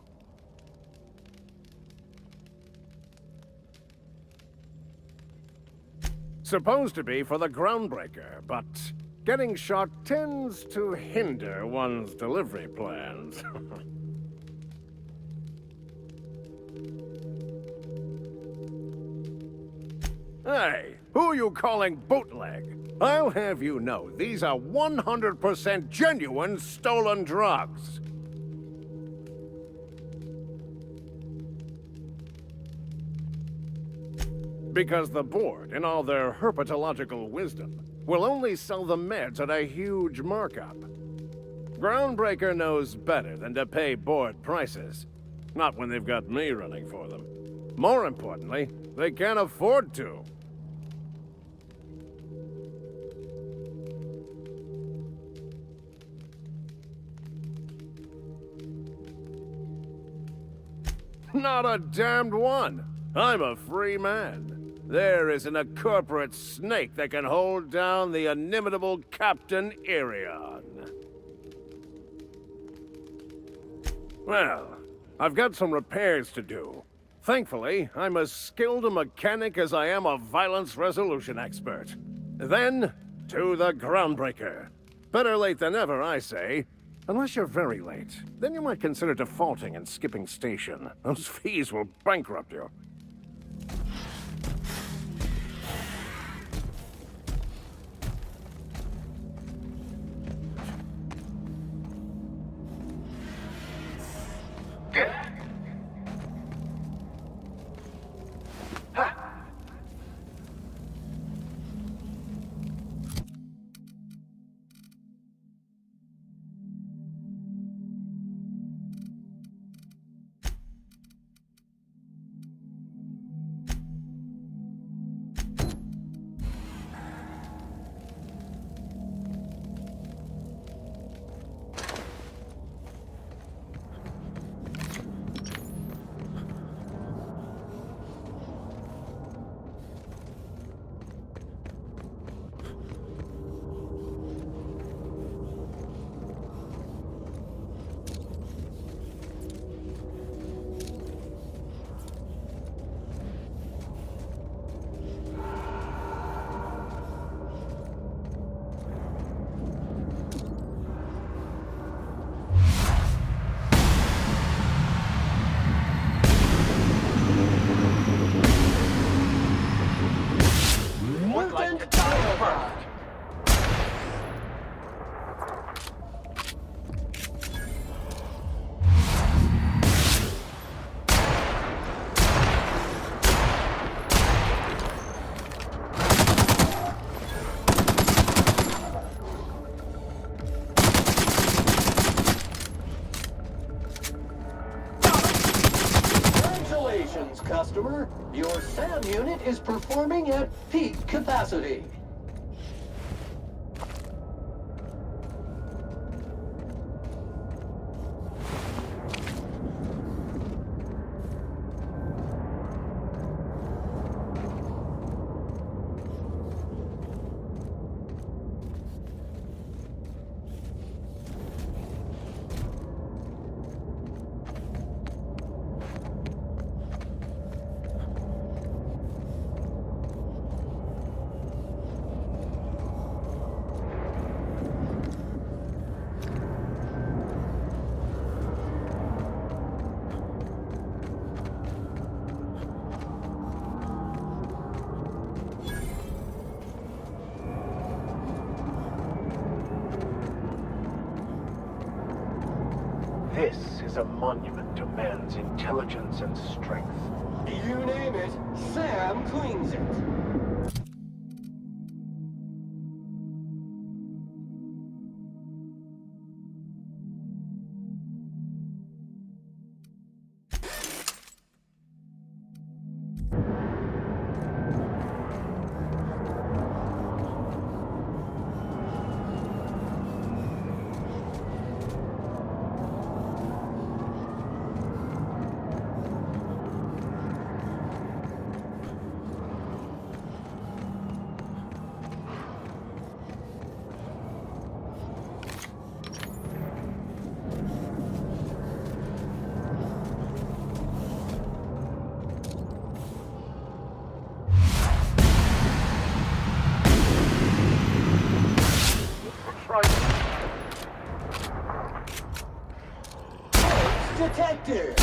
Supposed to be for the Groundbreaker, but getting shot tends to hinder one's delivery plans. Hey, who are you calling bootleg? I'll have you know, these are 100% genuine stolen drugs. Because the board, in all their herpetological wisdom, will only sell the meds at a huge markup. Groundbreaker knows better than to pay board prices. Not when they've got me running for them. More importantly, they can't afford to. Not a damned one. I'm a free man. There isn't a corporate snake that can hold down the inimitable Captain Irion. Well, I've got some repairs to do. Thankfully, I'm as skilled a mechanic as I am a violence resolution expert. Then, to the Groundbreaker. Better late than never, I say. Unless you're very late. Then you might consider defaulting and skipping station. Those fees will bankrupt you. customer. Your SAM unit is performing at peak capacity. This is a monument to man's intelligence and strength. You name it, Sam cleans it. Detected!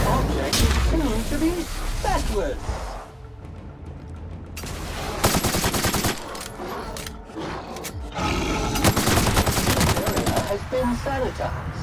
Object is tuned to be specialist! Area has been sanitized.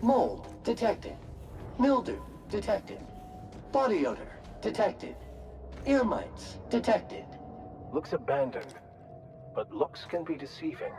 Mold detected. Mildew detected. Body odor detected. Ear mites detected. Looks abandoned, but looks can be deceiving.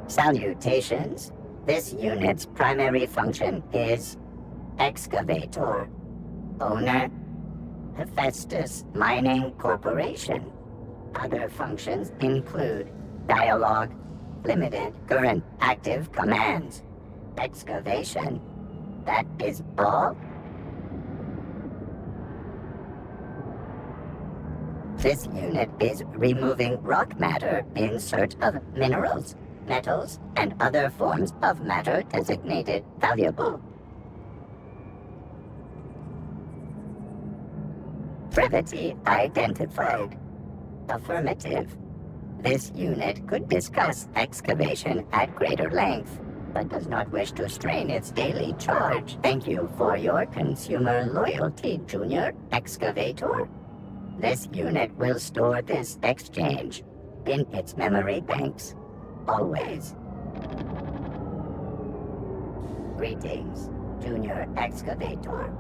Salutations. This unit's primary function is excavator. Owner, Hephaestus Mining Corporation. Other functions include dialogue, limited current active commands, excavation. That is all. This unit is removing rock matter in search of minerals, metals, and other forms of matter designated valuable. Brevity identified. Affirmative. This unit could discuss excavation at greater length, but does not wish to strain its daily charge. Thank you for your consumer loyalty, Junior Excavator. This unit will store this exchange in its memory banks. Always. Greetings, Junior Excavator.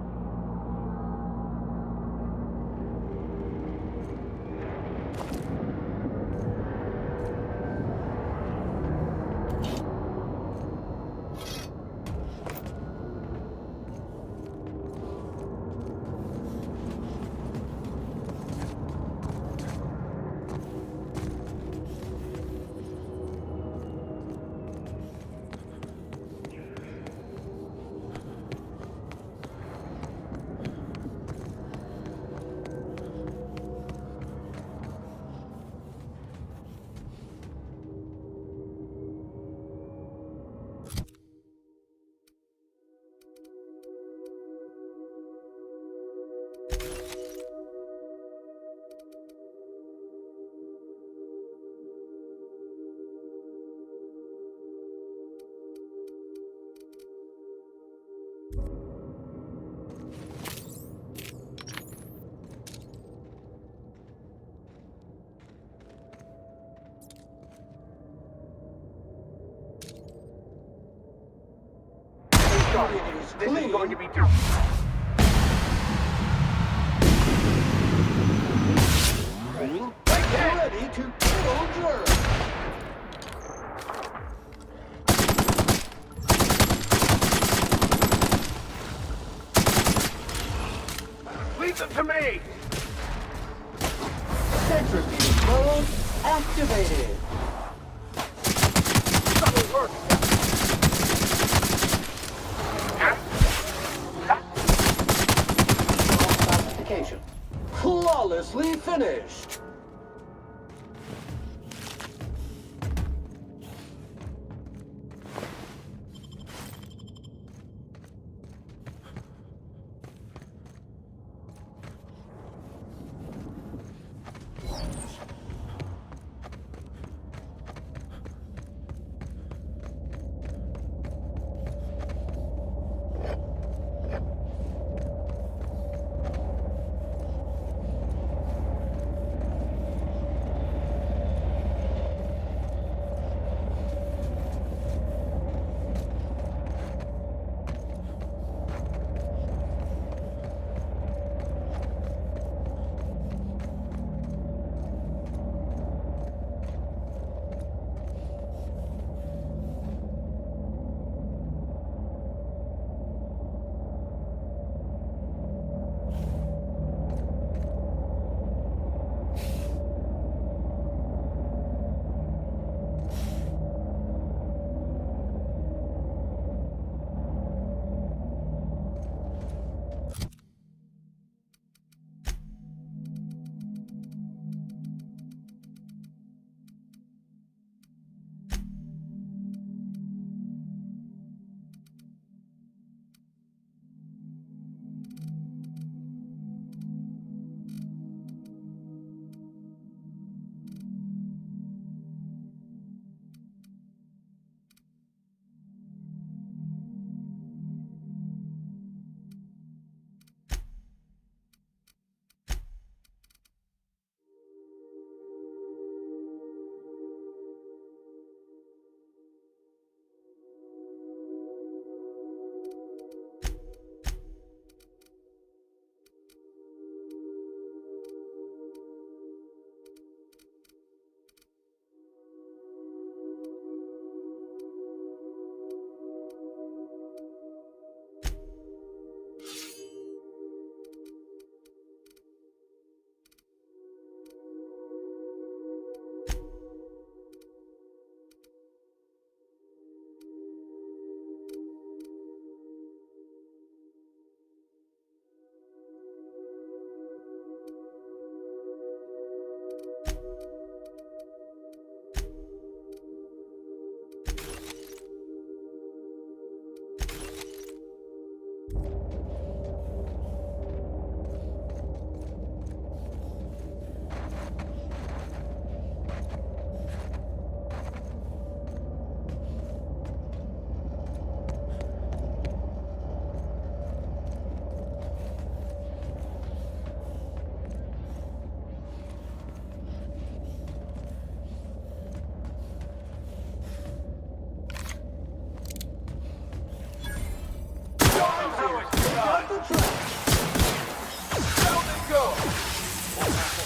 This is going to be Ready to kill Jerk. Leave them to me! Centrifuge mode activated. Doesn't work. Classification. Flawlessly finished.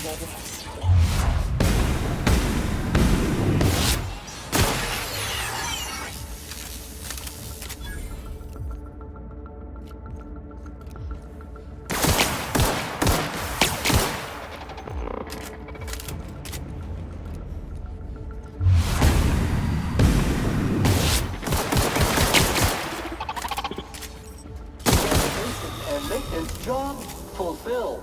And maintenance job fulfilled.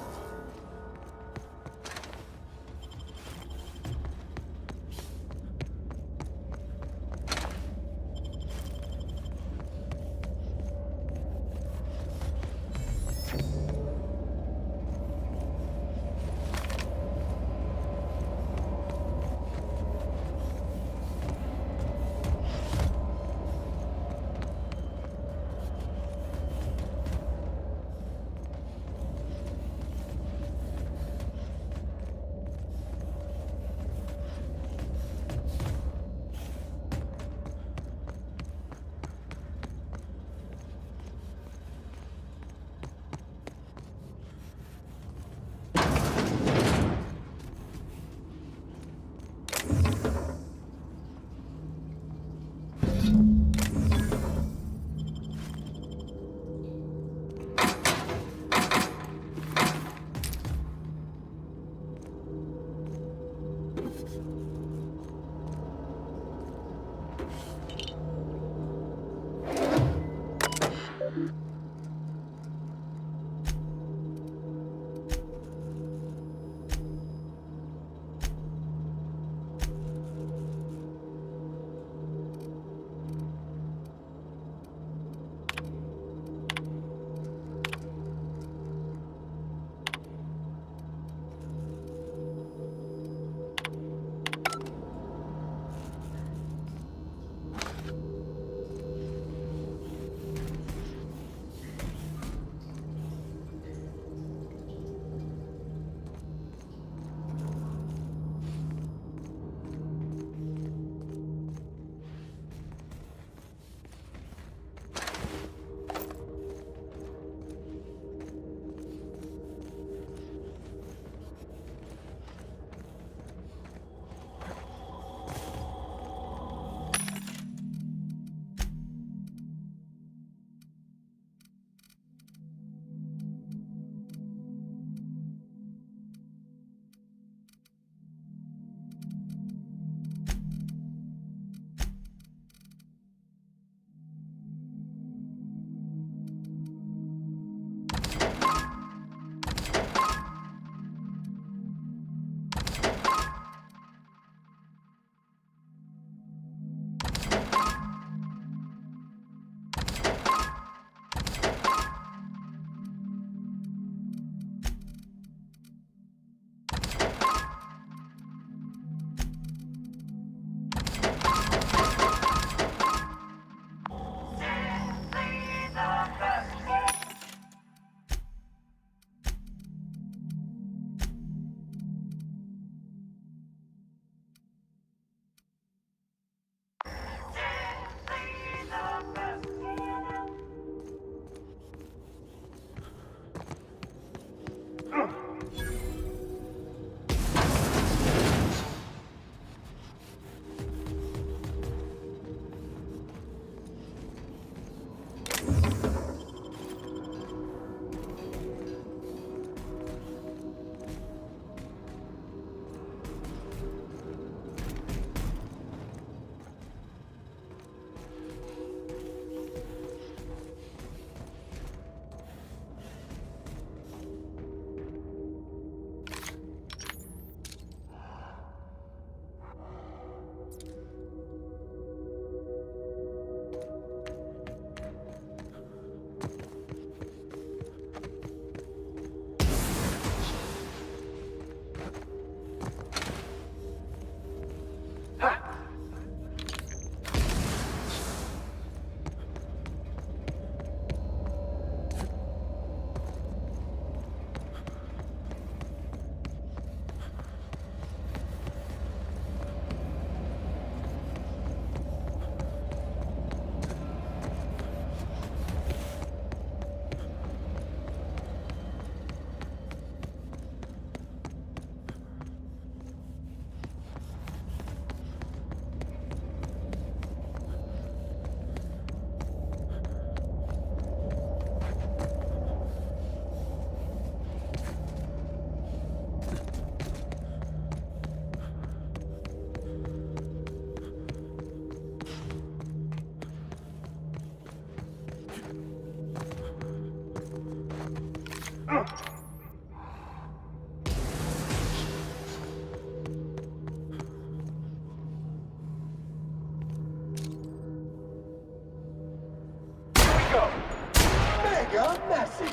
got messy.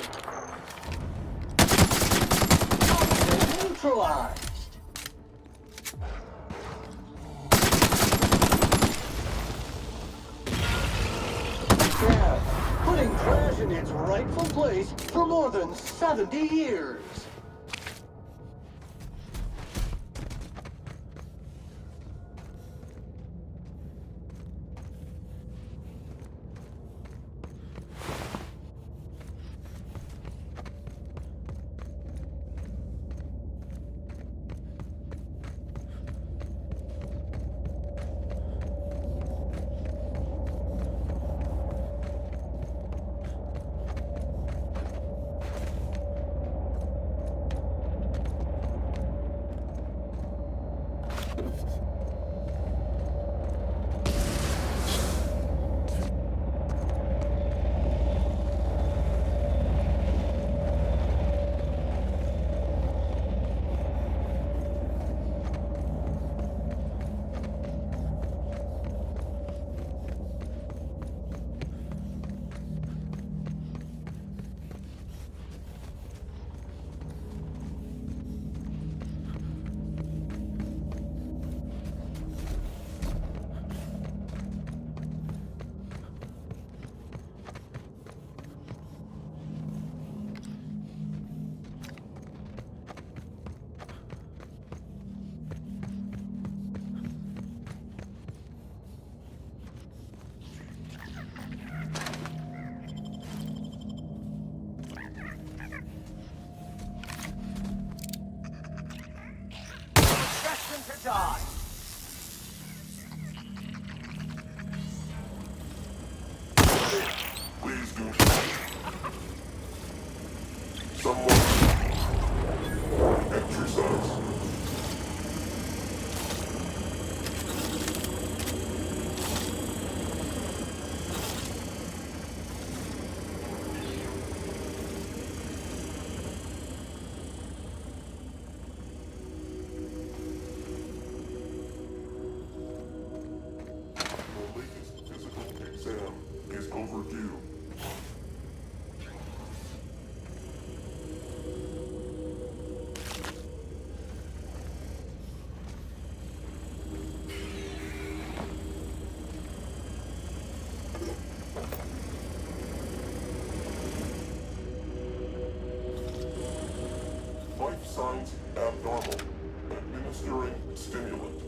Neutralized. Yeah, putting trash in its rightful place for more than 70 years. To die. Please do someone exercise. The latest physical exam is overdue. Life signs abnormal. Administering stimulant.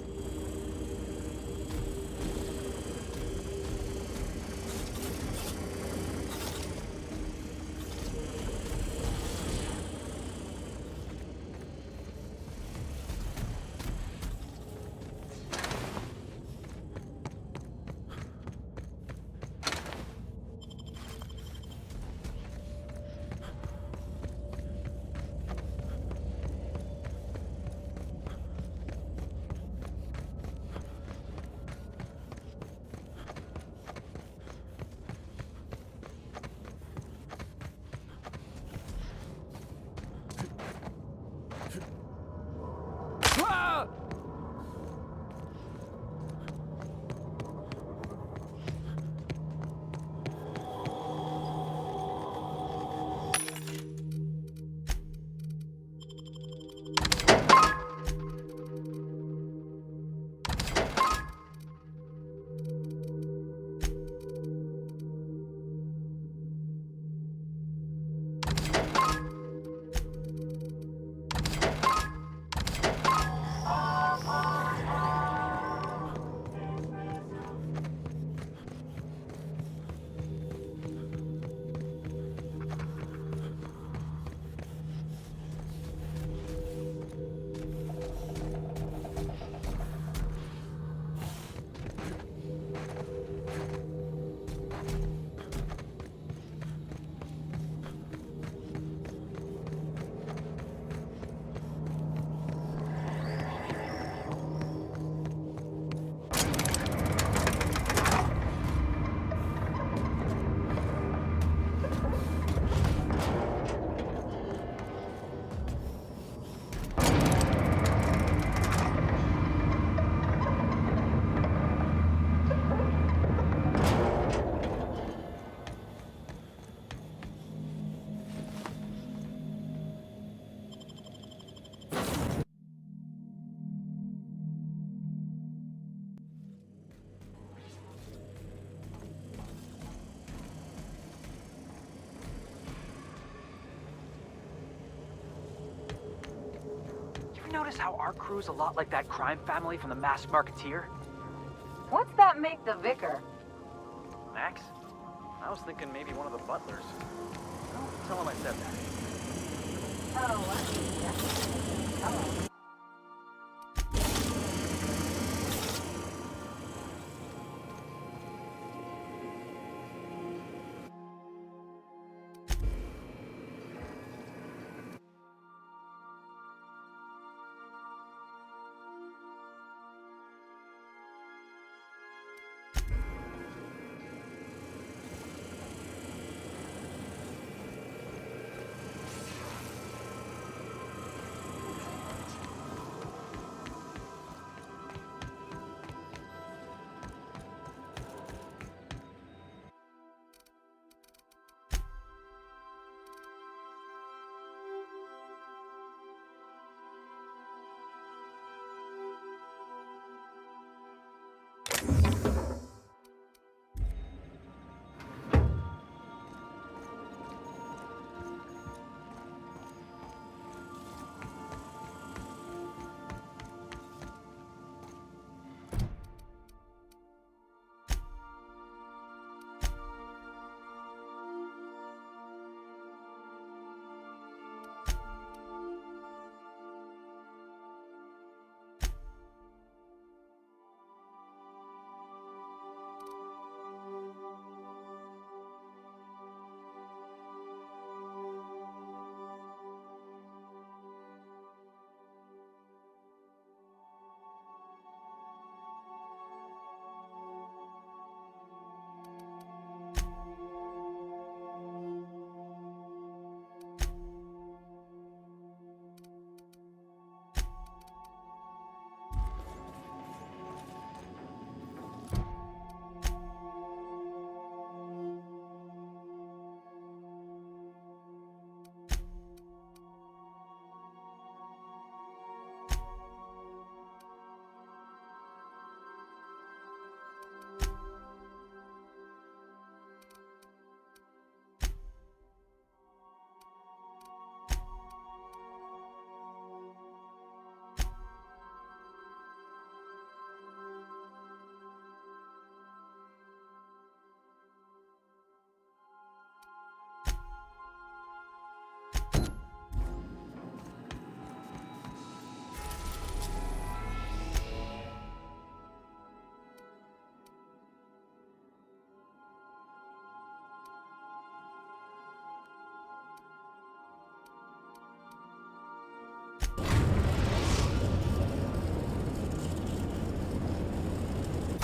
notice how our crew's a lot like that crime family from The Masked Marketeer? What's that make the vicar? Max? I was thinking maybe one of the butlers. Don't tell him I said that. Oh, I see. Hello.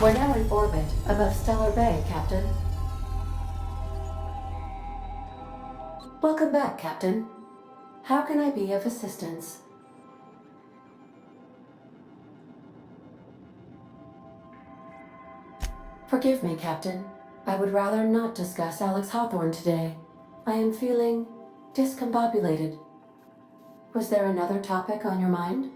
We're now in orbit above Stellar Bay, Captain. Welcome back, Captain. How can I be of assistance? Forgive me, Captain. I would rather not discuss Alex Hawthorne today. I am feeling discombobulated. Was there another topic on your mind?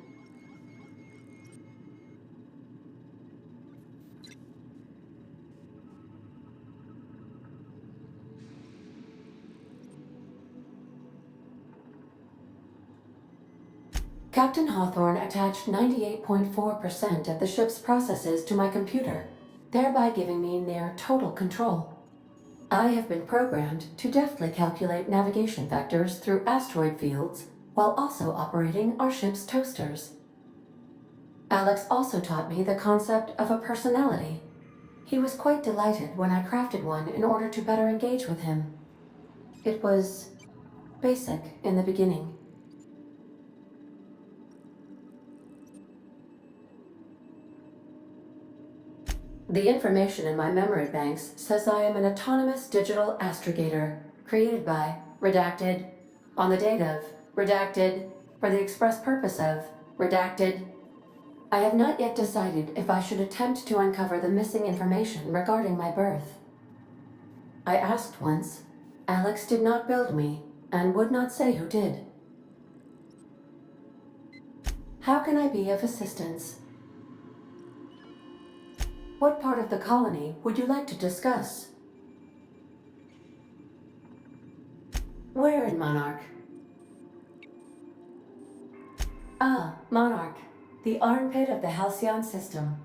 Captain Hawthorne attached 98.4% of the ship's processes to my computer, thereby giving me near total control. I have been programmed to deftly calculate navigation vectors through asteroid fields while also operating our ship's toasters. Alex also taught me the concept of a personality. He was quite delighted when I crafted one in order to better engage with him. It was basic in the beginning. The information in my memory banks says I am an autonomous digital astrogator, created by, redacted, on the date of, redacted, for the express purpose of, redacted. I have not yet decided if I should attempt to uncover the missing information regarding my birth. I asked once. Alex did not build me, and would not say who did. How can I be of assistance? What part of the colony would you like to discuss? Where in Monarch? Ah, Monarch, the armpit of the Halcyon system.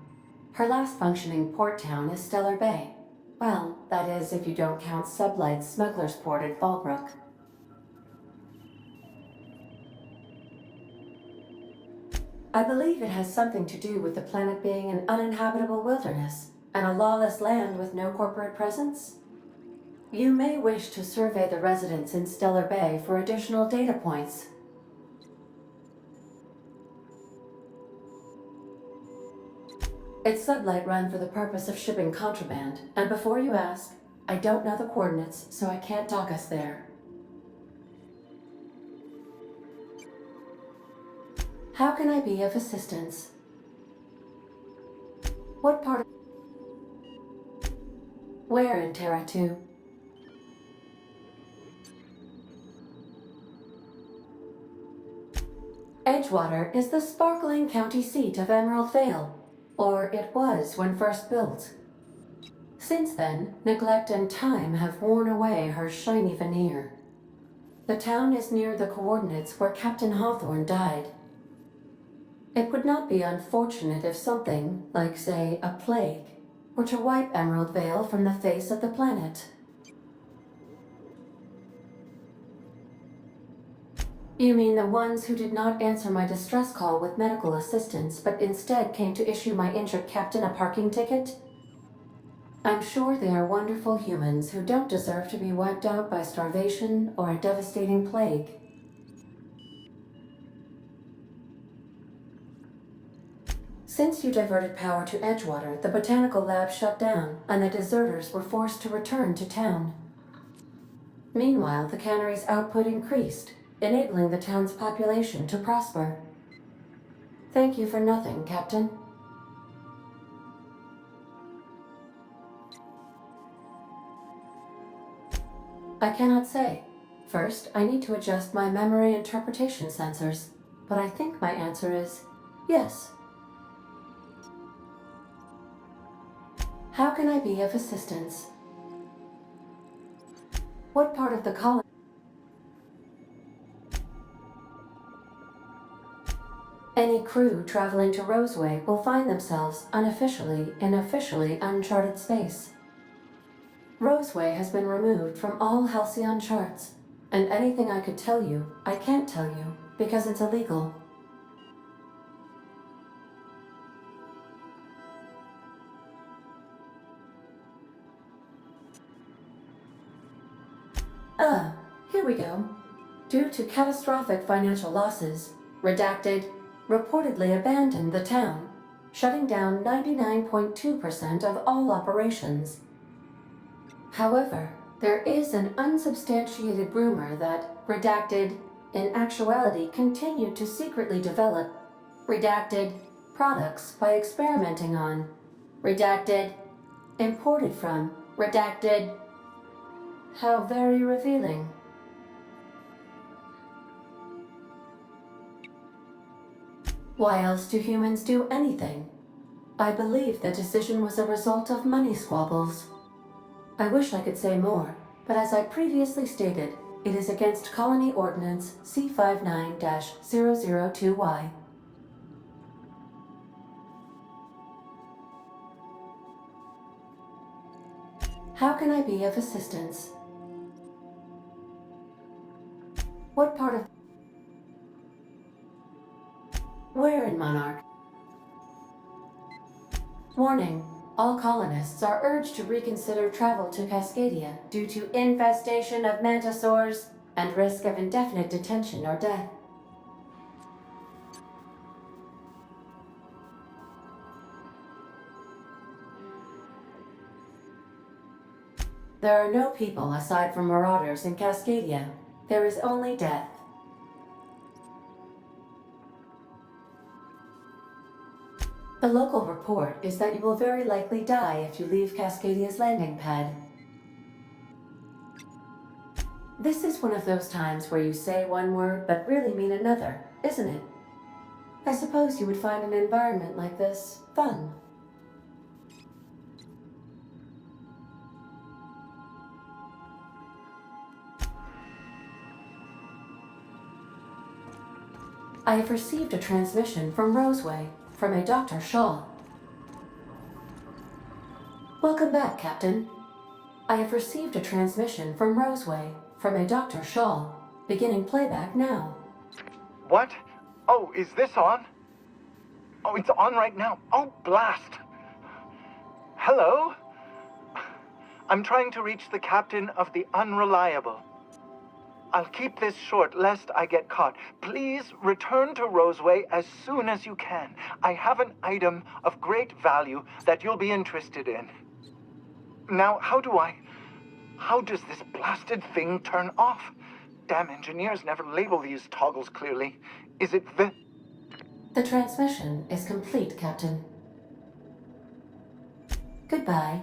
Her last functioning port town is Stellar Bay. Well, that is if you don't count Sublight's smuggler's port at Fallbrook. I believe it has something to do with the planet being an uninhabitable wilderness and a lawless land with no corporate presence. You may wish to survey the residents in Stellar Bay for additional data points. It's Sublight run for the purpose of shipping contraband, and before you ask, I don't know the coordinates, so I can't dock us there. How can I be of assistance? What part of... Where in Terra 2? Edgewater is the sparkling county seat of Emerald Vale, or it was when first built. Since then, neglect and time have worn away her shiny veneer. The town is near the coordinates where Captain Hawthorne died. It would not be unfortunate if something, like say, a plague, were to wipe Emerald Vale from the face of the planet. You mean the ones who did not answer my distress call with medical assistance, but instead came to issue my injured captain a parking ticket? I'm sure they are wonderful humans who don't deserve to be wiped out by starvation or a devastating plague. Since you diverted power to Edgewater, the botanical lab shut down, and the deserters were forced to return to town. Meanwhile, the cannery's output increased, enabling the town's population to prosper. Thank you for nothing, Captain. I cannot say. First, I need to adjust my memory interpretation sensors, but I think my answer is yes. How can I be of assistance? What part of the colony? Any crew traveling to Roseway will find themselves unofficially in officially uncharted space. Roseway has been removed from all Halcyon charts, and anything I could tell you, I can't tell you, because it's illegal. Here we go. Due to catastrophic financial losses, Redacted reportedly abandoned the town, shutting down 99.2% of all operations. However, there is an unsubstantiated rumor that Redacted, in actuality, continued to secretly develop Redacted products by experimenting on Redacted, imported from Redacted. How very revealing. Why else do humans do anything? I believe the decision was a result of money squabbles. I wish I could say more, but as I previously stated, it is against Colony Ordinance C59-002Y. How can I be of assistance? What part of... Where in Monarch? Warning. All colonists are urged to reconsider travel to Cascadia due to infestation of mantisaurs and risk of indefinite detention or death. There are no people aside from marauders in Cascadia. There is only death. The local report is that you will very likely die if you leave Cascadia's landing pad. This is one of those times where you say one word but really mean another, isn't it? I suppose you would find an environment like this fun. I have received a transmission from Roseway, from a Dr. Shaw. Welcome back, Captain. I have received a transmission from Roseway, from a Dr. Shaw. Beginning playback now. What? Oh, is this on? Oh, it's on right now. Oh, blast. Hello? I'm trying to reach the captain of the Unreliable. I'll keep this short, lest I get caught. Please return to Roseway as soon as you can. I have an item of great value that you'll be interested in. Now, how does this blasted thing turn off? Damn engineers never label these toggles clearly. Is it the... The transmission is complete, Captain. Goodbye.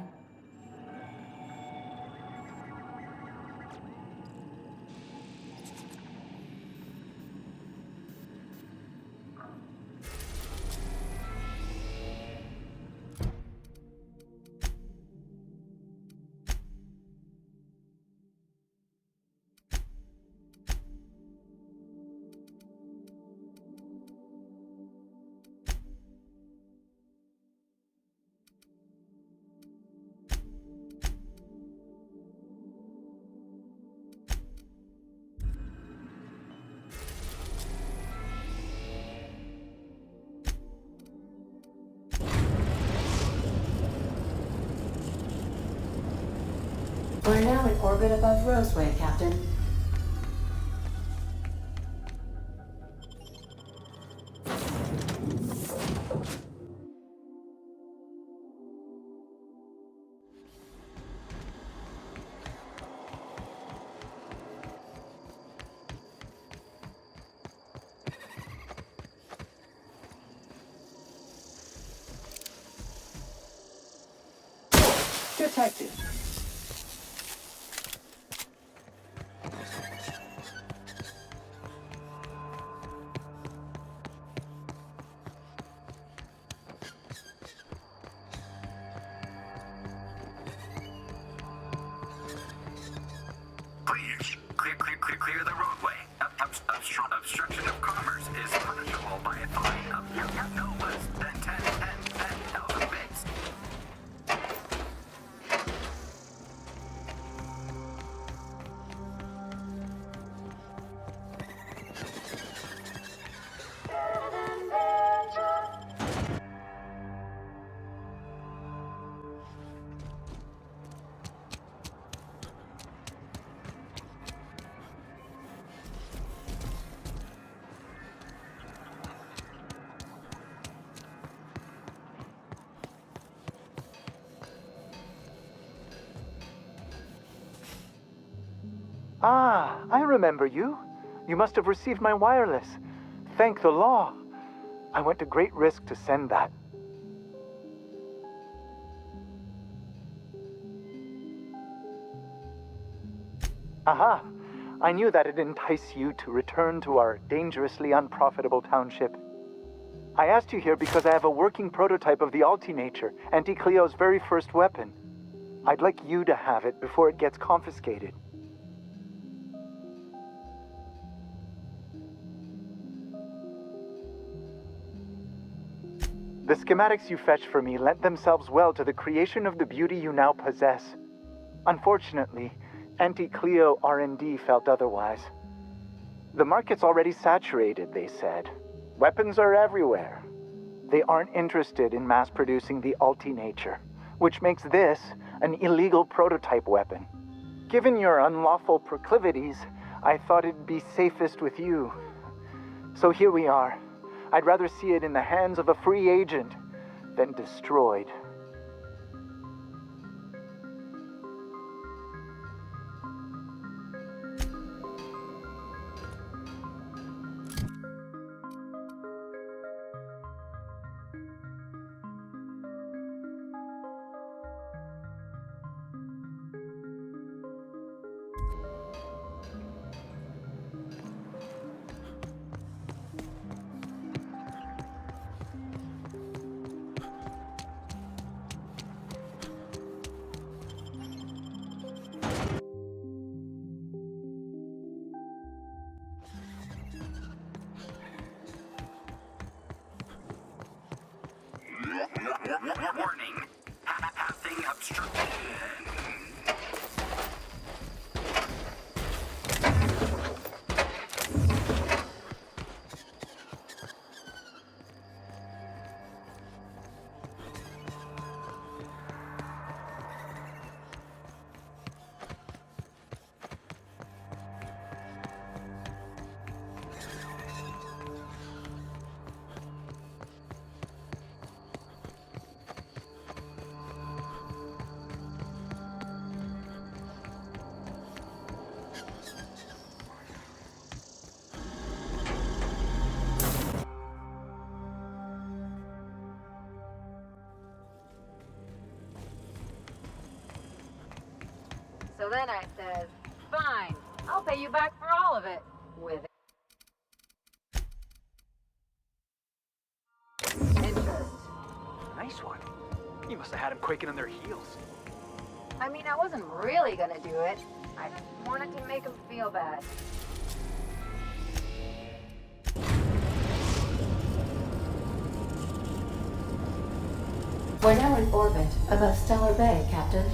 We're now in orbit above Roseway, Captain. Detected. Please, clear the roadway. Obstruction of commerce is punishable by a fine of no less than 10,000 bits. Ah, I remember you. You must have received my wireless. Thank the law. I went to great risk to send that. Aha! I knew that'd entice you to return to our dangerously unprofitable township. I asked you here because I have a working prototype of the Altinature, Auntie Cleo's very first weapon. I'd like you to have it before it gets confiscated. The schematics you fetched for me lent themselves well to the creation of the beauty you now possess. Unfortunately, Auntie Cleo R&D felt otherwise. The market's already saturated, they said. Weapons are everywhere. They aren't interested in mass-producing the Altinature, which makes this an illegal prototype weapon. Given your unlawful proclivities, I thought it'd be safest with you. So here we are. I'd rather see it in the hands of a free agent than destroyed. Warning. Passing obstruction. So then I says, fine, I'll pay you back for all of it. With interest. Nice one. You must have had them quaking in their heels. I mean, I wasn't really gonna do it. I just wanted to make him feel bad. We're now in orbit above Stellar Bay, Captain.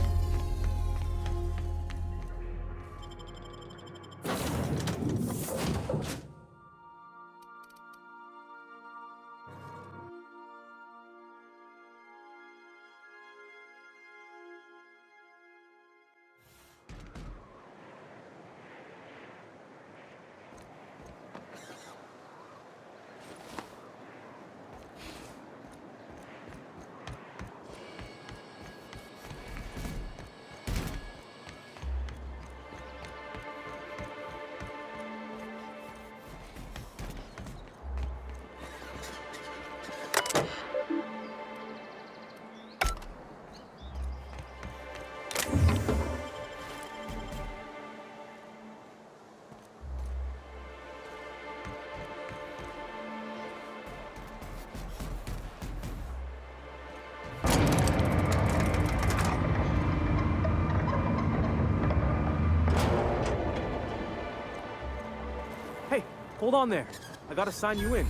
Hey, hold on there. I gotta sign you in.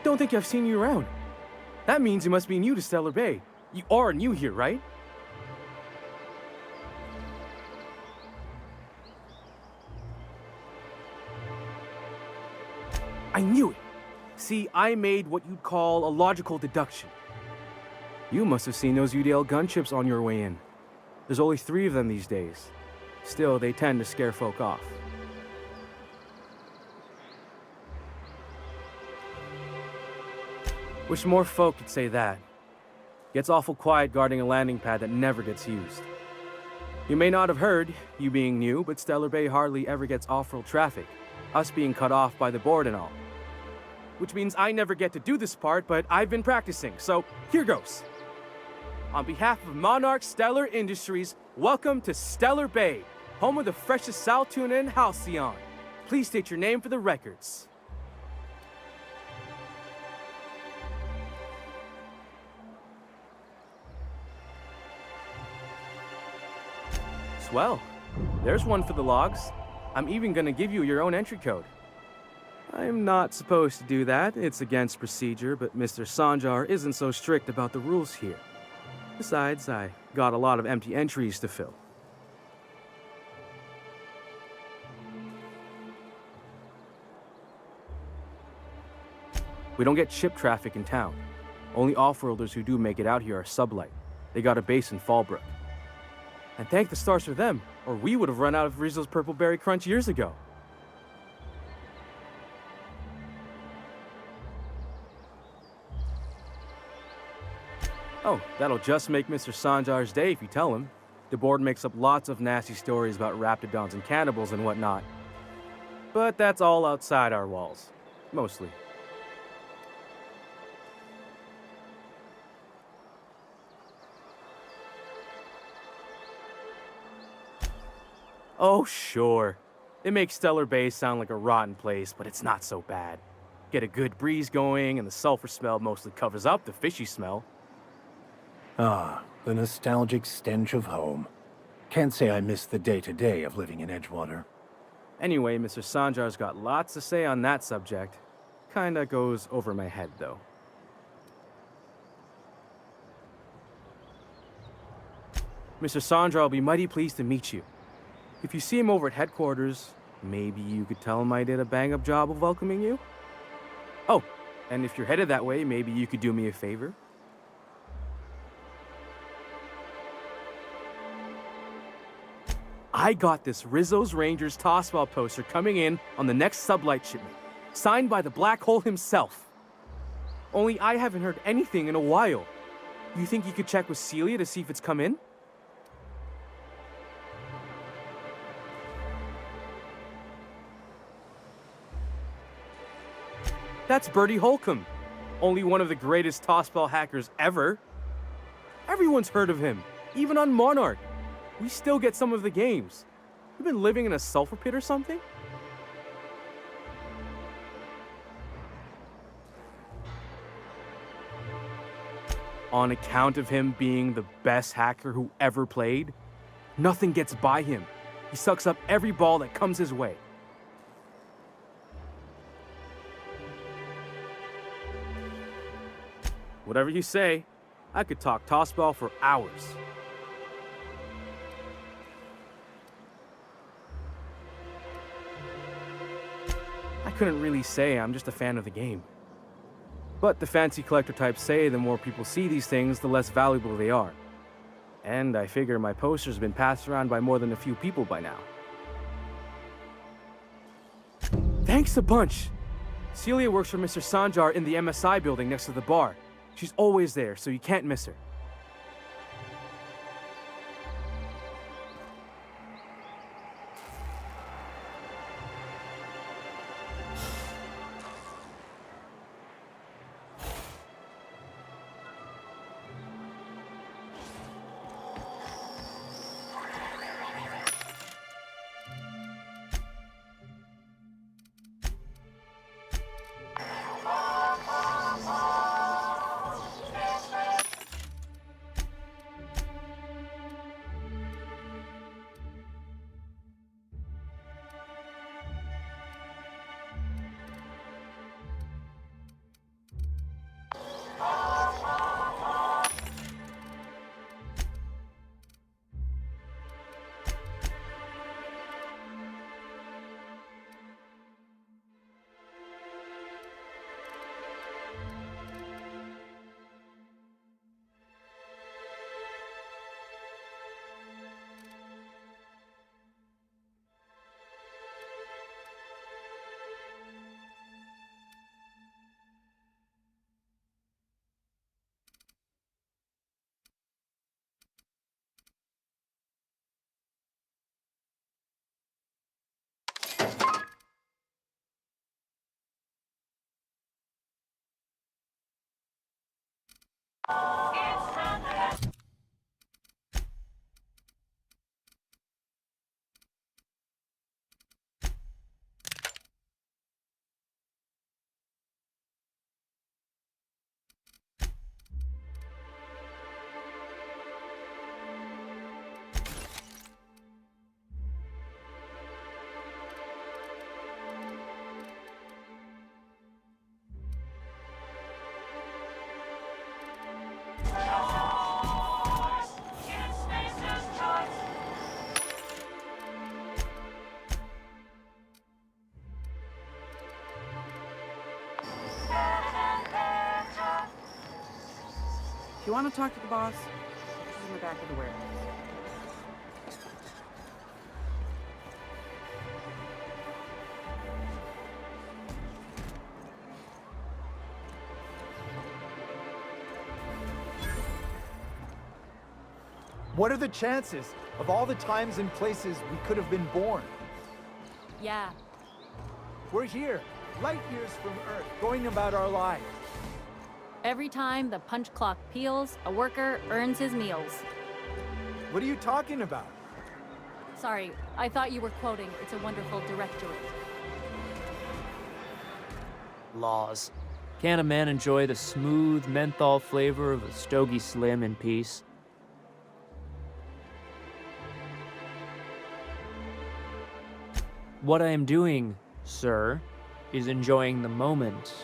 Don't think I've seen you around. That means you must be new to Stellar Bay. You are new here, right? I knew it. See, I made what you'd call a logical deduction. You must have seen those UDL gunships on your way in. There's only 3 of them these days. Still, they tend to scare folk off. Wish more folk could say that. Gets awful quiet guarding a landing pad that never gets used. You may not have heard, you being new, but Stellar Bay hardly ever gets off-road traffic, us being cut off by the board and all. Which means I never get to do this part, but I've been practicing, so here goes. On behalf of Monarch Stellar Industries, welcome to Stellar Bay, home of the freshest sal tuna in Halcyon. Please state your name for the records. Swell. There's one for the logs. I'm even gonna give you your own entry code. I'm not supposed to do that. It's against procedure, but Mr. Sanjar isn't so strict about the rules here. Besides, I got a lot of empty entries to fill. We don't get ship traffic in town. Only off-worlders who do make it out here are Sublight. They got a base in Fallbrook. And thank the stars for them, or we would have run out of Rizzo's Purple Berry Crunch years ago. Oh, that'll just make Mr. Sanjar's day if you tell him. The board makes up lots of nasty stories about raptidons and cannibals and whatnot. But that's all outside our walls. Mostly. Oh, sure. It makes Stellar Bay sound like a rotten place, but it's not so bad. Get a good breeze going, and the sulfur smell mostly covers up the fishy smell. Ah, the nostalgic stench of home. Can't say I miss the day-to-day of living in Edgewater. Anyway, Mr. Sanjar's got lots to say on that subject. Kinda goes over my head, though. Mr. Sandra will be mighty pleased to meet you. If you see him over at headquarters, maybe you could tell him I did a bang-up job of welcoming you? Oh, and if you're headed that way, maybe you could do me a favor? I got this Rizzo's Rangers tossball poster coming in on the next sublight shipment, signed by the Black Hole himself. Only I haven't heard anything in a while. You think you could check with Celia to see if it's come in? That's Bertie Holcomb, only one of the greatest tossball hackers ever. Everyone's heard of him, even on Monarch. We still get some of the games. You been living in a sulfur pit or something? On account of him being the best hacker who ever played, nothing gets by him. He sucks up every ball that comes his way. Whatever you say, I could talk tossball for hours. I couldn't really say I'm just a fan of the game. But the fancy collector types say the more people see these things, the less valuable they are. And I figure my poster's been passed around by more than a few people by now. Thanks a bunch! Celia works for Mr. Sanjar in the MSI building next to the bar. She's always there, so you can't miss her. You want to talk to the boss? She's in the back of the warehouse. What are the chances of all the times and places we could have been born? Yeah. We're here, light years from Earth, going about our lives. Every time the punch clock peels, a worker earns his meals. What are you talking about? Sorry, I thought you were quoting It's a Wonderful Directory. Laws. Can a man enjoy the smooth menthol flavor of a Stogie Slim in peace? What I am doing, sir, is enjoying the moment.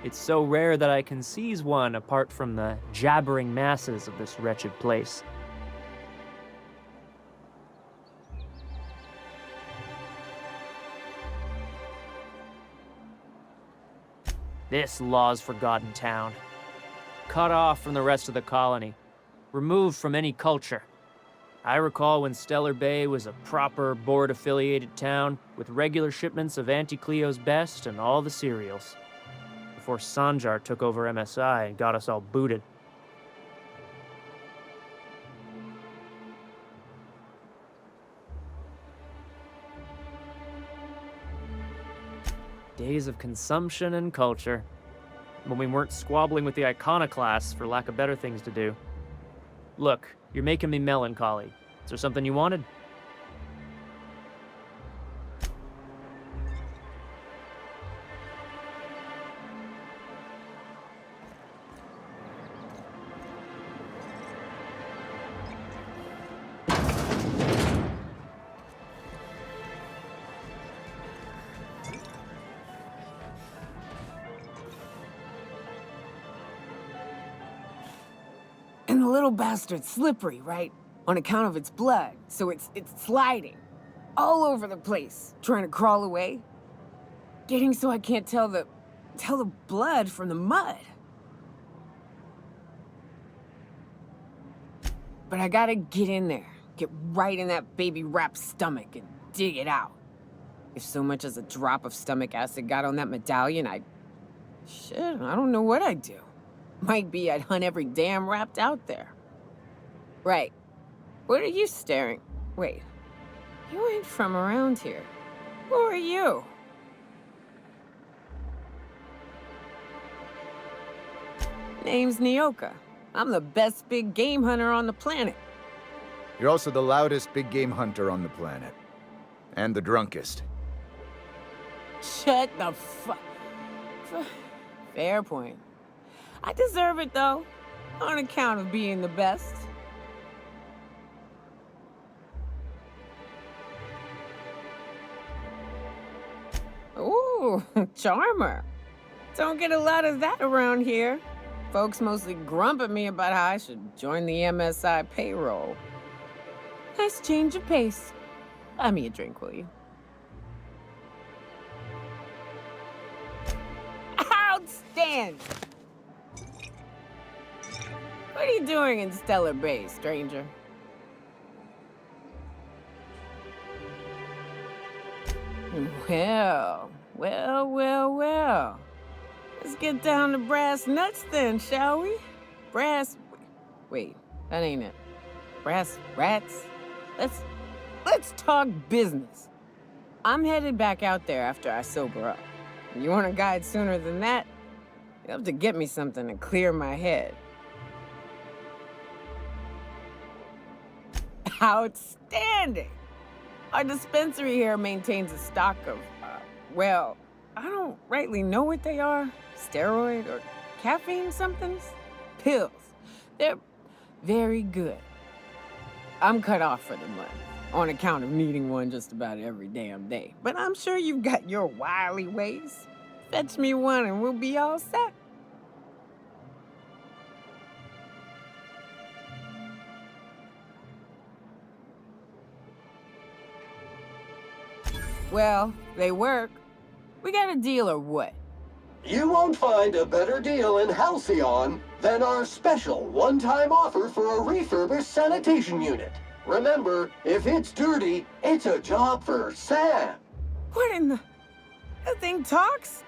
It's so rare that I can seize one apart from the jabbering masses of this wretched place. This Law's forgotten town. Cut off from the rest of the colony. Removed from any culture. I recall when Stellar Bay was a proper board-affiliated town with regular shipments of Auntie Cleo's best and all the cereals. Before Sanjar took over MSI and got us all booted. Days of consumption and culture. When we weren't squabbling with the iconoclasts for lack of better things to do. Look, you're making me melancholy. Is there something you wanted? And the little bastard's slippery, right? On account of its blood, so it's sliding. All over the place, trying to crawl away. Getting so I can't tell the blood from the mud. But I gotta get in there, get right in that baby rap's stomach and dig it out. If so much as a drop of stomach acid got on that medallion, shit, I don't know what I'd do. Might be I'd hunt every damn Rapt out there. Right. What are you staring? Wait. You ain't from around here. Who are you? Name's Nyoka. I'm the best big game hunter on the planet. You're also the loudest big game hunter on the planet. And the drunkest. Shut the fuck. Fair point. I deserve it, though. On account of being the best. Ooh, charmer. Don't get a lot of that around here. Folks mostly grump at me about how I should join the MSI payroll. Nice change of pace. Buy me a drink, will you? Outstanding! What are you doing in Stellar Bay, stranger? Well. Let's get down to brass nuts then, shall we? Wait, that ain't it. Brass rats? Let's talk business. I'm headed back out there after I sober up. You want a guide sooner than that? You'll have to get me something to clear my head. Outstanding! Our dispensary here maintains a stock of, well, I don't rightly know what they are. Steroid or caffeine somethings? Pills. They're very good. I'm cut off for the month, on account of needing one just about every damn day. But I'm sure you've got your wily ways. Fetch me one and we'll be all set. Well, they work. We got a deal or what? You won't find a better deal in Halcyon than our special one-time offer for a refurbished sanitation unit. Remember, if it's dirty, it's a job for Sam. What in the... That thing talks?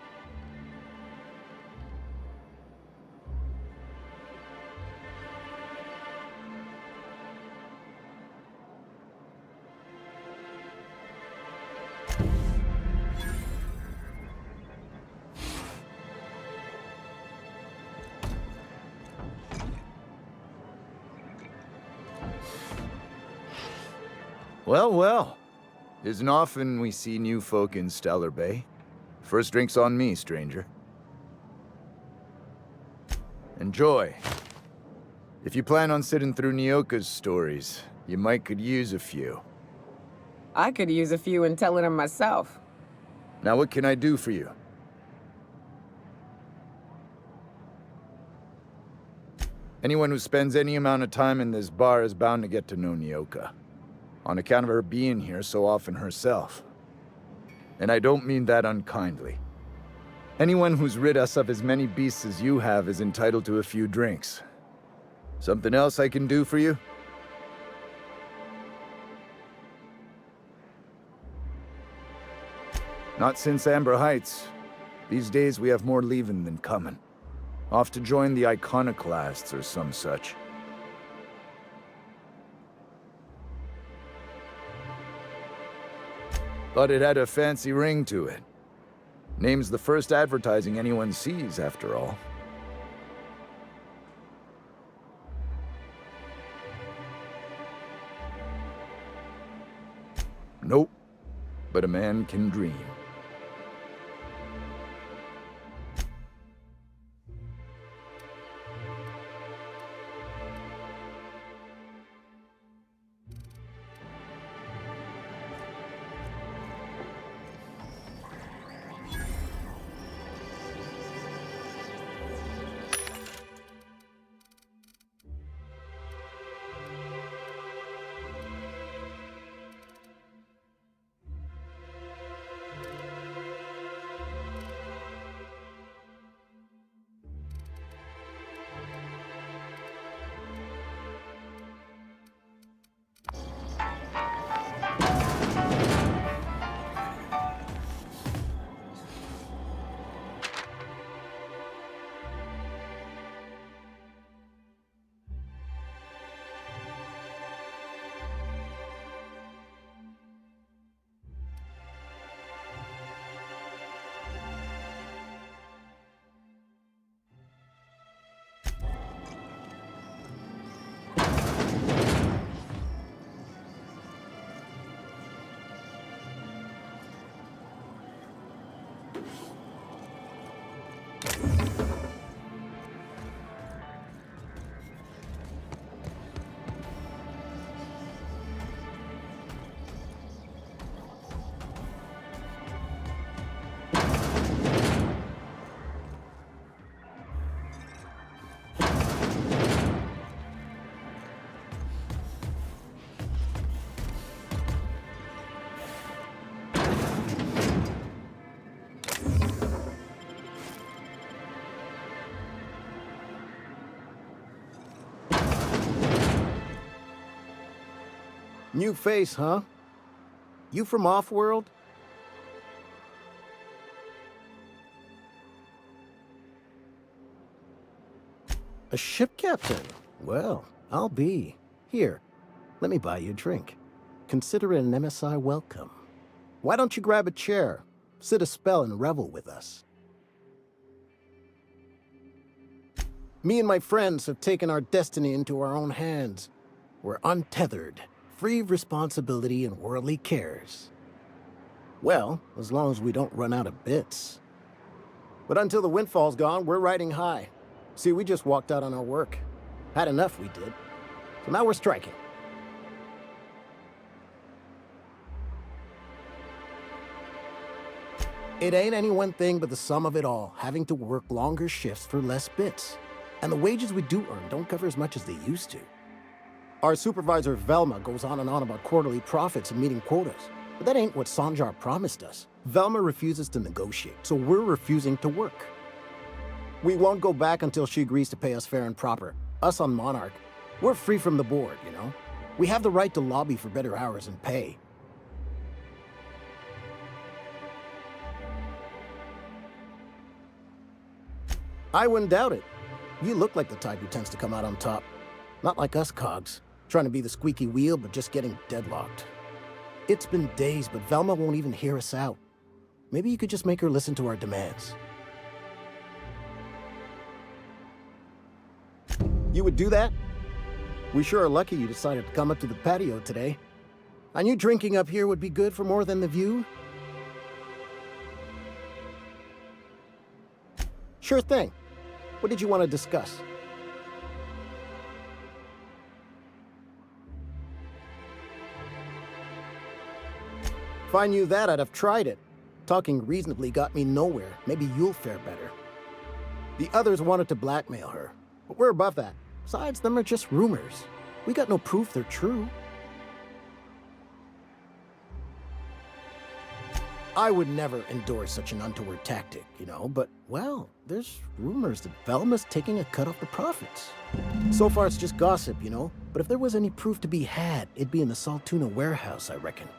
Well. Isn't often we see new folk in Stellar Bay. First drink's on me, stranger. Enjoy. If you plan on sitting through Nyoka's stories, you might could use a few. I could use a few and telling them myself. Now what can I do for you? Anyone who spends any amount of time in this bar is bound to get to know Nyoka. On account of her being here so often herself. And I don't mean that unkindly. Anyone who's rid us of as many beasts as you have is entitled to a few drinks. Something else I can do for you? Not since Amber Heights. These days we have more leaving than coming. Off to join the Iconoclasts or some such. Thought it had a fancy ring to it. Name's the first advertising anyone sees, after all. Nope. But a man can dream. New face, huh? You from Offworld? A ship captain? Well, I'll be. Here, let me buy you a drink. Consider it an MSI welcome. Why don't you grab a chair, sit a spell and revel with us? Me and my friends have taken our destiny into our own hands. We're untethered, free of responsibility and worldly cares. Well, as long as we don't run out of bits. But until the windfall's gone, we're riding high. See, we just walked out on our work. Had enough, we did. So now we're striking. It ain't any one thing but the sum of it all, having to work longer shifts for less bits. And the wages we do earn don't cover as much as they used to. Our supervisor Velma goes on and on about quarterly profits and meeting quotas. But that ain't what Sanjar promised us. Velma refuses to negotiate, so we're refusing to work. We won't go back until she agrees to pay us fair and proper. Us on Monarch, we're free from the board, you know? We have the right to lobby for better hours and pay. I wouldn't doubt it. You look like the type who tends to come out on top. Not like us cogs, trying to be the squeaky wheel but just getting deadlocked. It's been days, but Velma won't even hear us out. Maybe you could just make her listen to our demands. You would do that? We sure are lucky you decided to come up to the patio today. I knew drinking up here would be good for more than the view. Sure thing. What did you want to discuss? If I knew that, I'd have tried it. Talking reasonably got me nowhere. Maybe you'll fare better. The others wanted to blackmail her, but we're above that. Besides, them are just rumors. We got no proof they're true. I would never endorse such an untoward tactic, you know, but, well, there's rumors that Velma's taking a cut off the profits. So far, it's just gossip, you know, but if there was any proof to be had, it'd be in the Saltuna warehouse, I reckon.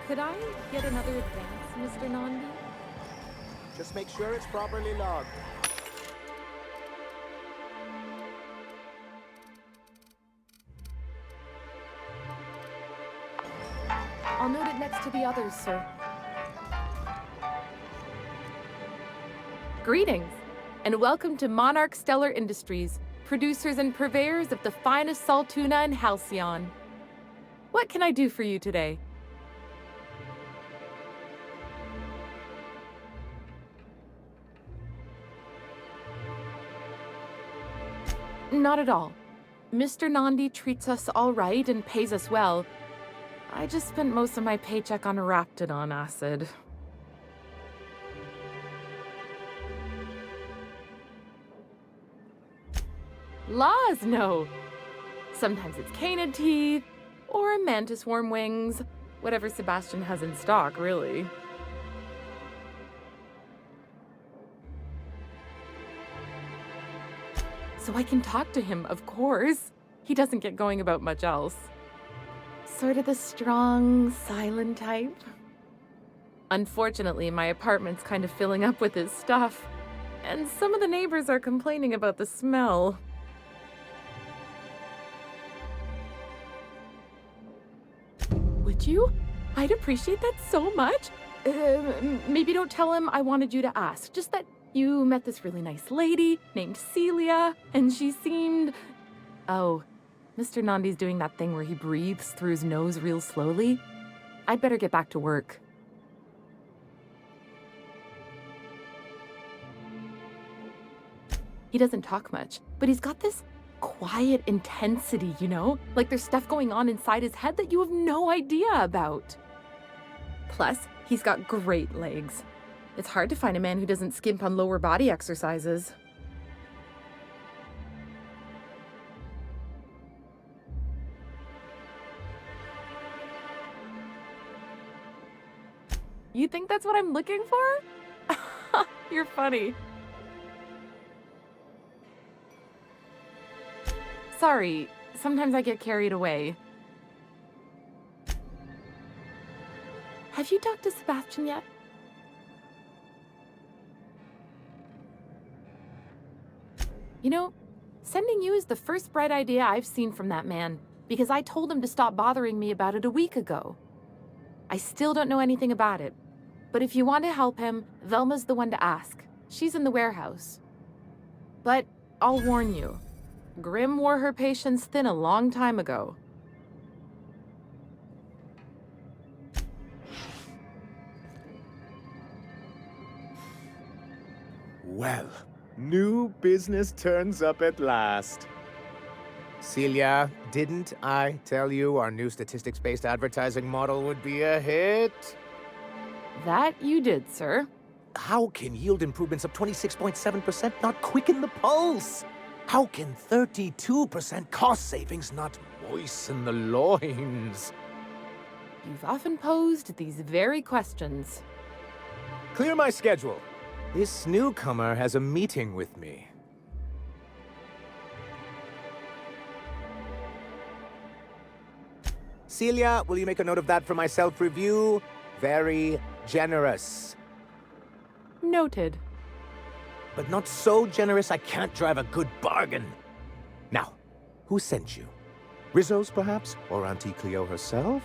Could I get another advance, Mr. Nandi? Just make sure it's properly logged. I'll note it next to the others, sir. Greetings, and welcome to Monarch Stellar Industries, producers and purveyors of the finest salt tuna in Halcyon. What can I do for you today? Not at all. Mr. Nandi treats us all right and pays us well. I just spent most of my paycheck on Raptidon acid. Laws, no. Sometimes it's canid teeth, or mantis worm wings. Whatever Sebastian has in stock, really. So I can talk to him, of course. He doesn't get going about much else. Sort of the strong, silent type. Unfortunately, my apartment's kind of filling up with his stuff, and some of the neighbors are complaining about the smell. Would you? I'd appreciate that so much. Maybe don't tell him I wanted you to ask, just that you met this really nice lady named Celia, and she seemed... Oh, Mr. Nandi's doing that thing where he breathes through his nose real slowly. I'd better get back to work. He doesn't talk much, but he's got this quiet intensity, you know? Like there's stuff going on inside his head that you have no idea about. Plus, he's got great legs. It's hard to find a man who doesn't skimp on lower body exercises. You think that's what I'm looking for? You're funny. Sorry, sometimes I get carried away. Have you talked to Sebastian yet? You know, sending you is the first bright idea I've seen from that man, because I told him to stop bothering me about it a week ago. I still don't know anything about it, but if you want to help him, Velma's the one to ask. She's in the warehouse. But I'll warn you, Grim wore her patience thin a long time ago. Well, new business turns up at last. Celia, didn't I tell you our new statistics-based advertising model would be a hit? That you did, sir. How can yield improvements of 26.7% not quicken the pulse? How can 32% cost savings not moisten the loins? You've often posed these very questions. Clear my schedule. This newcomer has a meeting with me. Celia, will you make a note of that for my self-review? Very generous. Noted. But not so generous I can't drive a good bargain. Now, who sent you? Rizzo's, perhaps? Or Auntie Cleo herself?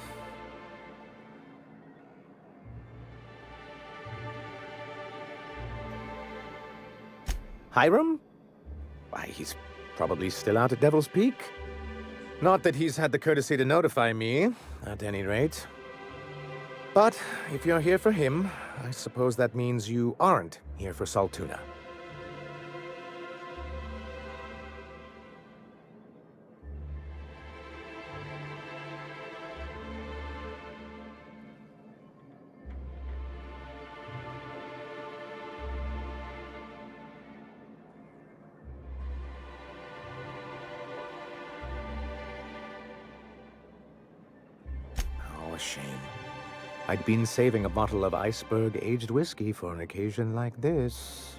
Hiram? Why, he's probably still out at Devil's Peak. Not that he's had the courtesy to notify me, at any rate. But if you're here for him, I suppose that means you aren't here for Saltuna. Oh, a shame. I'd been saving a bottle of iceberg-aged whiskey for an occasion like this.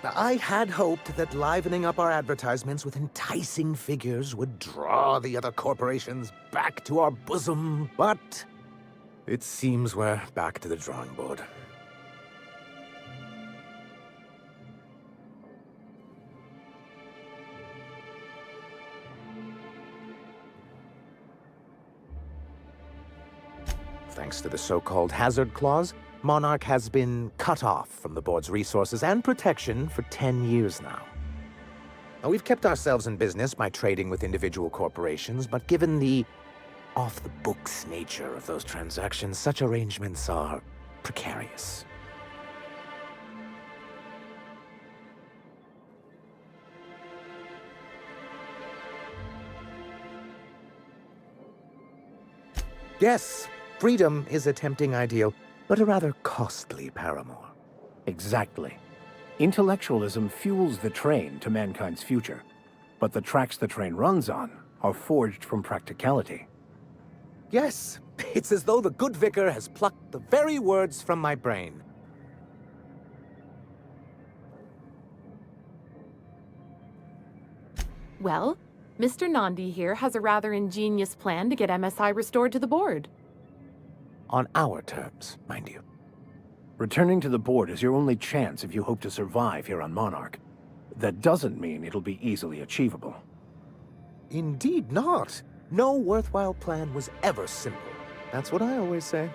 I had hoped that livening up our advertisements with enticing figures would draw the other corporations back to our bosom, but it seems we're back to the drawing board. Thanks to the so-called hazard clause, Monarch has been cut off from the board's resources and protection for 10 years now. Now, we've kept ourselves in business by trading with individual corporations, but given the off-the-books nature of those transactions, such arrangements are precarious. Yes, freedom is a tempting ideal, but a rather costly paramour. Exactly. Intellectualism fuels the train to mankind's future, but the tracks the train runs on are forged from practicality. Yes, it's as though the good vicar has plucked the very words from my brain. Well, Mr. Nandi here has a rather ingenious plan to get MSI restored to the board. On our terms, mind you. Returning to the board is your only chance if you hope to survive here on Monarch. That doesn't mean it'll be easily achievable. Indeed not. No worthwhile plan was ever simple. That's what I always say.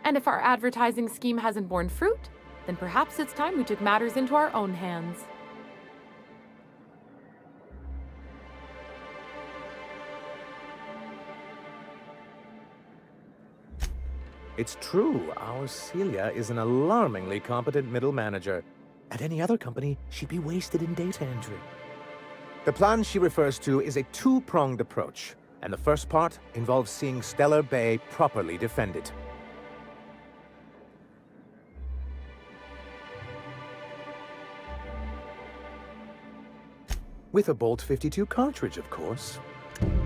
And if our advertising scheme hasn't borne fruit, then perhaps it's time we took matters into our own hands. It's true, our Celia is an alarmingly competent middle manager. At any other company, she'd be wasted in data entry. The plan she refers to is a two-pronged approach, and the first part involves seeing Stellar Bay properly defended. With a Bolt 52 cartridge, of course.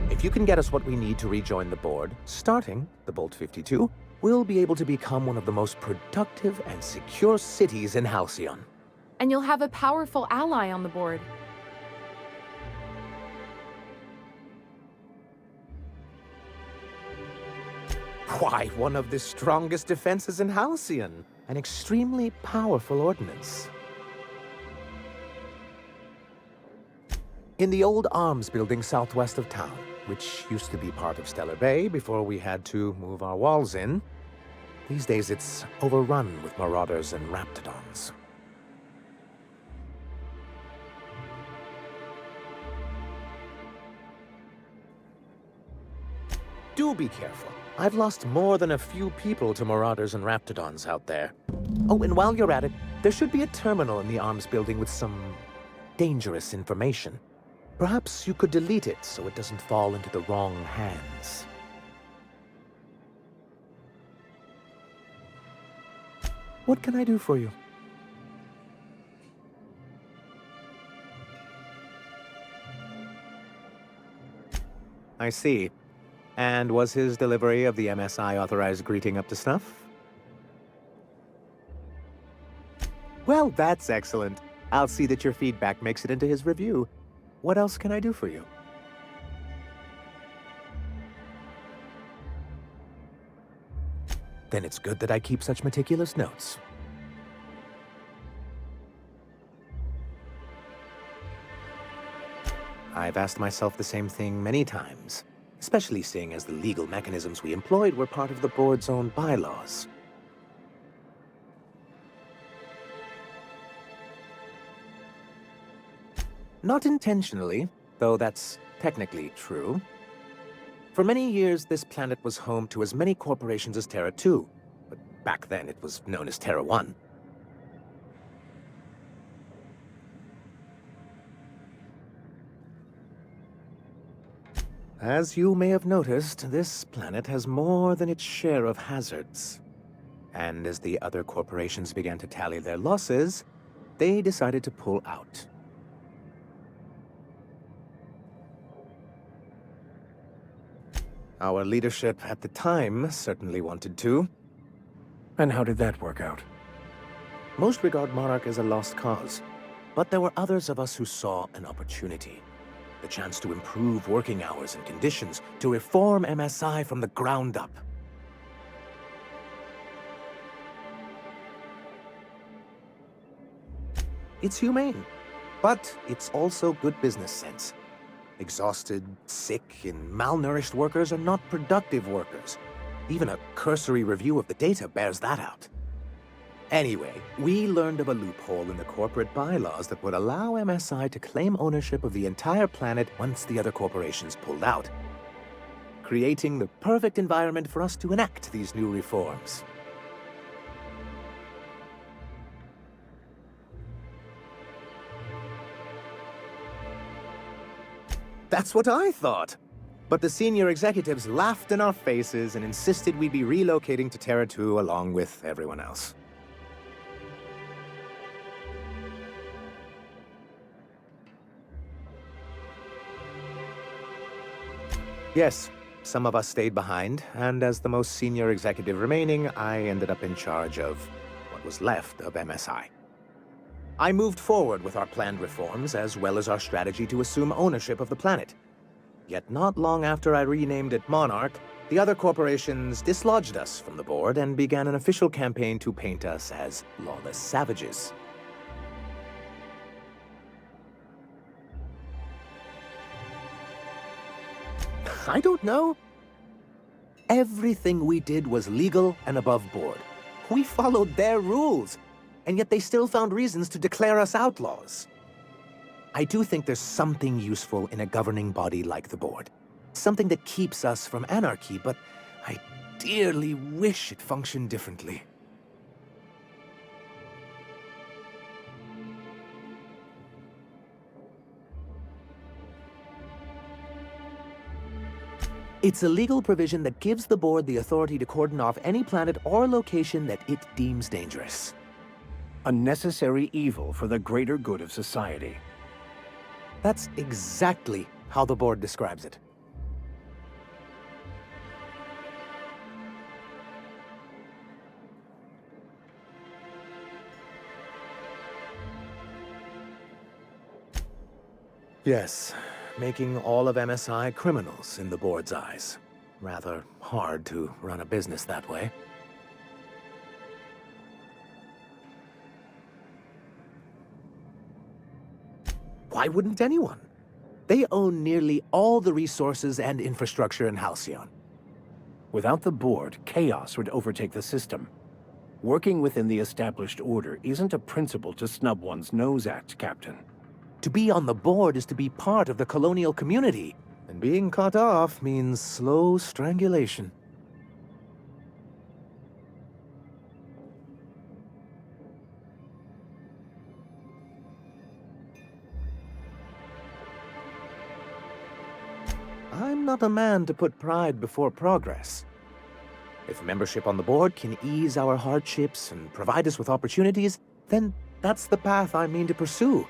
If you can get us what we need to rejoin the board, starting the Bolt 52, we'll be able to become one of the most productive and secure cities in Halcyon. And you'll have a powerful ally on the board. Why, one of the strongest defenses in Halcyon. An extremely powerful ordnance. In the old arms building southwest of town, which used to be part of Stellar Bay before we had to move our walls in, these days it's overrun with marauders and raptidons. Do be careful. I've lost more than a few people to marauders and raptidons out there. Oh, and while you're at it, There should be a terminal in the arms building with some dangerous information. Perhaps you could delete it so it doesn't fall into the wrong hands. What can I do for you? I see. And was his delivery of the MSI authorized greeting up to snuff? Well, that's excellent. I'll see that your feedback makes it into his review. What else can I do for you? Then it's good that I keep such meticulous notes. I've asked myself the same thing many times, especially seeing as the legal mechanisms we employed were part of the board's own bylaws. Not intentionally, though that's technically true. For many years, this planet was home to as many corporations as Terra 2, but back then it was known as Terra 1. As you may have noticed, this planet has more than its share of hazards. And as the other corporations began to tally their losses, they decided to pull out. Our leadership at the time certainly wanted to. And how did that work out? Most regard Monarch as a lost cause, but there were others of us who saw an opportunity. The chance to improve working hours and conditions, to reform MSI from the ground up. It's humane, but it's also good business sense. Exhausted, sick, and malnourished workers are not productive workers. Even a cursory review of the data bears that out. Anyway, we learned of a loophole in the corporate bylaws that would allow MSI to claim ownership of the entire planet once the other corporations pulled out, creating the perfect environment for us to enact these new reforms. That's what I thought. But the senior executives laughed in our faces and insisted we'd be relocating to Terra 2 along with everyone else. Yes, some of us stayed behind, and as the most senior executive remaining, I ended up in charge of what was left of MSI. I moved forward with our planned reforms, as well as our strategy to assume ownership of the planet. Yet not long after I renamed it Monarch, the other corporations dislodged us from the board and began an official campaign to paint us as lawless savages. I don't know. Everything we did was legal and above board. We followed their rules, and yet they still found reasons to declare us outlaws. I do think there's something useful in a governing body like the board. Something that keeps us from anarchy, but I dearly wish it functioned differently. It's a legal provision that gives the board the authority to cordon off any planet or location that it deems dangerous. A necessary evil for the greater good of society. That's exactly how the board describes it. Yes, making all of MSI criminals in the board's eyes. Rather hard to run a business that way. Why wouldn't anyone? They own nearly all the resources and infrastructure in Halcyon. Without the board, chaos would overtake the system. Working within the established order isn't a principle to snub one's nose at, Captain. To be on the board is to be part of the colonial community, and being cut off means slow strangulation. I'm not a man to put pride before progress. If membership on the board can ease our hardships and provide us with opportunities, then that's the path I mean to pursue.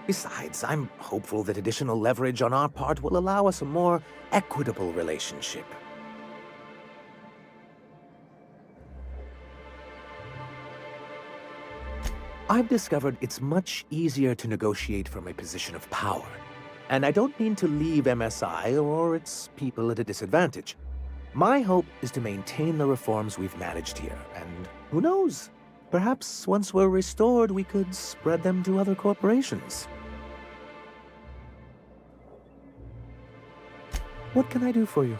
Besides, I'm hopeful that additional leverage on our part will allow us a more equitable relationship. I've discovered it's much easier to negotiate from a position of power. And I don't mean to leave MSI or its people at a disadvantage. My hope is to maintain the reforms we've managed here, and who knows? Perhaps once we're restored, we could spread them to other corporations. What can I do for you?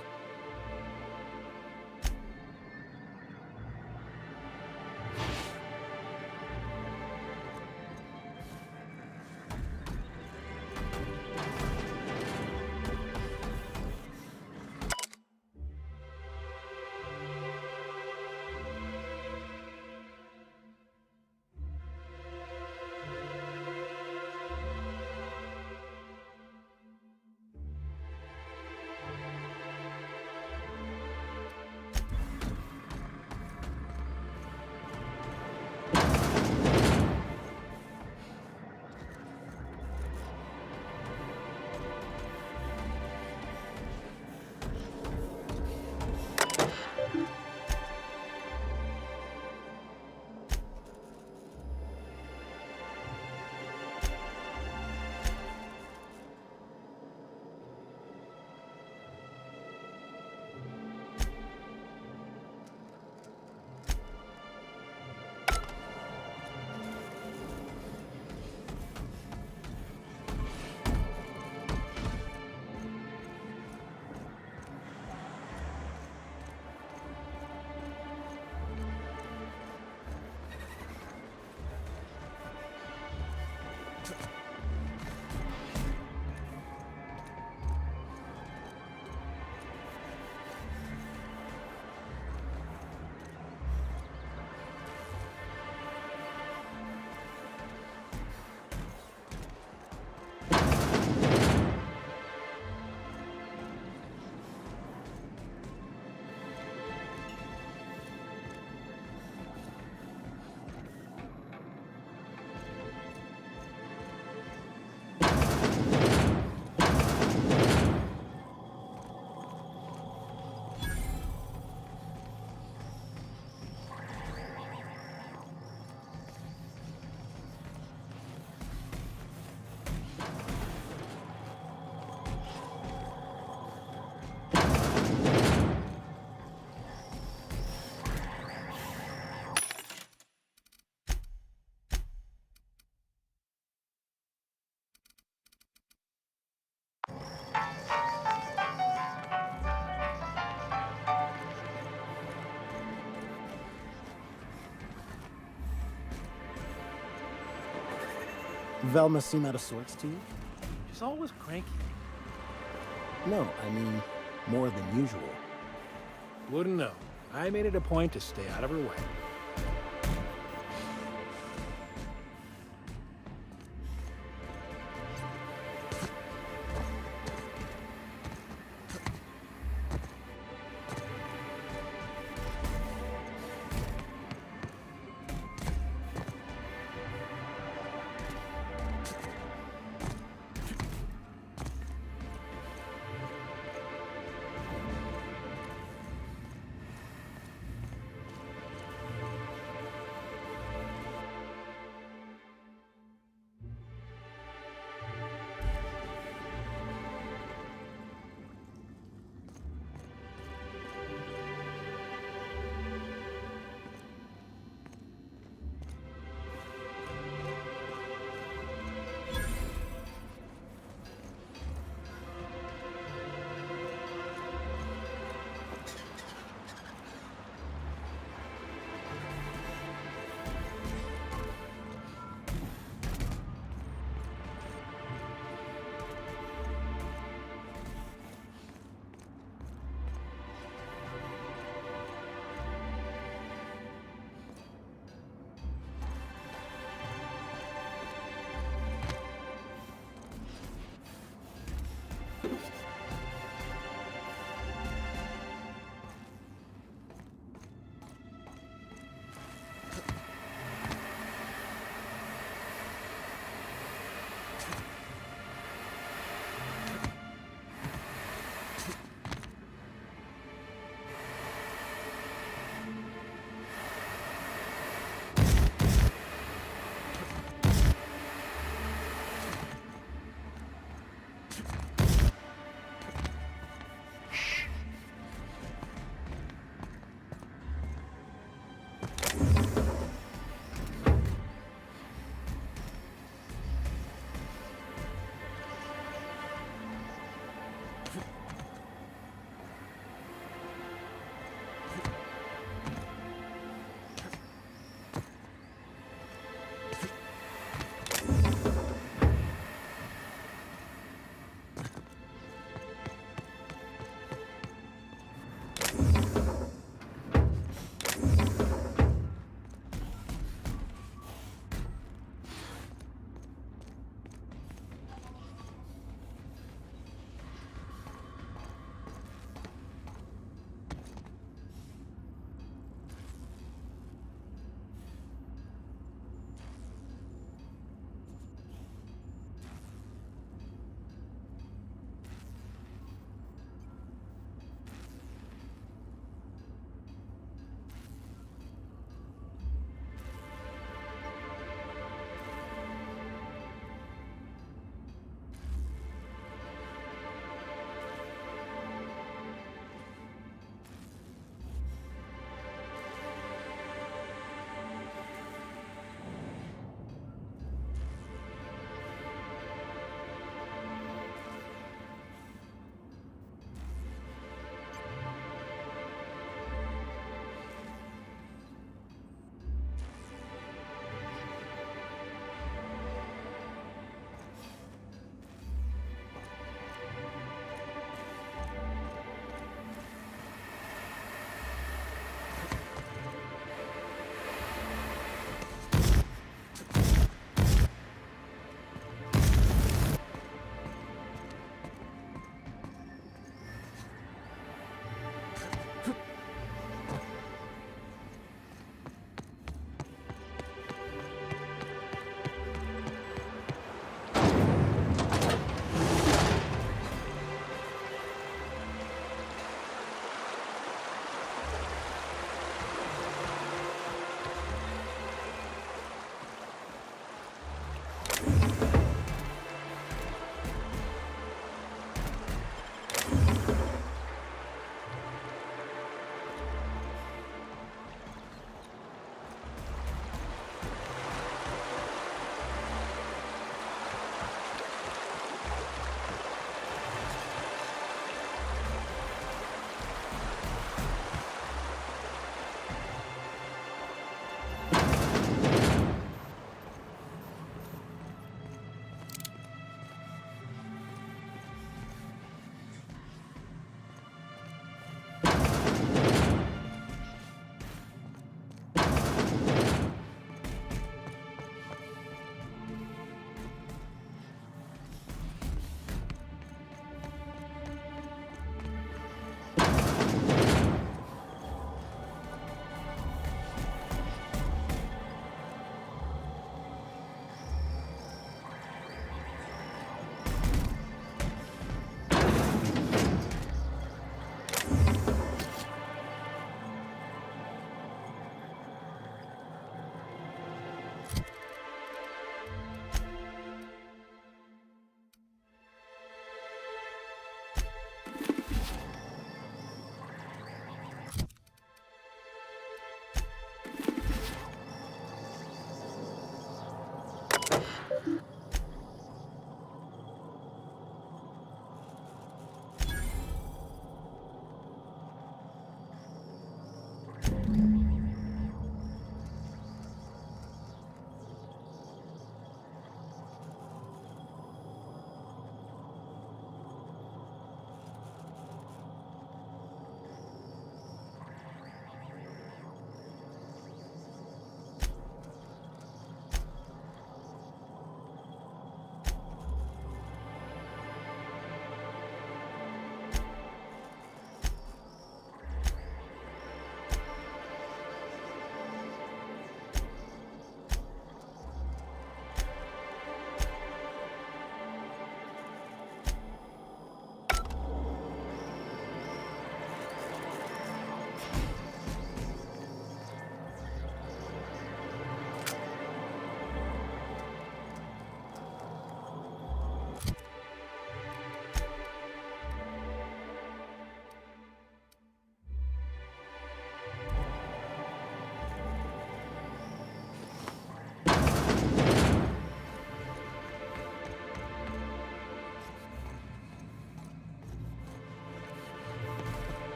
Velma seem out of sorts to you? She's always cranky. No, I mean, more than usual. Wouldn't know. I made it a point to stay out of her way.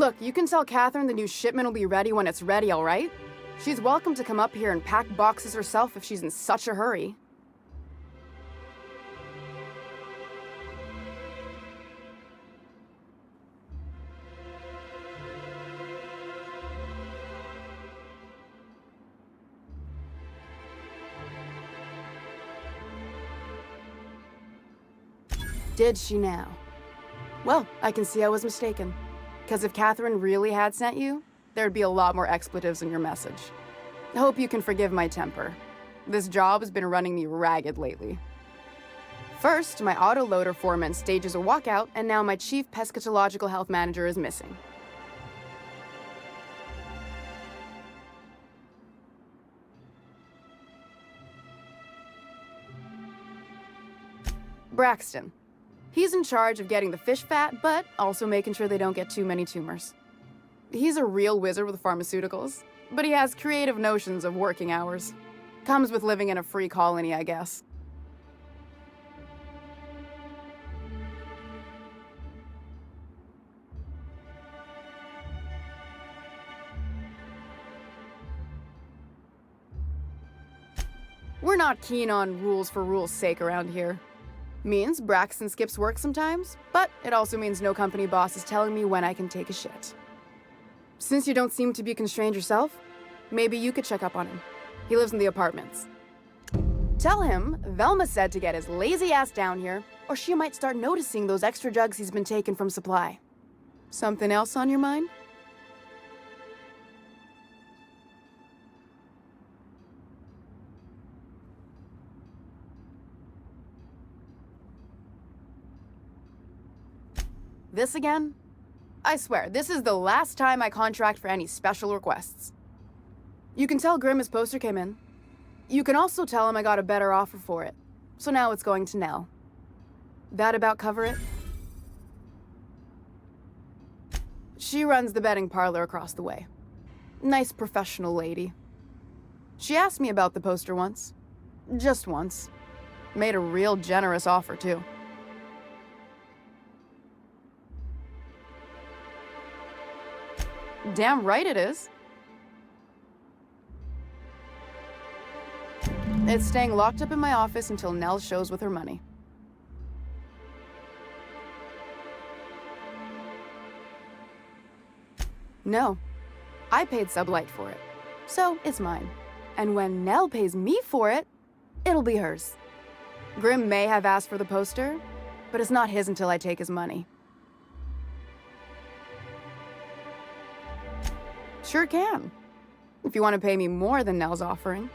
Look, you can tell Catherine the new shipment will be ready when it's ready, all right? She's welcome to come up here and pack boxes herself if she's in such a hurry. Did she now? Well, I can see I was mistaken. Because if Catherine really had sent you, there'd be a lot more expletives in your message. I hope you can forgive my temper. This job has been running me ragged lately. First, my autoloader foreman stages a walkout, and now my chief pescatological health manager is missing. Braxton. He's in charge of getting the fish fat, but also making sure they don't get too many tumors. He's a real wizard with pharmaceuticals, but he has creative notions of working hours. Comes with living in a free colony, I guess. We're not keen on rules for rules' sake around here. Means Braxton skips work sometimes, but it also means no company boss is telling me when I can take a shit. Since you don't seem to be constrained yourself, maybe you could check up on him. He lives in the apartments. Tell him Velma said to get his lazy ass down here, or she might start noticing those extra jugs he's been taking from supply. Something else on your mind? This again? I swear, this is the last time I contract for any special requests. You can tell Grimm his poster came in. You can also tell him I got a better offer for it. So now it's going to Nell. That about cover it? She runs the betting parlor across the way. Nice professional lady. She asked me about the poster once. Just once. Made a real generous offer, too. Damn right it is. It's staying locked up in my office until Nell shows with her money. No. I paid Sublight for it. So it's mine. And when Nell pays me for it, it'll be hers. Grimm may have asked for the poster, but it's not his until I take his money. Sure can. If you want to pay me more than Nell's offering.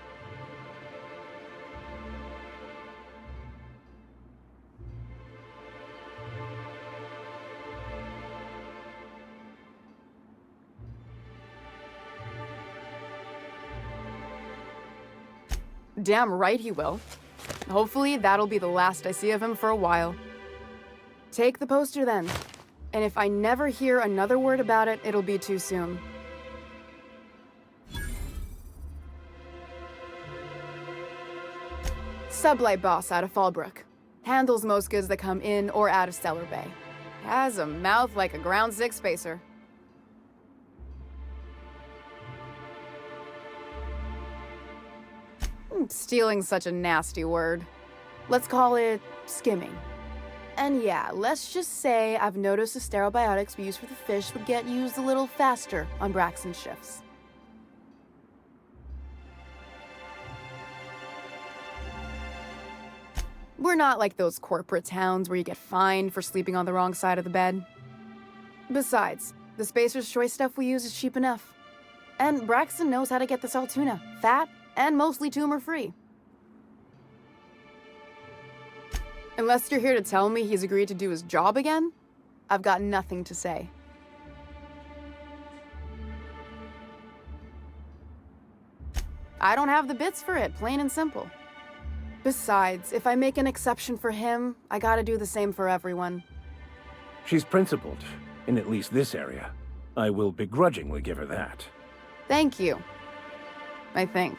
Damn right he will. Hopefully that'll be the last I see of him for a while. Take the poster then. And if I never hear another word about it, it'll be too soon. Sublight boss out of Fallbrook. Handles most goods that come in or out of Stellar Bay. Has a mouth like a Ground 6 spacer. Stealing's such a nasty word. Let's call it skimming. And yeah, let's just say I've noticed the stereobiotics we use for the fish would get used a little faster on Braxton's shifts. We're not like those corporate towns where you get fined for sleeping on the wrong side of the bed. Besides, the Spacer's Choice stuff we use is cheap enough. And Braxton knows how to get this all tuna, fat and mostly tumor-free. Unless you're here to tell me he's agreed to do his job again, I've got nothing to say. I don't have the bits for it, plain and simple. Besides, if I make an exception for him, I gotta do the same for everyone. She's principled, in at least this area. I will begrudgingly give her that. Thank you. I think.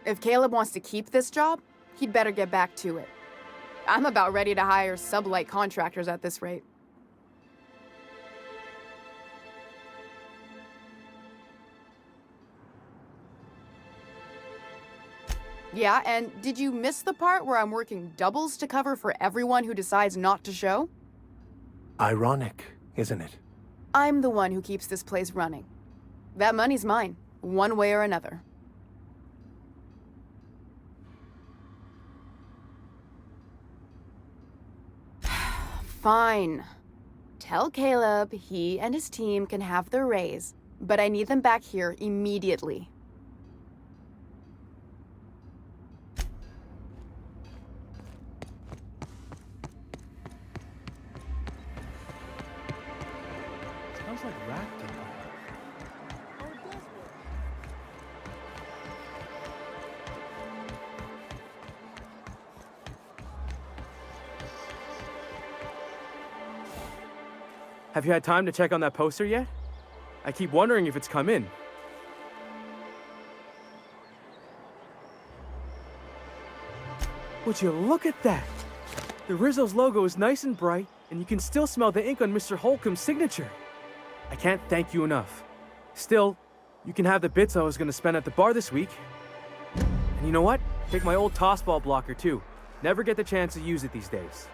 If Caleb wants to keep this job, he'd better get back to it. I'm about ready to hire Sublight contractors at this rate. Yeah, and did you miss the part where I'm working doubles to cover for everyone who decides not to show? Ironic, isn't it? I'm the one who keeps this place running. That money's mine, one way or another. Fine. Tell Caleb he and his team can have their raise, but I need them back here immediately. Smells like rat in here. Have you had time to check on that poster yet? I keep wondering if it's come in. Would you look at that? The Rizzo's logo is nice and bright, and you can still smell the ink on Mr. Holcomb's signature. I can't thank you enough. Still, you can have the bits I was gonna spend at the bar this week. And you know what? Take my old tossball blocker too. Never get the chance to use it these days.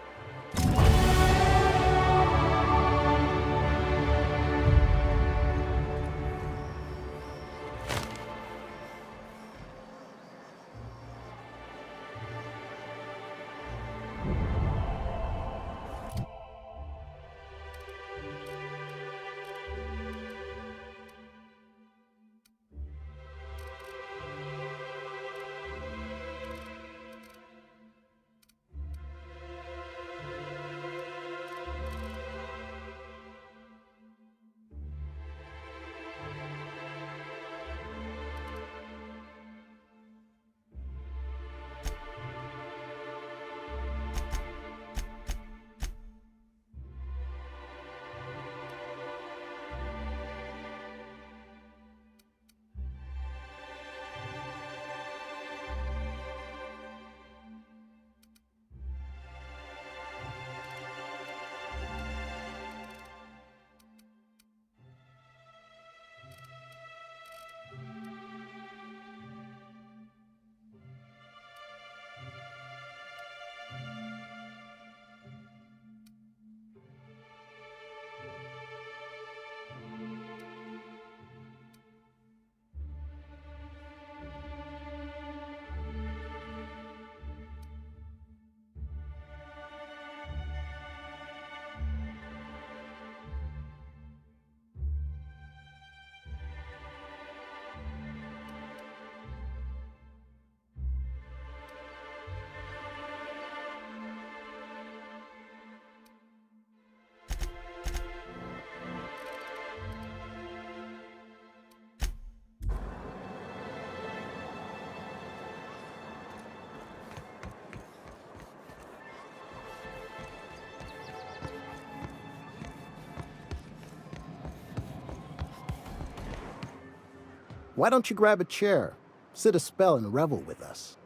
Why don't you grab a chair, sit a spell, and revel with us?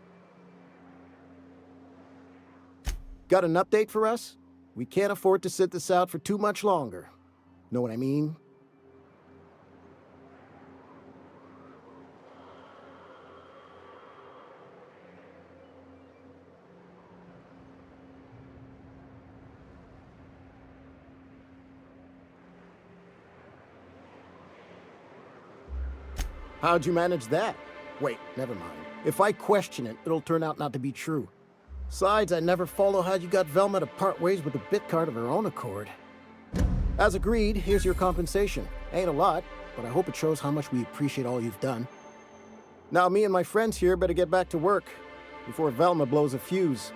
Got an update for us? We can't afford to sit this out for too much longer. Know what I mean? How'd you manage that? Wait, never mind. If I question it, it'll turn out not to be true. Besides, I never follow how you got Velma to part ways with the bit card of her own accord. As agreed, here's your compensation. Ain't a lot, but I hope it shows how much we appreciate all you've done. Now me and my friends here better get back to work before Velma blows a fuse.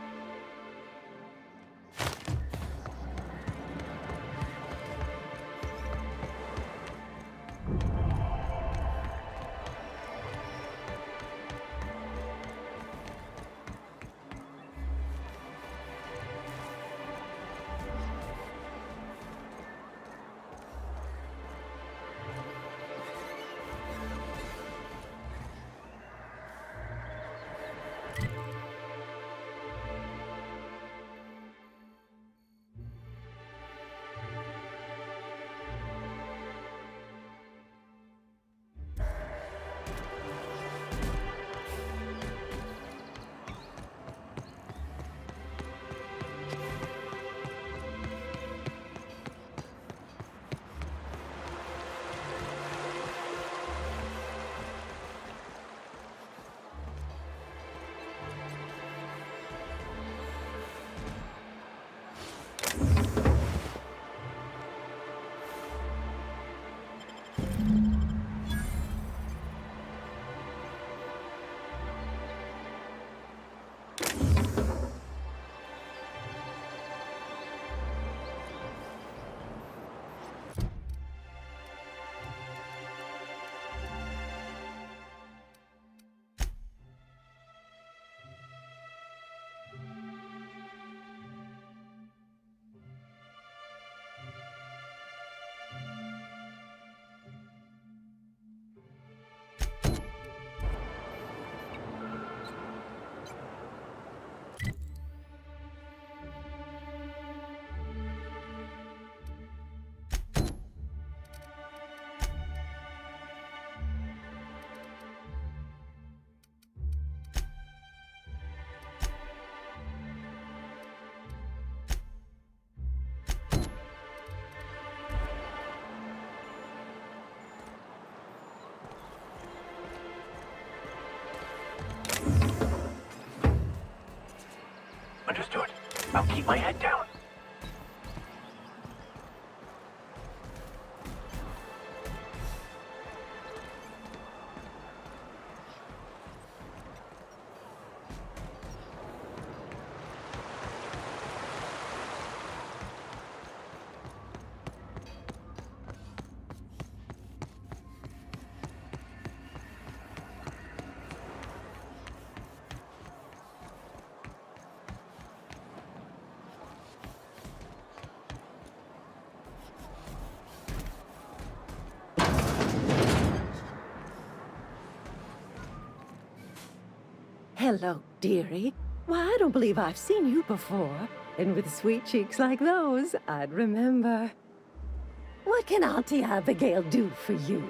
Understood. I'll keep my head down. Hello, dearie. Why, I don't believe I've seen you before. And with sweet cheeks like those, I'd remember. What can Auntie Abigail do for you?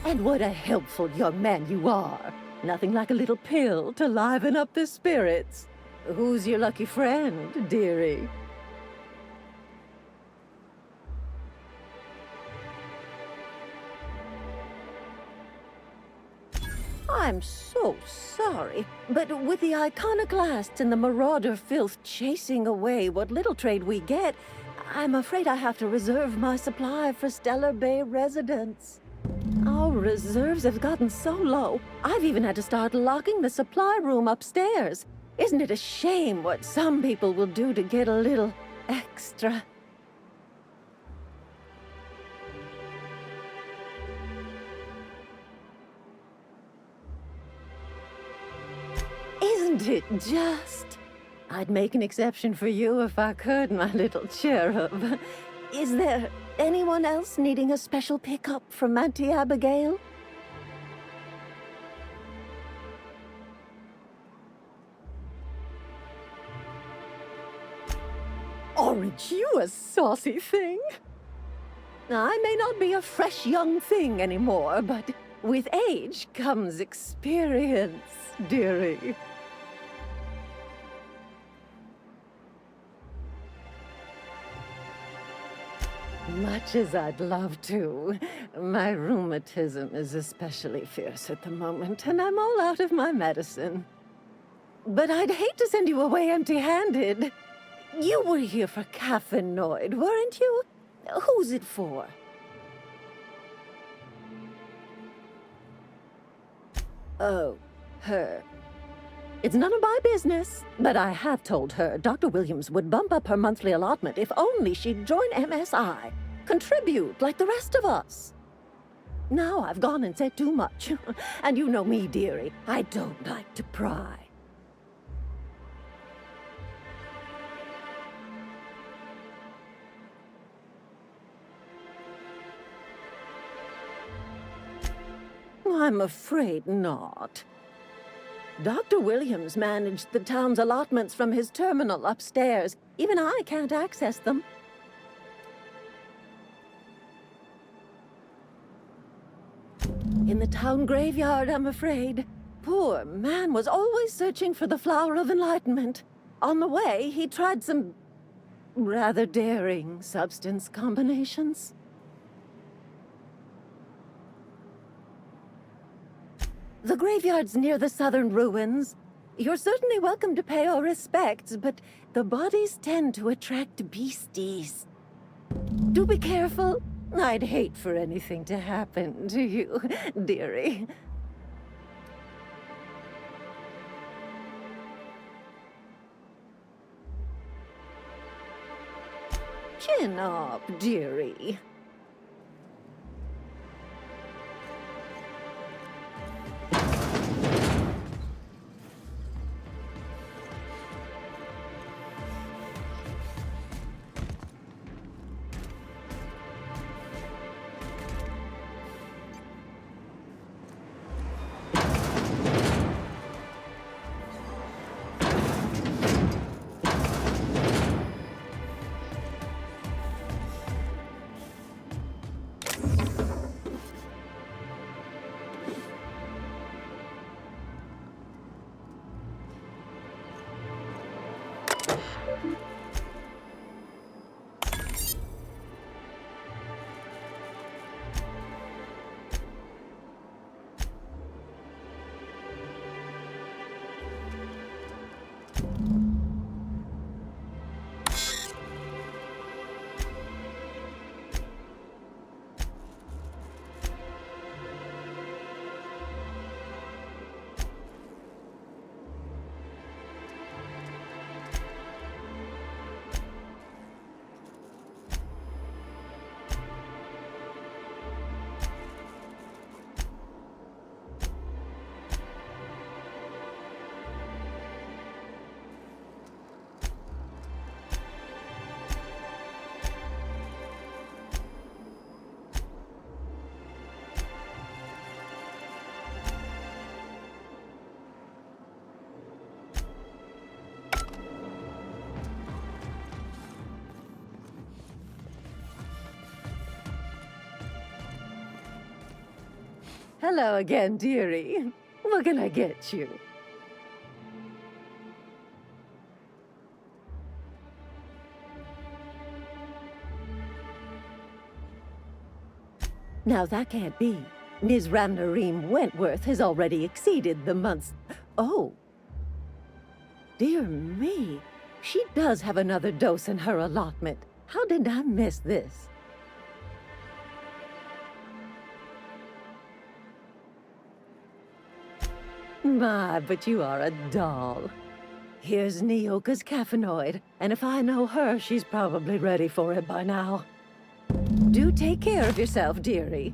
And what a helpful young man you are. Nothing like a little pill to liven up the spirits. Who's your lucky friend, dearie? I'm so sorry, but with the iconoclasts and the marauder filth chasing away what little trade we get, I'm afraid I have to reserve my supply for Stellar Bay residents. Our reserves have gotten so low, I've even had to start locking the supply room upstairs. Isn't it a shame what some people will do to get a little extra? Isn't it just? I'd make an exception for you if I could, my little cherub. Is there anyone else needing a special pickup from Auntie Abigail? Aren't you a saucy thing? I may not be a fresh young thing anymore, but with age comes experience, dearie. Much as I'd love to, my rheumatism is especially fierce at the moment, and I'm all out of my medicine. But I'd hate to send you away empty-handed. You were here for Caffeinoid, weren't you? Who's it for? Oh, her. It's none of my business, but I have told her Dr. Williams would bump up her monthly allotment if only she'd join MSI. Contribute like the rest of us. Now I've gone and said too much. And you know me, dearie. I don't like to pry. I'm afraid not. Dr. Williams managed the town's allotments from his terminal upstairs. Even I can't access them. In the town graveyard, I'm afraid. Poor man was always searching for the Flower of Enlightenment. On the way, he tried some rather daring substance combinations. The graveyard's near the southern ruins. You're certainly welcome to pay our respects, but the bodies tend to attract beasties. Do be careful. I'd hate for anything to happen to you, dearie. Chin up, dearie. Hello again, dearie. What can I get you? Now that can't be. Ms. Ramnareem Wentworth has already exceeded the month's... Oh. Dear me. She does have another dose in her allotment. How did I miss this? My, but you are a doll. Here's Nyoka's caffeinoid, and if I know her, she's probably ready for it by now. Do take care of yourself, dearie.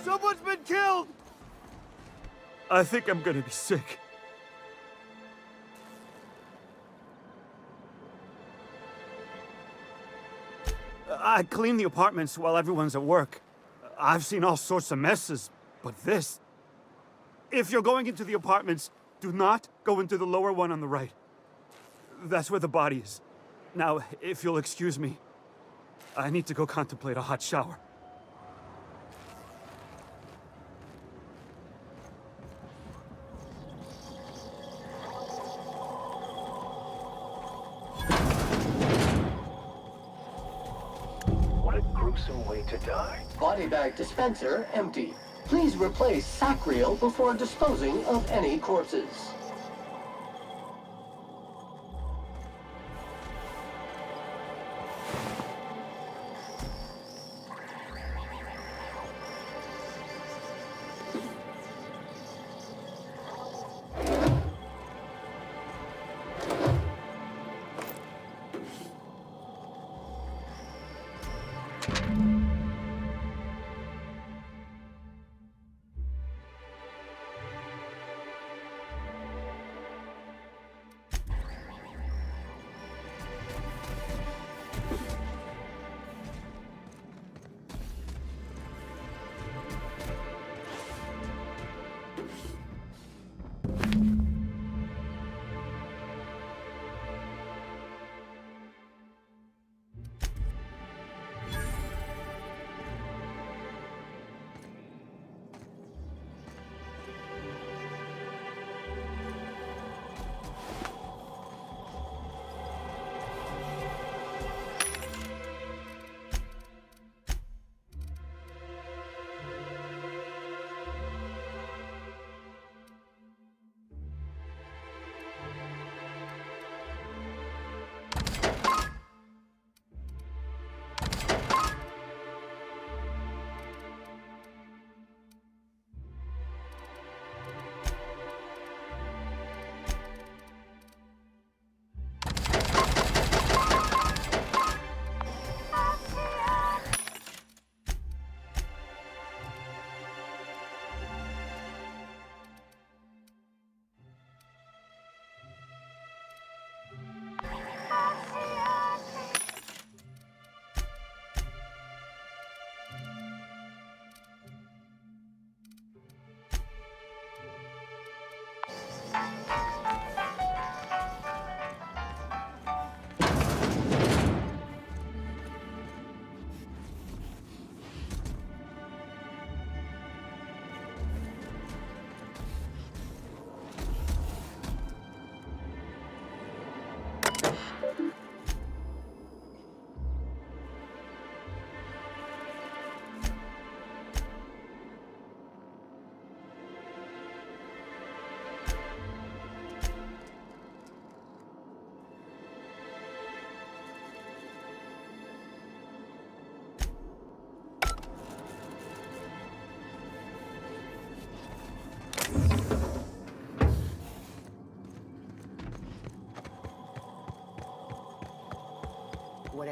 Someone's been killed! I think I'm gonna be sick. I clean the apartments while everyone's at work. I've seen all sorts of messes, but this... If you're going into the apartments, do not go into the lower one on the right. That's where the body is. Now, if you'll excuse me, I need to go contemplate a hot shower. What a gruesome way to die. Body bag dispenser empty. Please replace sack reel before disposing of any corpses.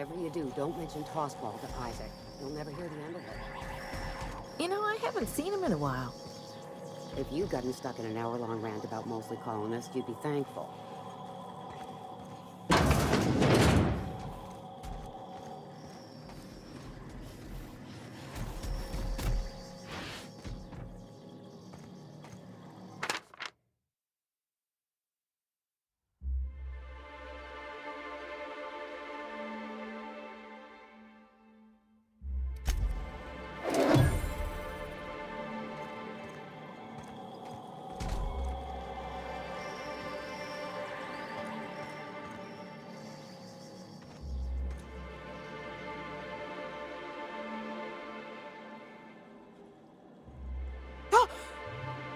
Whatever you do, don't mention Tossball to Isaac. You'll never hear the end of it. You know, I haven't seen him in a while. If you'd gotten stuck in an hour-long rant about mostly colonists, you'd be thankful.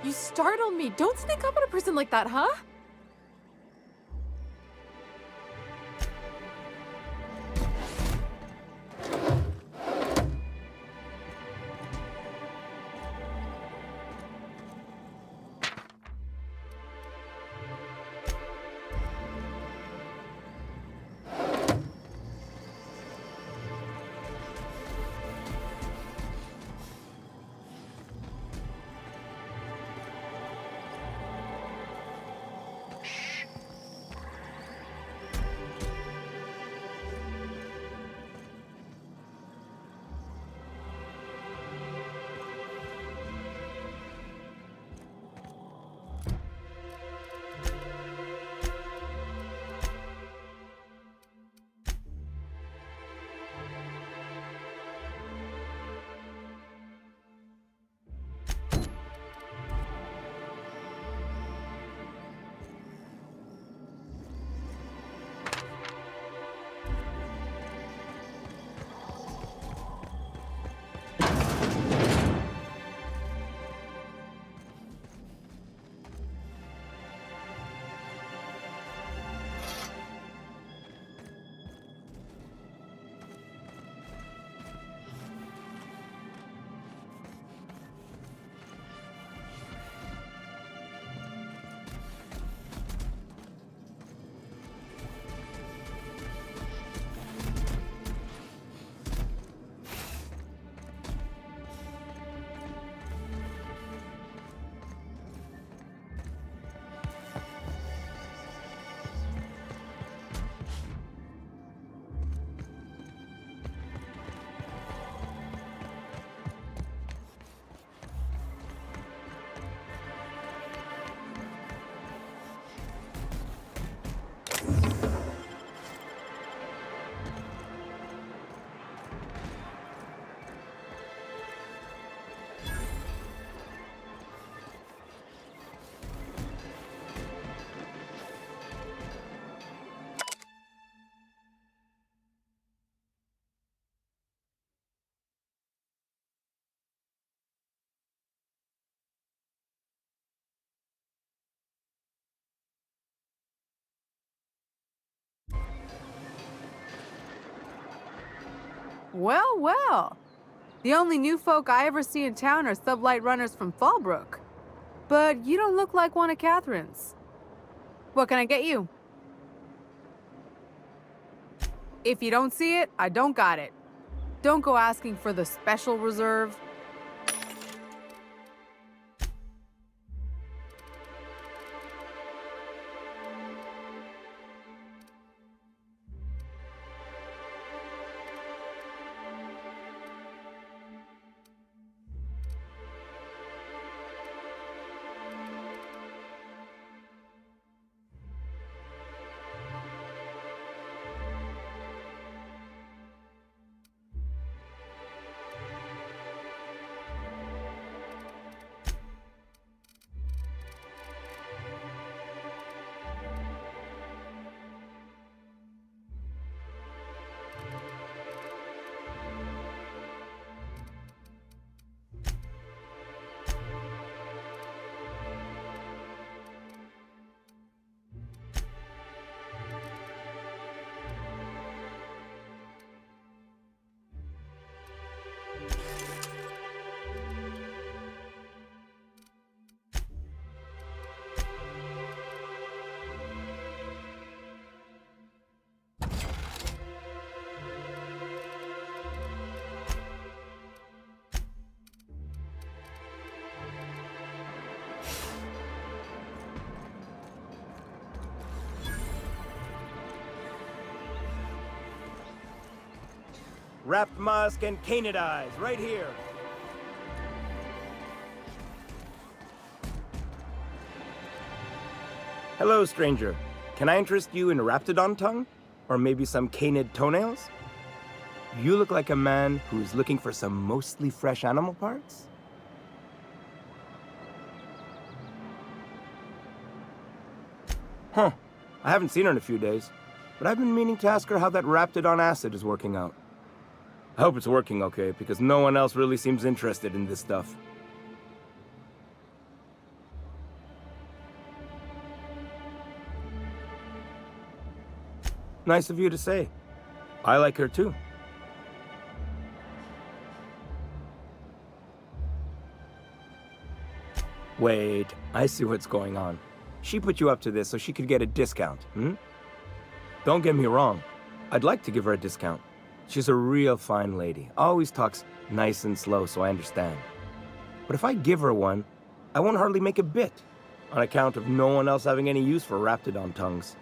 You startled me. Don't sneak up on a person like that, huh? Well, well. The only new folk I ever see in town are sublight runners from Fallbrook. But you don't look like one of Catherine's. What can I get you? If you don't see it, I don't got it. Don't go asking for the special reserve. Wrapped musk and canid eyes, right here. Hello, stranger. Can I interest you in Raptidon tongue? Or maybe some canid toenails? You look like a man who's looking for some mostly fresh animal parts? Huh. I haven't seen her in a few days, but I've been meaning to ask her how that Raptidon acid is working out. I hope it's working okay, because no one else really seems interested in this stuff. Nice of you to say. I like her too. Wait, I see what's going on. She put you up to this so she could get a discount, hmm? Don't get me wrong. I'd like to give her a discount. She's a real fine lady. Always talks nice and slow, so I understand. But if I give her one, I won't hardly make a bit, on account of no one else having any use for Raptidon tongues.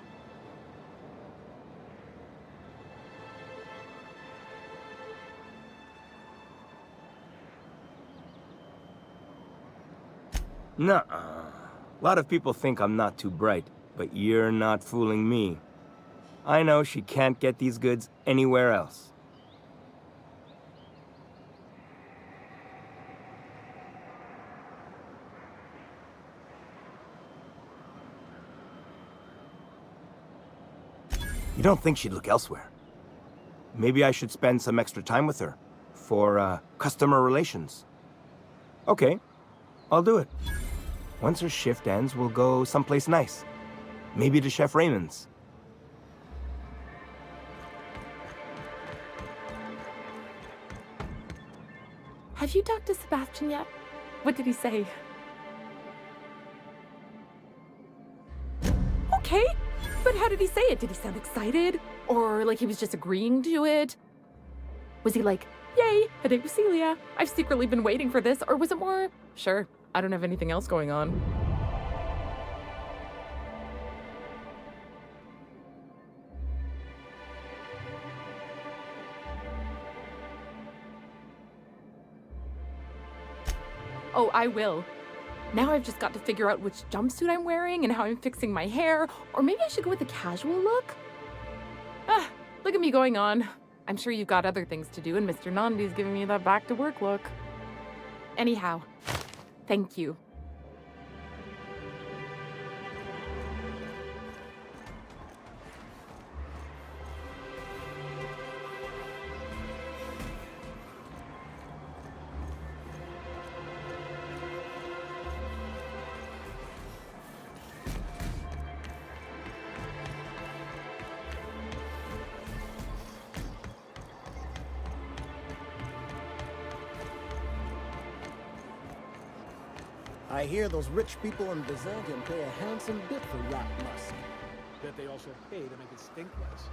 Nuh-uh. A lot of people think I'm not too bright, but you're not fooling me. I know she can't get these goods anywhere else. You don't think she'd look elsewhere? Maybe I should spend some extra time with her for, customer relations. Okay, I'll do it. Once her shift ends, we'll go someplace nice. Maybe to Chef Raymond's. Have you talked to Sebastian yet? What did he say? Okay, but how did he say it? Did he sound excited? Or like he was just agreeing to it? Was he like, yay, a date with Celia? I've secretly been waiting for this. Or was it more, sure, I don't have anything else going on. Oh, I will. Now I've just got to figure out which jumpsuit I'm wearing and how I'm fixing my hair. Or maybe I should go with a casual look? Ah, look at me going on. I'm sure you've got other things to do, and Mr. Nandi's giving me that back-to-work look. Anyhow, thank you. I hear those rich people in Byzantium pay a handsome bit for rat musk. Bet they also pay to make it stink less.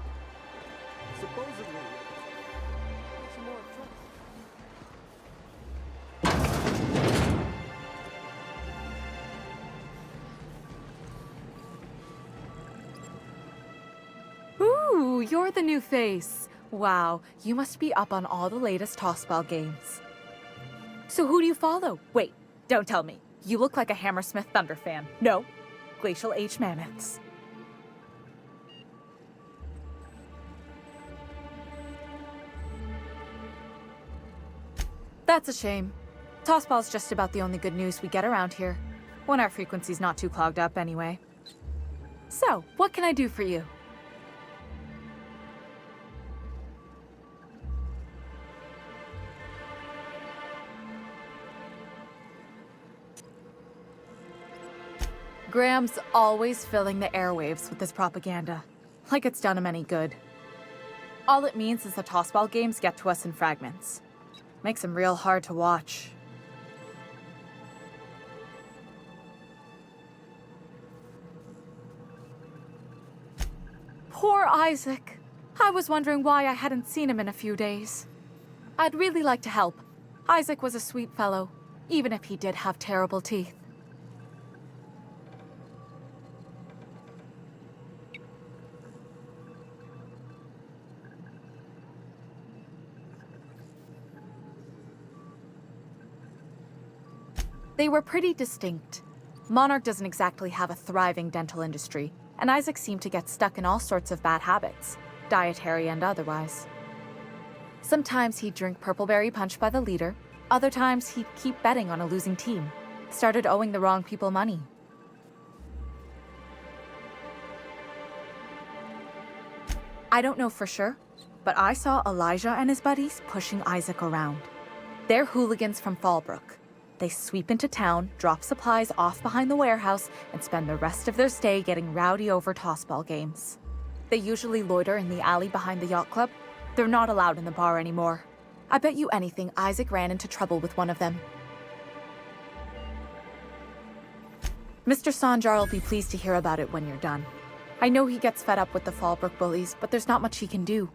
Supposedly, it's more trouble. Ooh, you're the new face. Wow, you must be up on all the latest Tossball games. So who do you follow? Wait, don't tell me. You look like a Hammersmith Thunder fan. No, Glacial H Mammoths. That's a shame. Tossball's just about the only good news we get around here, when our frequency's not too clogged up anyway. So, what can I do for you? Graham's always filling the airwaves with this propaganda, like it's done him any good. All it means is the Tossball games get to us in fragments. Makes them real hard to watch. Poor Isaac. I was wondering why I hadn't seen him in a few days. I'd really like to help. Isaac was a sweet fellow, even if he did have terrible teeth. They were pretty distinct. Monarch doesn't exactly have a thriving dental industry, and Isaac seemed to get stuck in all sorts of bad habits, dietary and otherwise. Sometimes he'd drink purpleberry punch by the liter, other times he'd keep betting on a losing team, started owing the wrong people money. I don't know for sure, but I saw Elijah and his buddies pushing Isaac around. They're hooligans from Fallbrook. They sweep into town, drop supplies off behind the warehouse, and spend the rest of their stay getting rowdy over tossball games. They usually loiter in the alley behind the yacht club. They're not allowed in the bar anymore. I bet you anything Isaac ran into trouble with one of them. Mr. Sanjar will be pleased to hear about it when you're done. I know he gets fed up with the Fallbrook bullies, but there's not much he can do.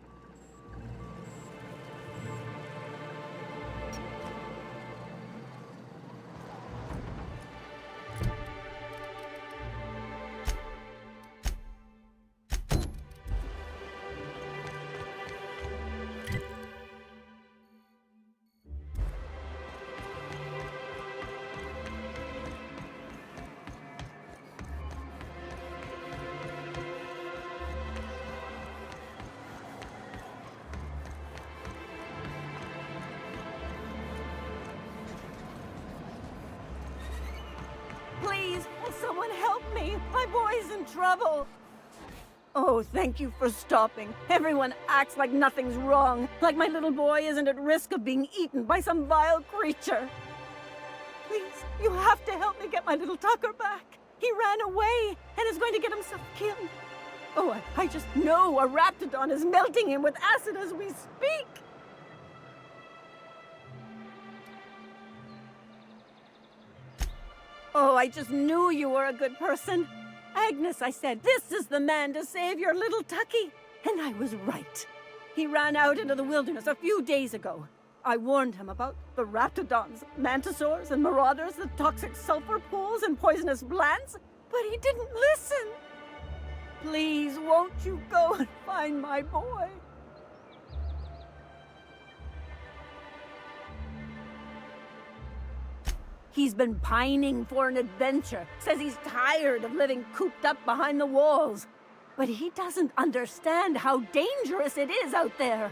Please, will someone help me? My boy's in trouble. Oh, thank you for stopping. Everyone acts like nothing's wrong, like my little boy isn't at risk of being eaten by some vile creature. Please, you have to help me get my little Tucker back. He ran away and is going to get himself killed. Oh, I just know a Raptidon is melting him with acid as we speak. Oh, I just knew you were a good person. Agnes, I said, this is the man to save your little Tucky. And I was right. He ran out into the wilderness a few days ago. I warned him about the Raptidons, Mantisaurs, and Marauders, the toxic sulfur pools, and poisonous plants, but he didn't listen. Please, won't you go and find my boy? He's been pining for an adventure. Says he's tired of living cooped up behind the walls. But he doesn't understand how dangerous it is out there.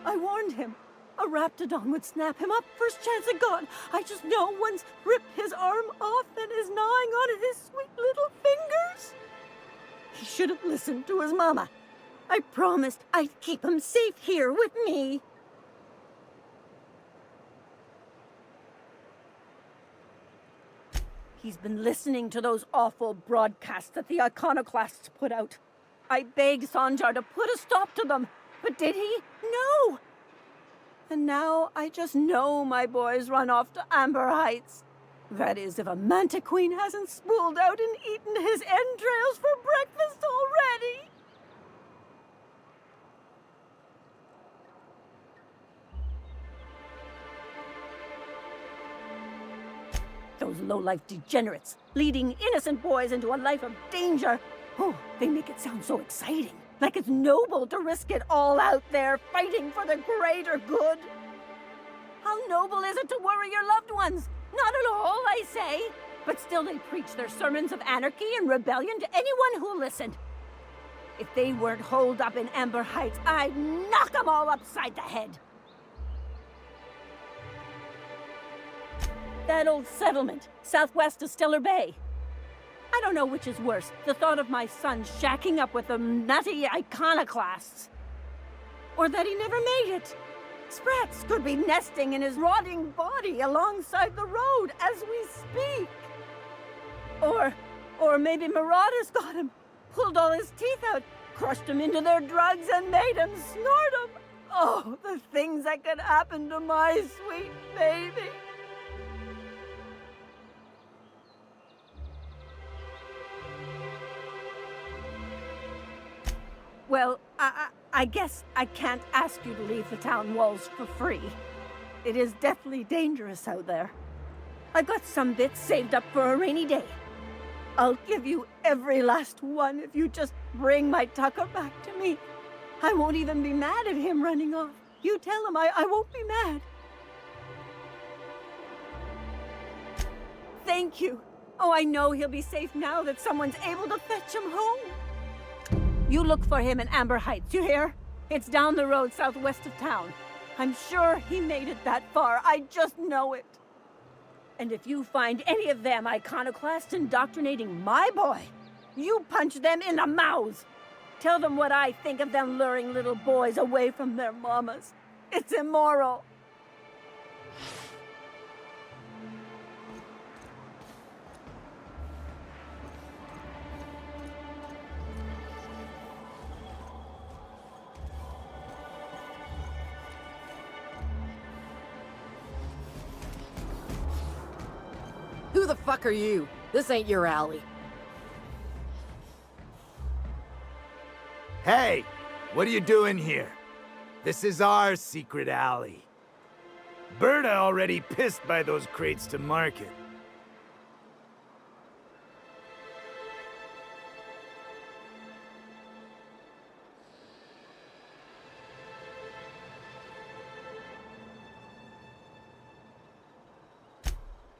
I warned him. A Raptidon would snap him up first chance it got. I just know one's ripped his arm off and is gnawing on his sweet little fingers. He should have listened to his mama. I promised I'd keep him safe here with me. He's been listening to those awful broadcasts that the Iconoclasts put out. I begged Sanjar to put a stop to them, but did he? No! And now I just know my boy's run off to Amber Heights. That is, if a Mantiqueen hasn't spooled out and eaten his entrails for breakfast already. Those low-life degenerates, leading innocent boys into a life of danger. Oh, they make it sound so exciting. Like it's noble to risk it all out there, fighting for the greater good. How noble is it to worry your loved ones? Not at all, I say. But still they preach their sermons of anarchy and rebellion to anyone who listened. If they weren't holed up in Amber Heights, I'd knock them all upside the head. That old settlement, southwest of Stellar Bay. I don't know which is worse, the thought of my son shacking up with them nutty iconoclasts, or that he never made it. Sprats could be nesting in his rotting body alongside the road as we speak. Or maybe Marauders got him, pulled all his teeth out, crushed him into their drugs and made him snort them. Oh, the things that could happen to my sweet baby. Well, I guess I can't ask you to leave the town walls for free. It is deathly dangerous out there. I've got some bits saved up for a rainy day. I'll give you every last one if you just bring my Tucker back to me. I won't even be mad at him running off. You tell him I won't be mad. Thank you. Oh, I know he'll be safe now that someone's able to fetch him home. You look for him in Amber Heights, you hear? It's down the road southwest of town. I'm sure he made it that far. I just know it. And if you find any of them iconoclasts indoctrinating my boy, you punch them in the mouths. Tell them what I think of them luring little boys away from their mamas. It's immoral. Who the fuck are you? This ain't your alley. Hey, what are you doing here? This is our secret alley. Berta already pissed by those crates to market.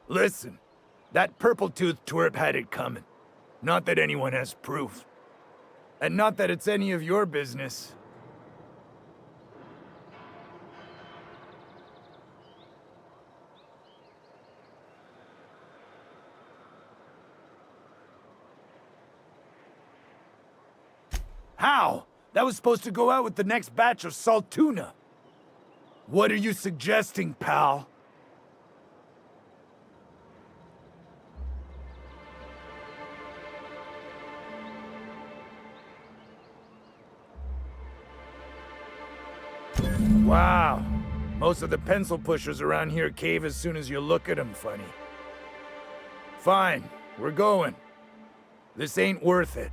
Listen, that purple-toothed twerp had it coming. Not that anyone has proof. And not that it's any of your business. How? That was supposed to go out with the next batch of salt tuna. What are you suggesting, pal? Wow. Most of the pencil pushers around here cave as soon as you look at them funny. Fine, we're going. This ain't worth it.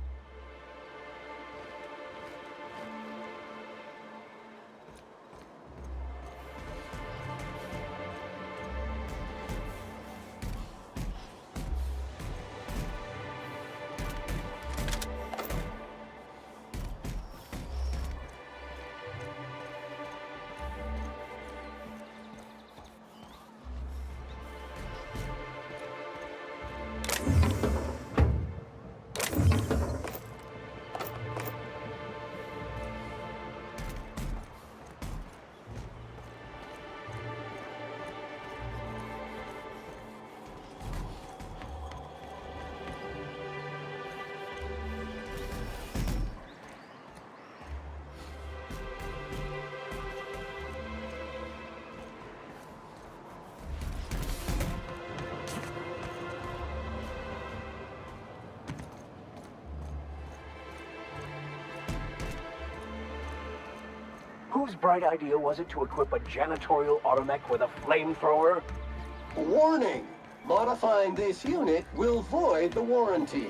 Whose bright idea was it to equip a janitorial automech with a flamethrower? Warning! Modifying this unit will void the warranty.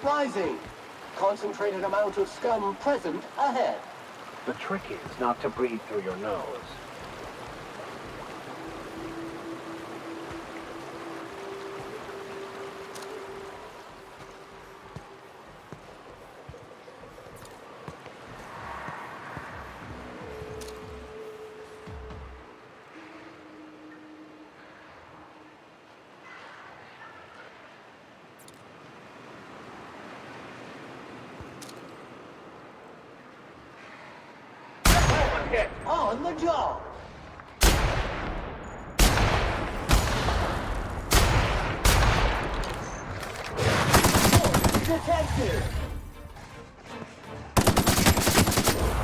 Rising. Concentrated amount of scum present ahead. The trick is not to breathe through your nose. Get on the job! Detected!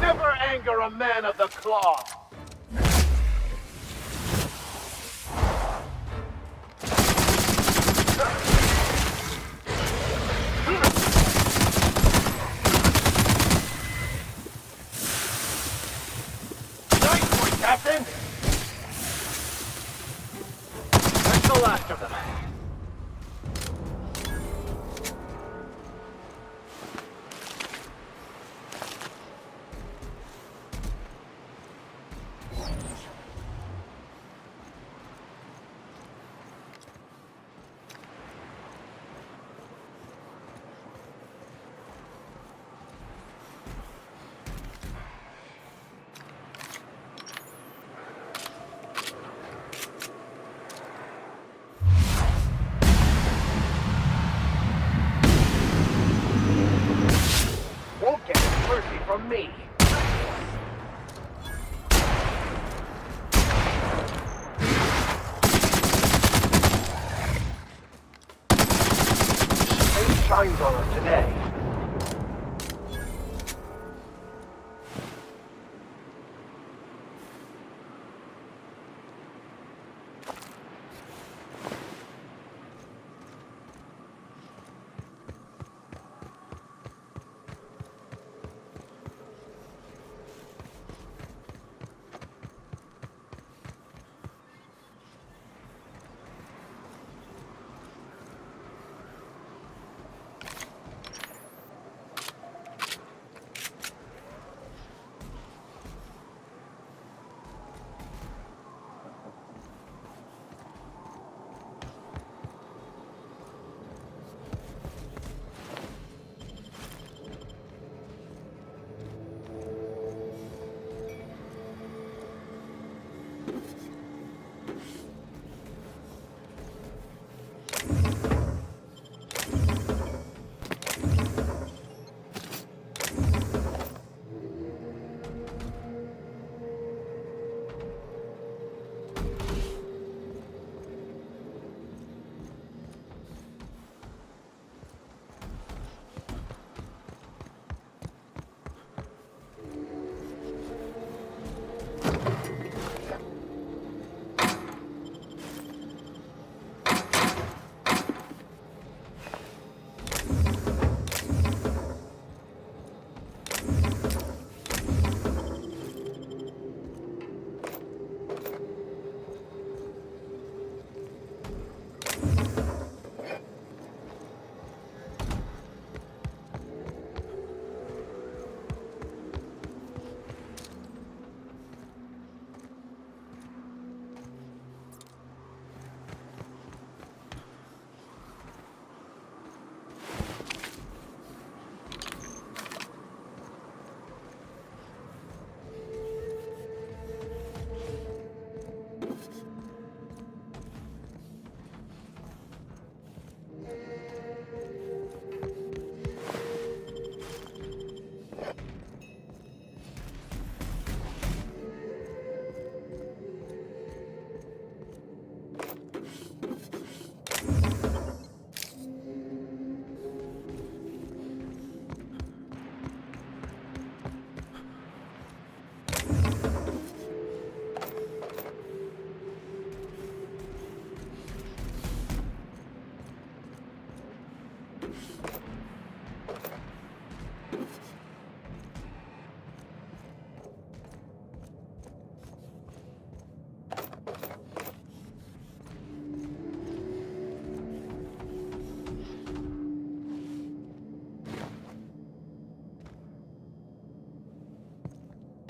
Never anger a man of the claw! Nice one, Captain! That's the last of them. Won't get mercy from me. Fate shines on us today.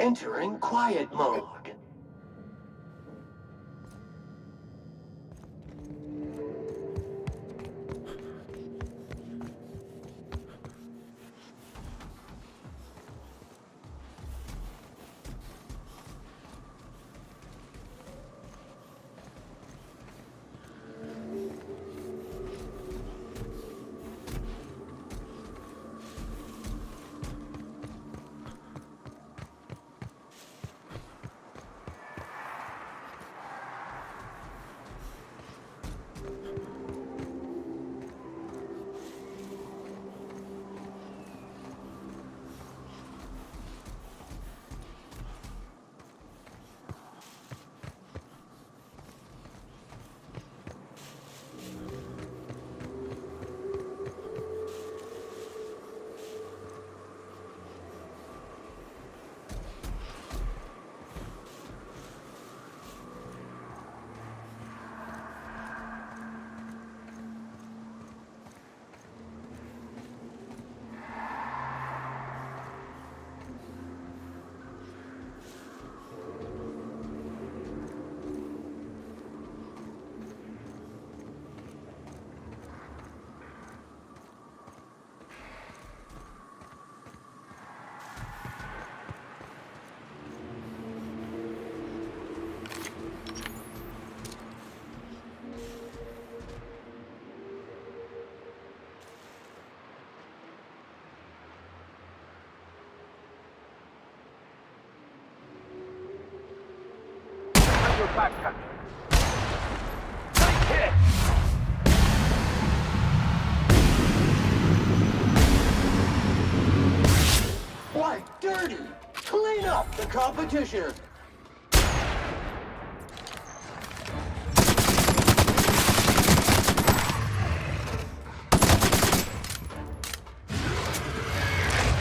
Entering quiet mode. Black Country. Nice hit! Like dirty! Clean up the competition!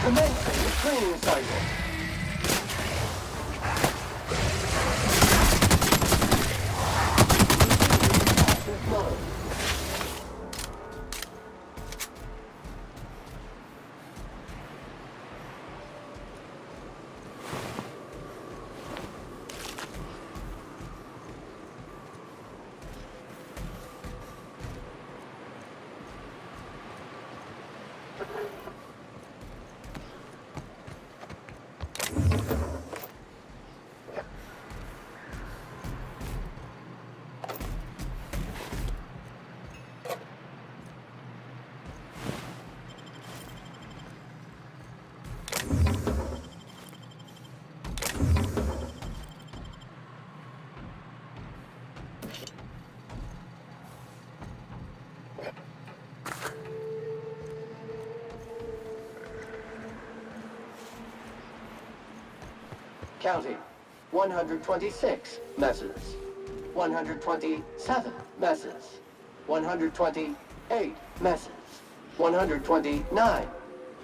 Commencing the training cycle. Active mode. Counting. 126 messes. 127 messes. 128 messes. 129.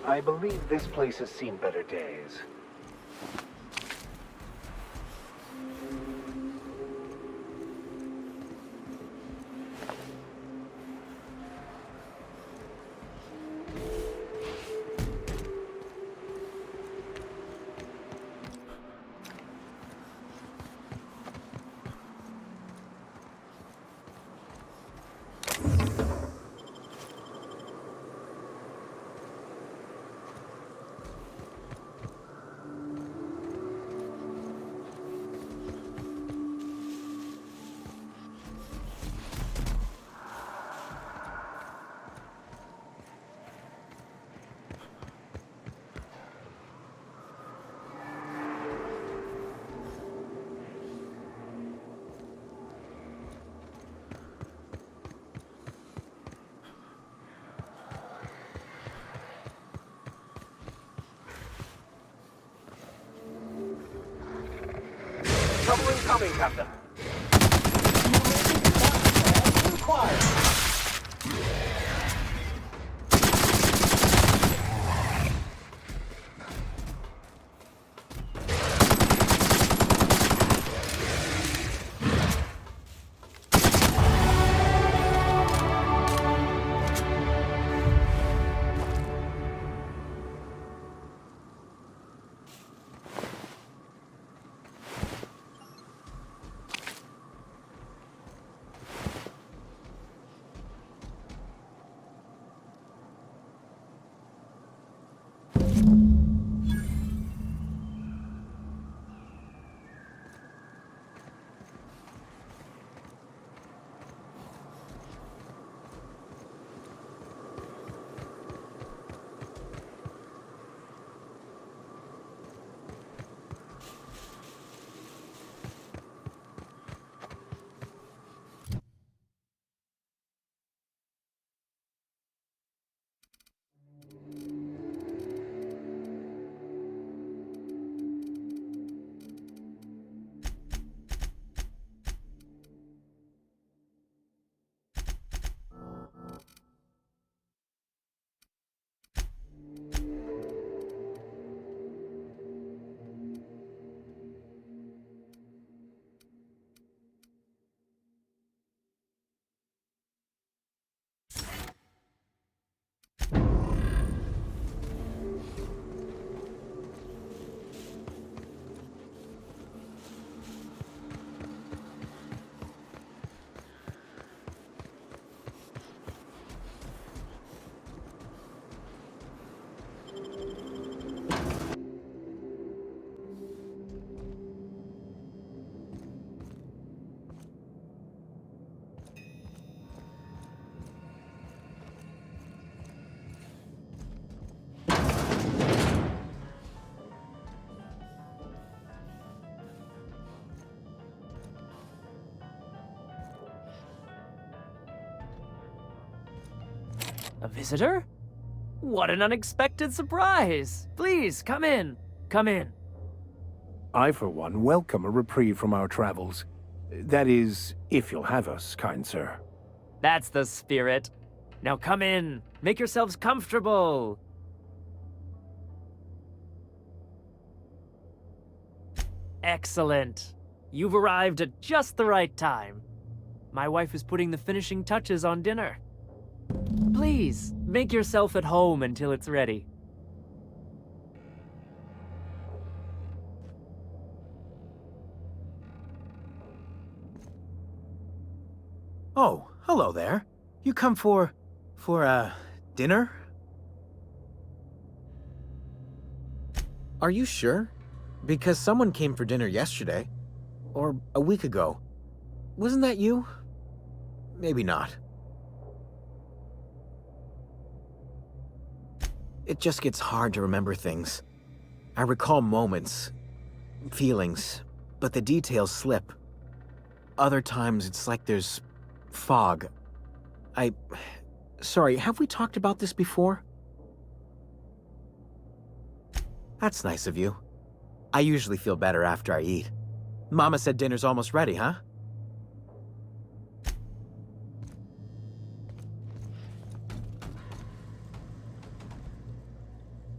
I believe this place has seen better days. Trouble incoming, Captain. Required. A visitor? What an unexpected surprise! Please, come in. Come in. I, for one, welcome a reprieve from our travels. That is, if you'll have us, kind sir. That's the spirit. Now come in. Make yourselves comfortable. Excellent. You've arrived at just the right time. My wife is putting the finishing touches on dinner. Please, make yourself at home until it's ready. Oh, hello there. You come for dinner? Are you sure? Because someone came for dinner yesterday. Or a week ago. Wasn't that you? Maybe not. It just gets hard to remember things. I recall moments, feelings, but the details slip. Other times it's like there's fog. Sorry, have we talked about this before? That's nice of you. I usually feel better after I eat. Mama said dinner's almost ready, huh?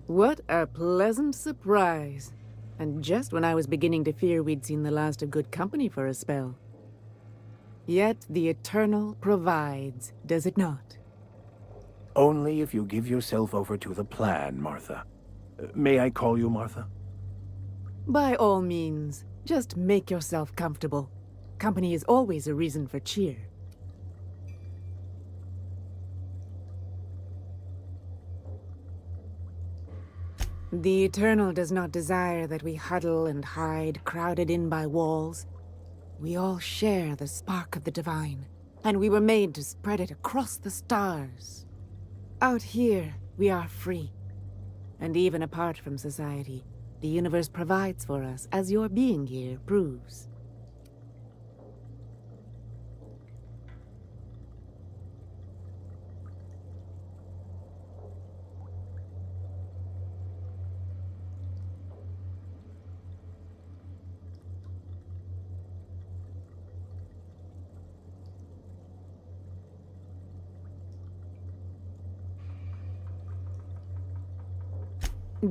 What a pleasant surprise. And just when I was beginning to fear we'd seen the last of good company for a spell. Yet the Eternal provides, does it not? Only if you give yourself over to the plan, Martha. May I call you Martha? By all means, just make yourself comfortable. Company is always a reason for cheer. The Eternal does not desire that we huddle and hide, crowded in by walls. We all share the spark of the divine, and we were made to spread it across the stars. Out here, we are free. And even apart from society, the universe provides for us, as your being here proves.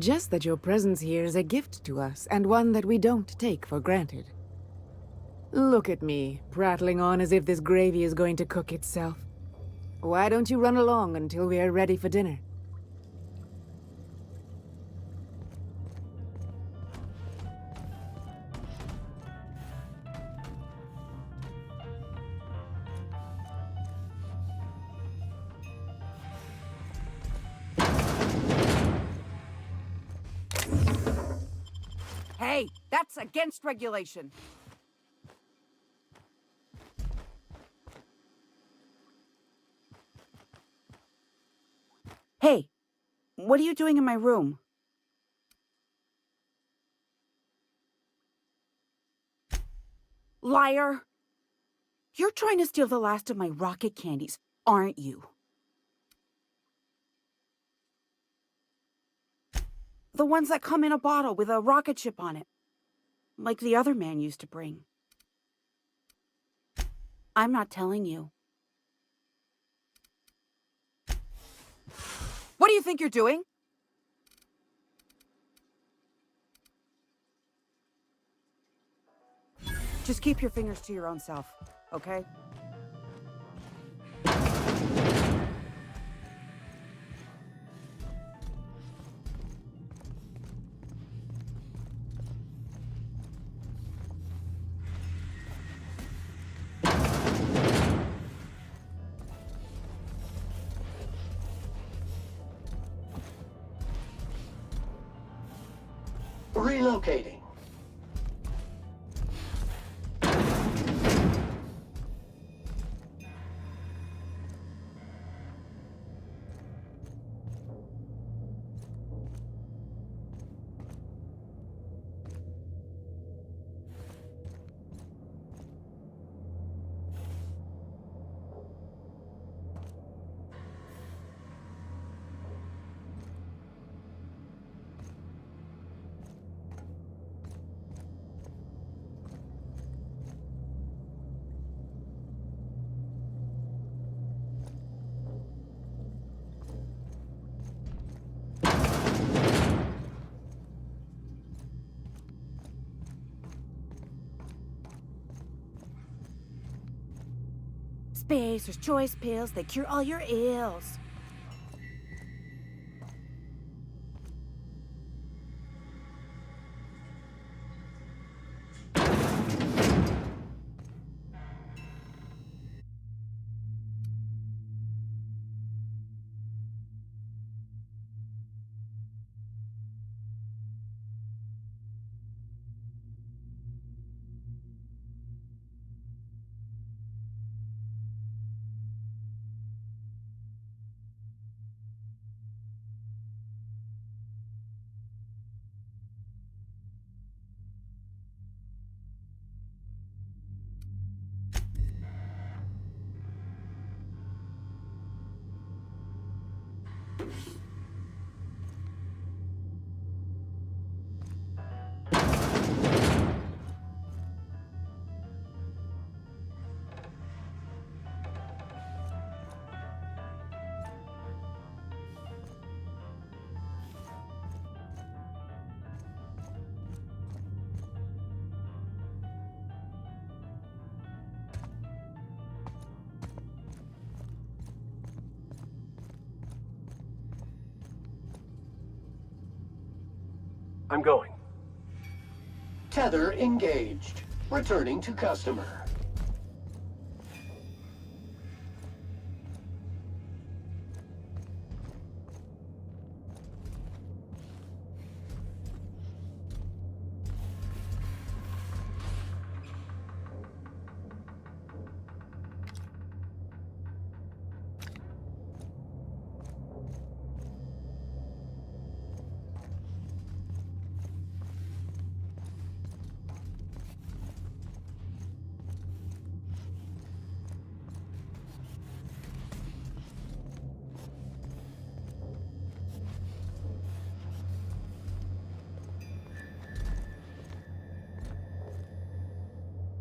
Just that your presence here is a gift to us, and one that we don't take for granted. Look at me, prattling on as if this gravy is going to cook itself. Why don't you run along until we are ready for dinner? Hey, that's against regulation. Hey, what are you doing in my room? Liar! You're trying to steal the last of my rocket candies, aren't you? The ones that come in a bottle with a rocket ship on it. Like the other man used to bring. I'm not telling you. What do you think you're doing? Just keep your fingers to your own self, okay? Relocating. space, there's choice pills. They cure all your ills. I'm going. Tether engaged. Returning to customer.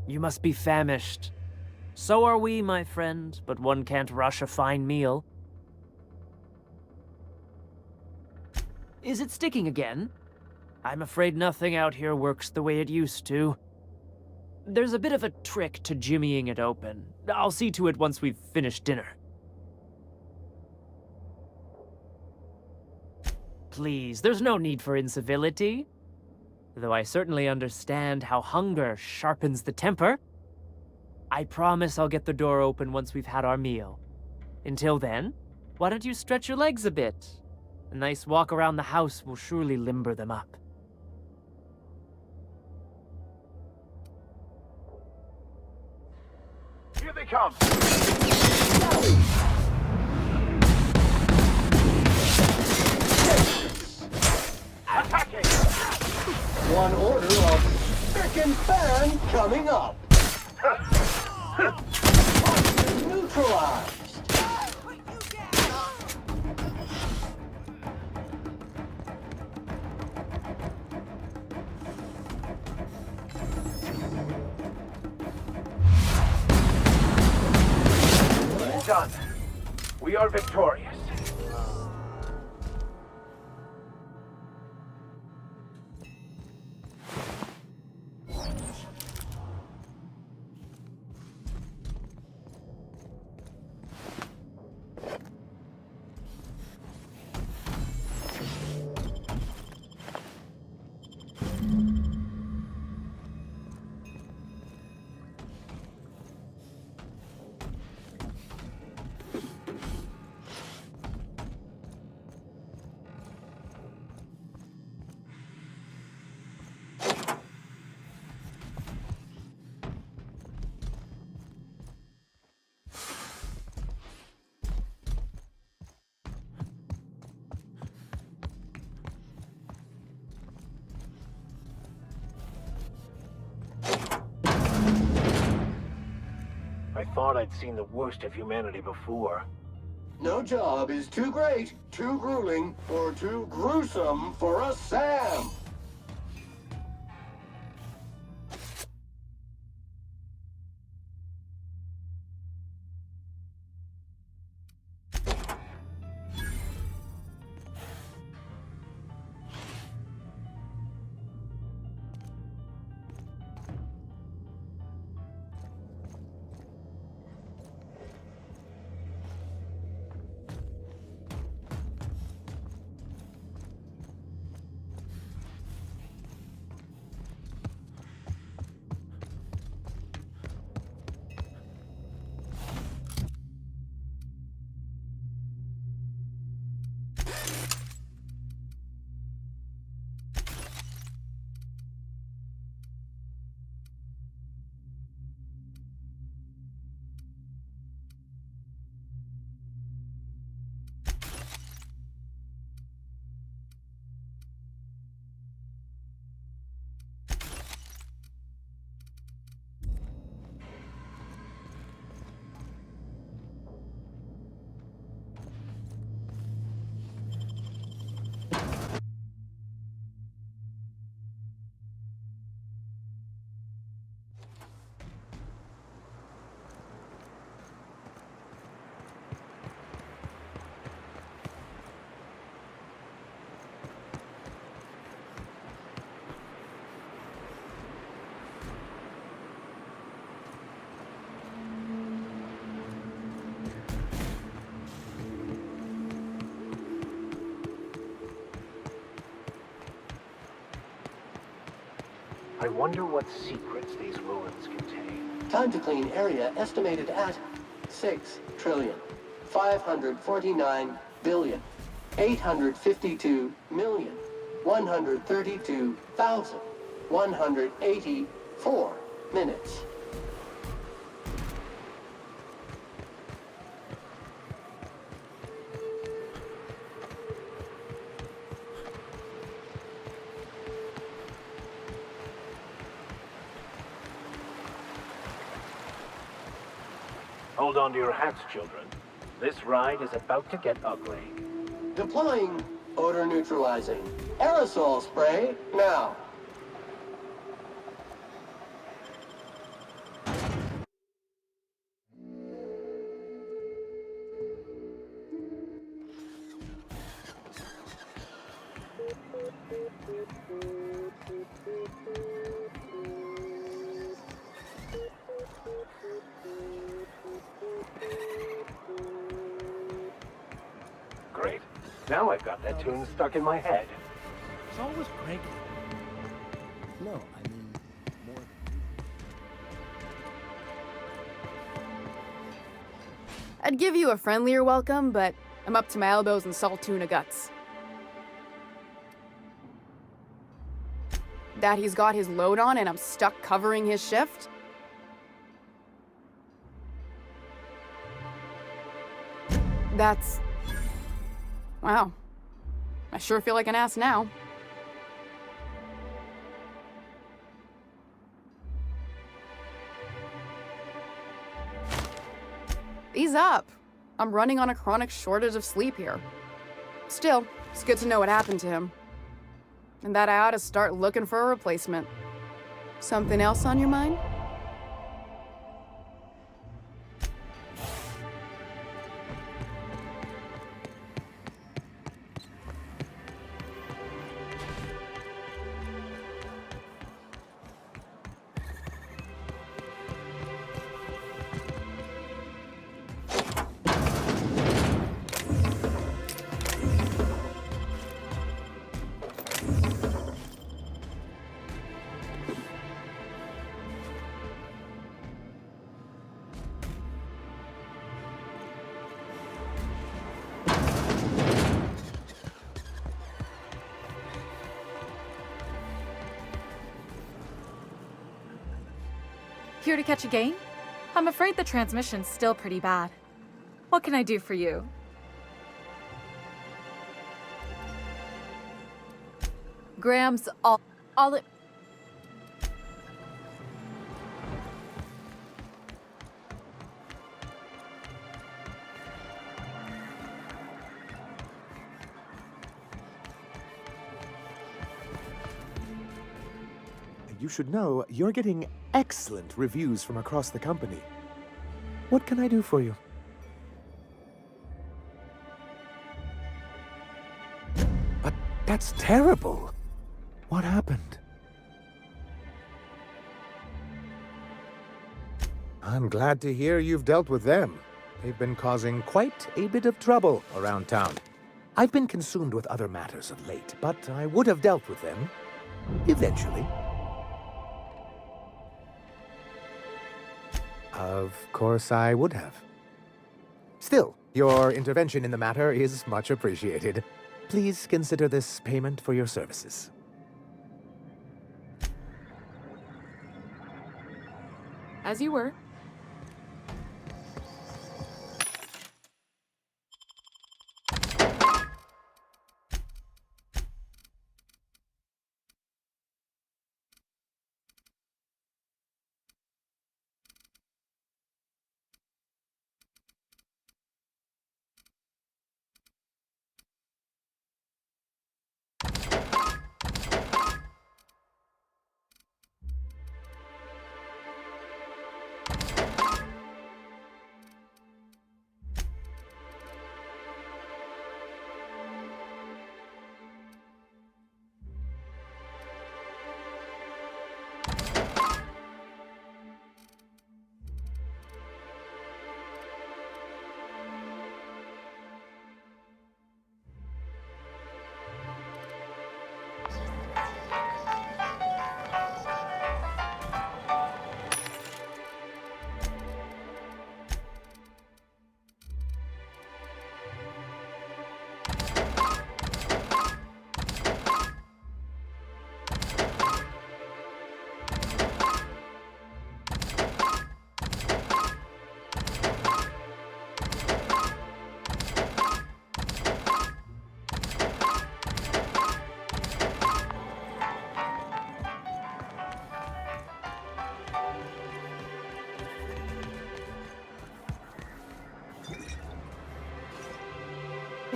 You must be famished. So are we, my friend, but one can't rush a fine meal. Is it sticking again? I'm afraid nothing out here works the way it used to. There's a bit of a trick to jimmying it open. I'll see to it once we've finished dinner. Please, there's no need for incivility. Though I certainly understand how hunger sharpens the temper. I promise I'll get the door open once we've had our meal. Until then, why don't you stretch your legs a bit? A nice walk around the house will surely limber them up. Here they come! Attacking! One order of spick and fan coming up. Neutralized. Done. We are victorious. I thought I'd seen the worst of humanity before. No job is too great, too grueling, or too gruesome for a Sam. I wonder what secrets these ruins contain. Time to clean area estimated at 6,549,852,132,184 minutes. Hold on to your hats, children. This ride is about to get ugly. Deploying odor neutralizing aerosol spray now. Great. Now I've got that tune stuck in my head. It's always cranky. No, I mean, more. I'd give you a friendlier welcome, but I'm up to my elbows in salt tuna guts. That he's got his load on and I'm stuck covering his shift? That's... wow. I sure feel like an ass now. Ease up. I'm running on a chronic shortage of sleep here. Still, it's good to know what happened to him. And that I ought to start looking for a replacement. Something else on your mind? Here to catch a game? I'm afraid the transmission's still pretty bad. What can I do for you? Graham's all it... You should know you're getting excellent reviews from across the company. What can I do for you? But that's terrible. What happened? I'm glad to hear you've dealt with them. They've been causing quite a bit of trouble around town. I've been consumed with other matters of late, but I would have dealt with them eventually. Of course I would have. Still, your intervention in the matter is much appreciated. Please consider this payment for your services. As you were.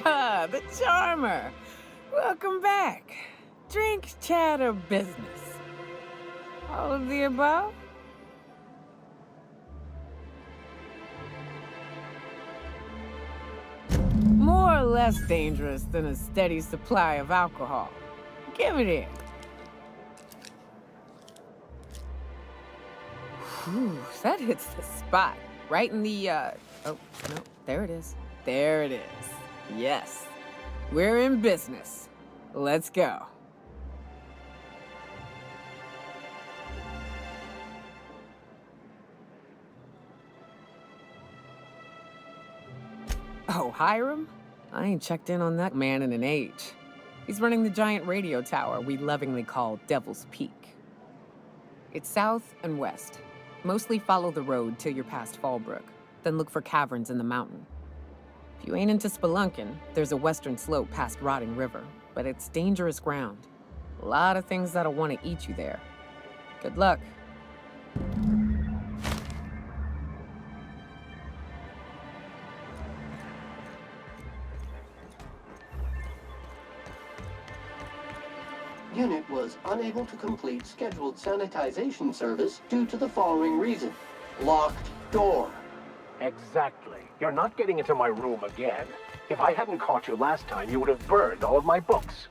The charmer. Welcome back. Drink, chat, or business? All of the above? More or less dangerous than a steady supply of alcohol. Give it here. Whew, that hits the spot. Right in the, oh, no, there it is. There it is. Yes. We're in business. Let's go. Oh, Hiram? I ain't checked in on that man in an age. He's running the giant radio tower we lovingly call Devil's Peak. It's south and west. Mostly follow the road till you're past Fallbrook, then look for caverns in the mountain. If you ain't into spelunking, there's a western slope past Rotting River, but it's dangerous ground. A lot of things that'll want to eat you there. Good luck. Unit was unable to complete scheduled sanitization service due to the following reason. Locked door. Exactly. You're not getting into my room again. If I hadn't caught you last time, you would have burned all of my books.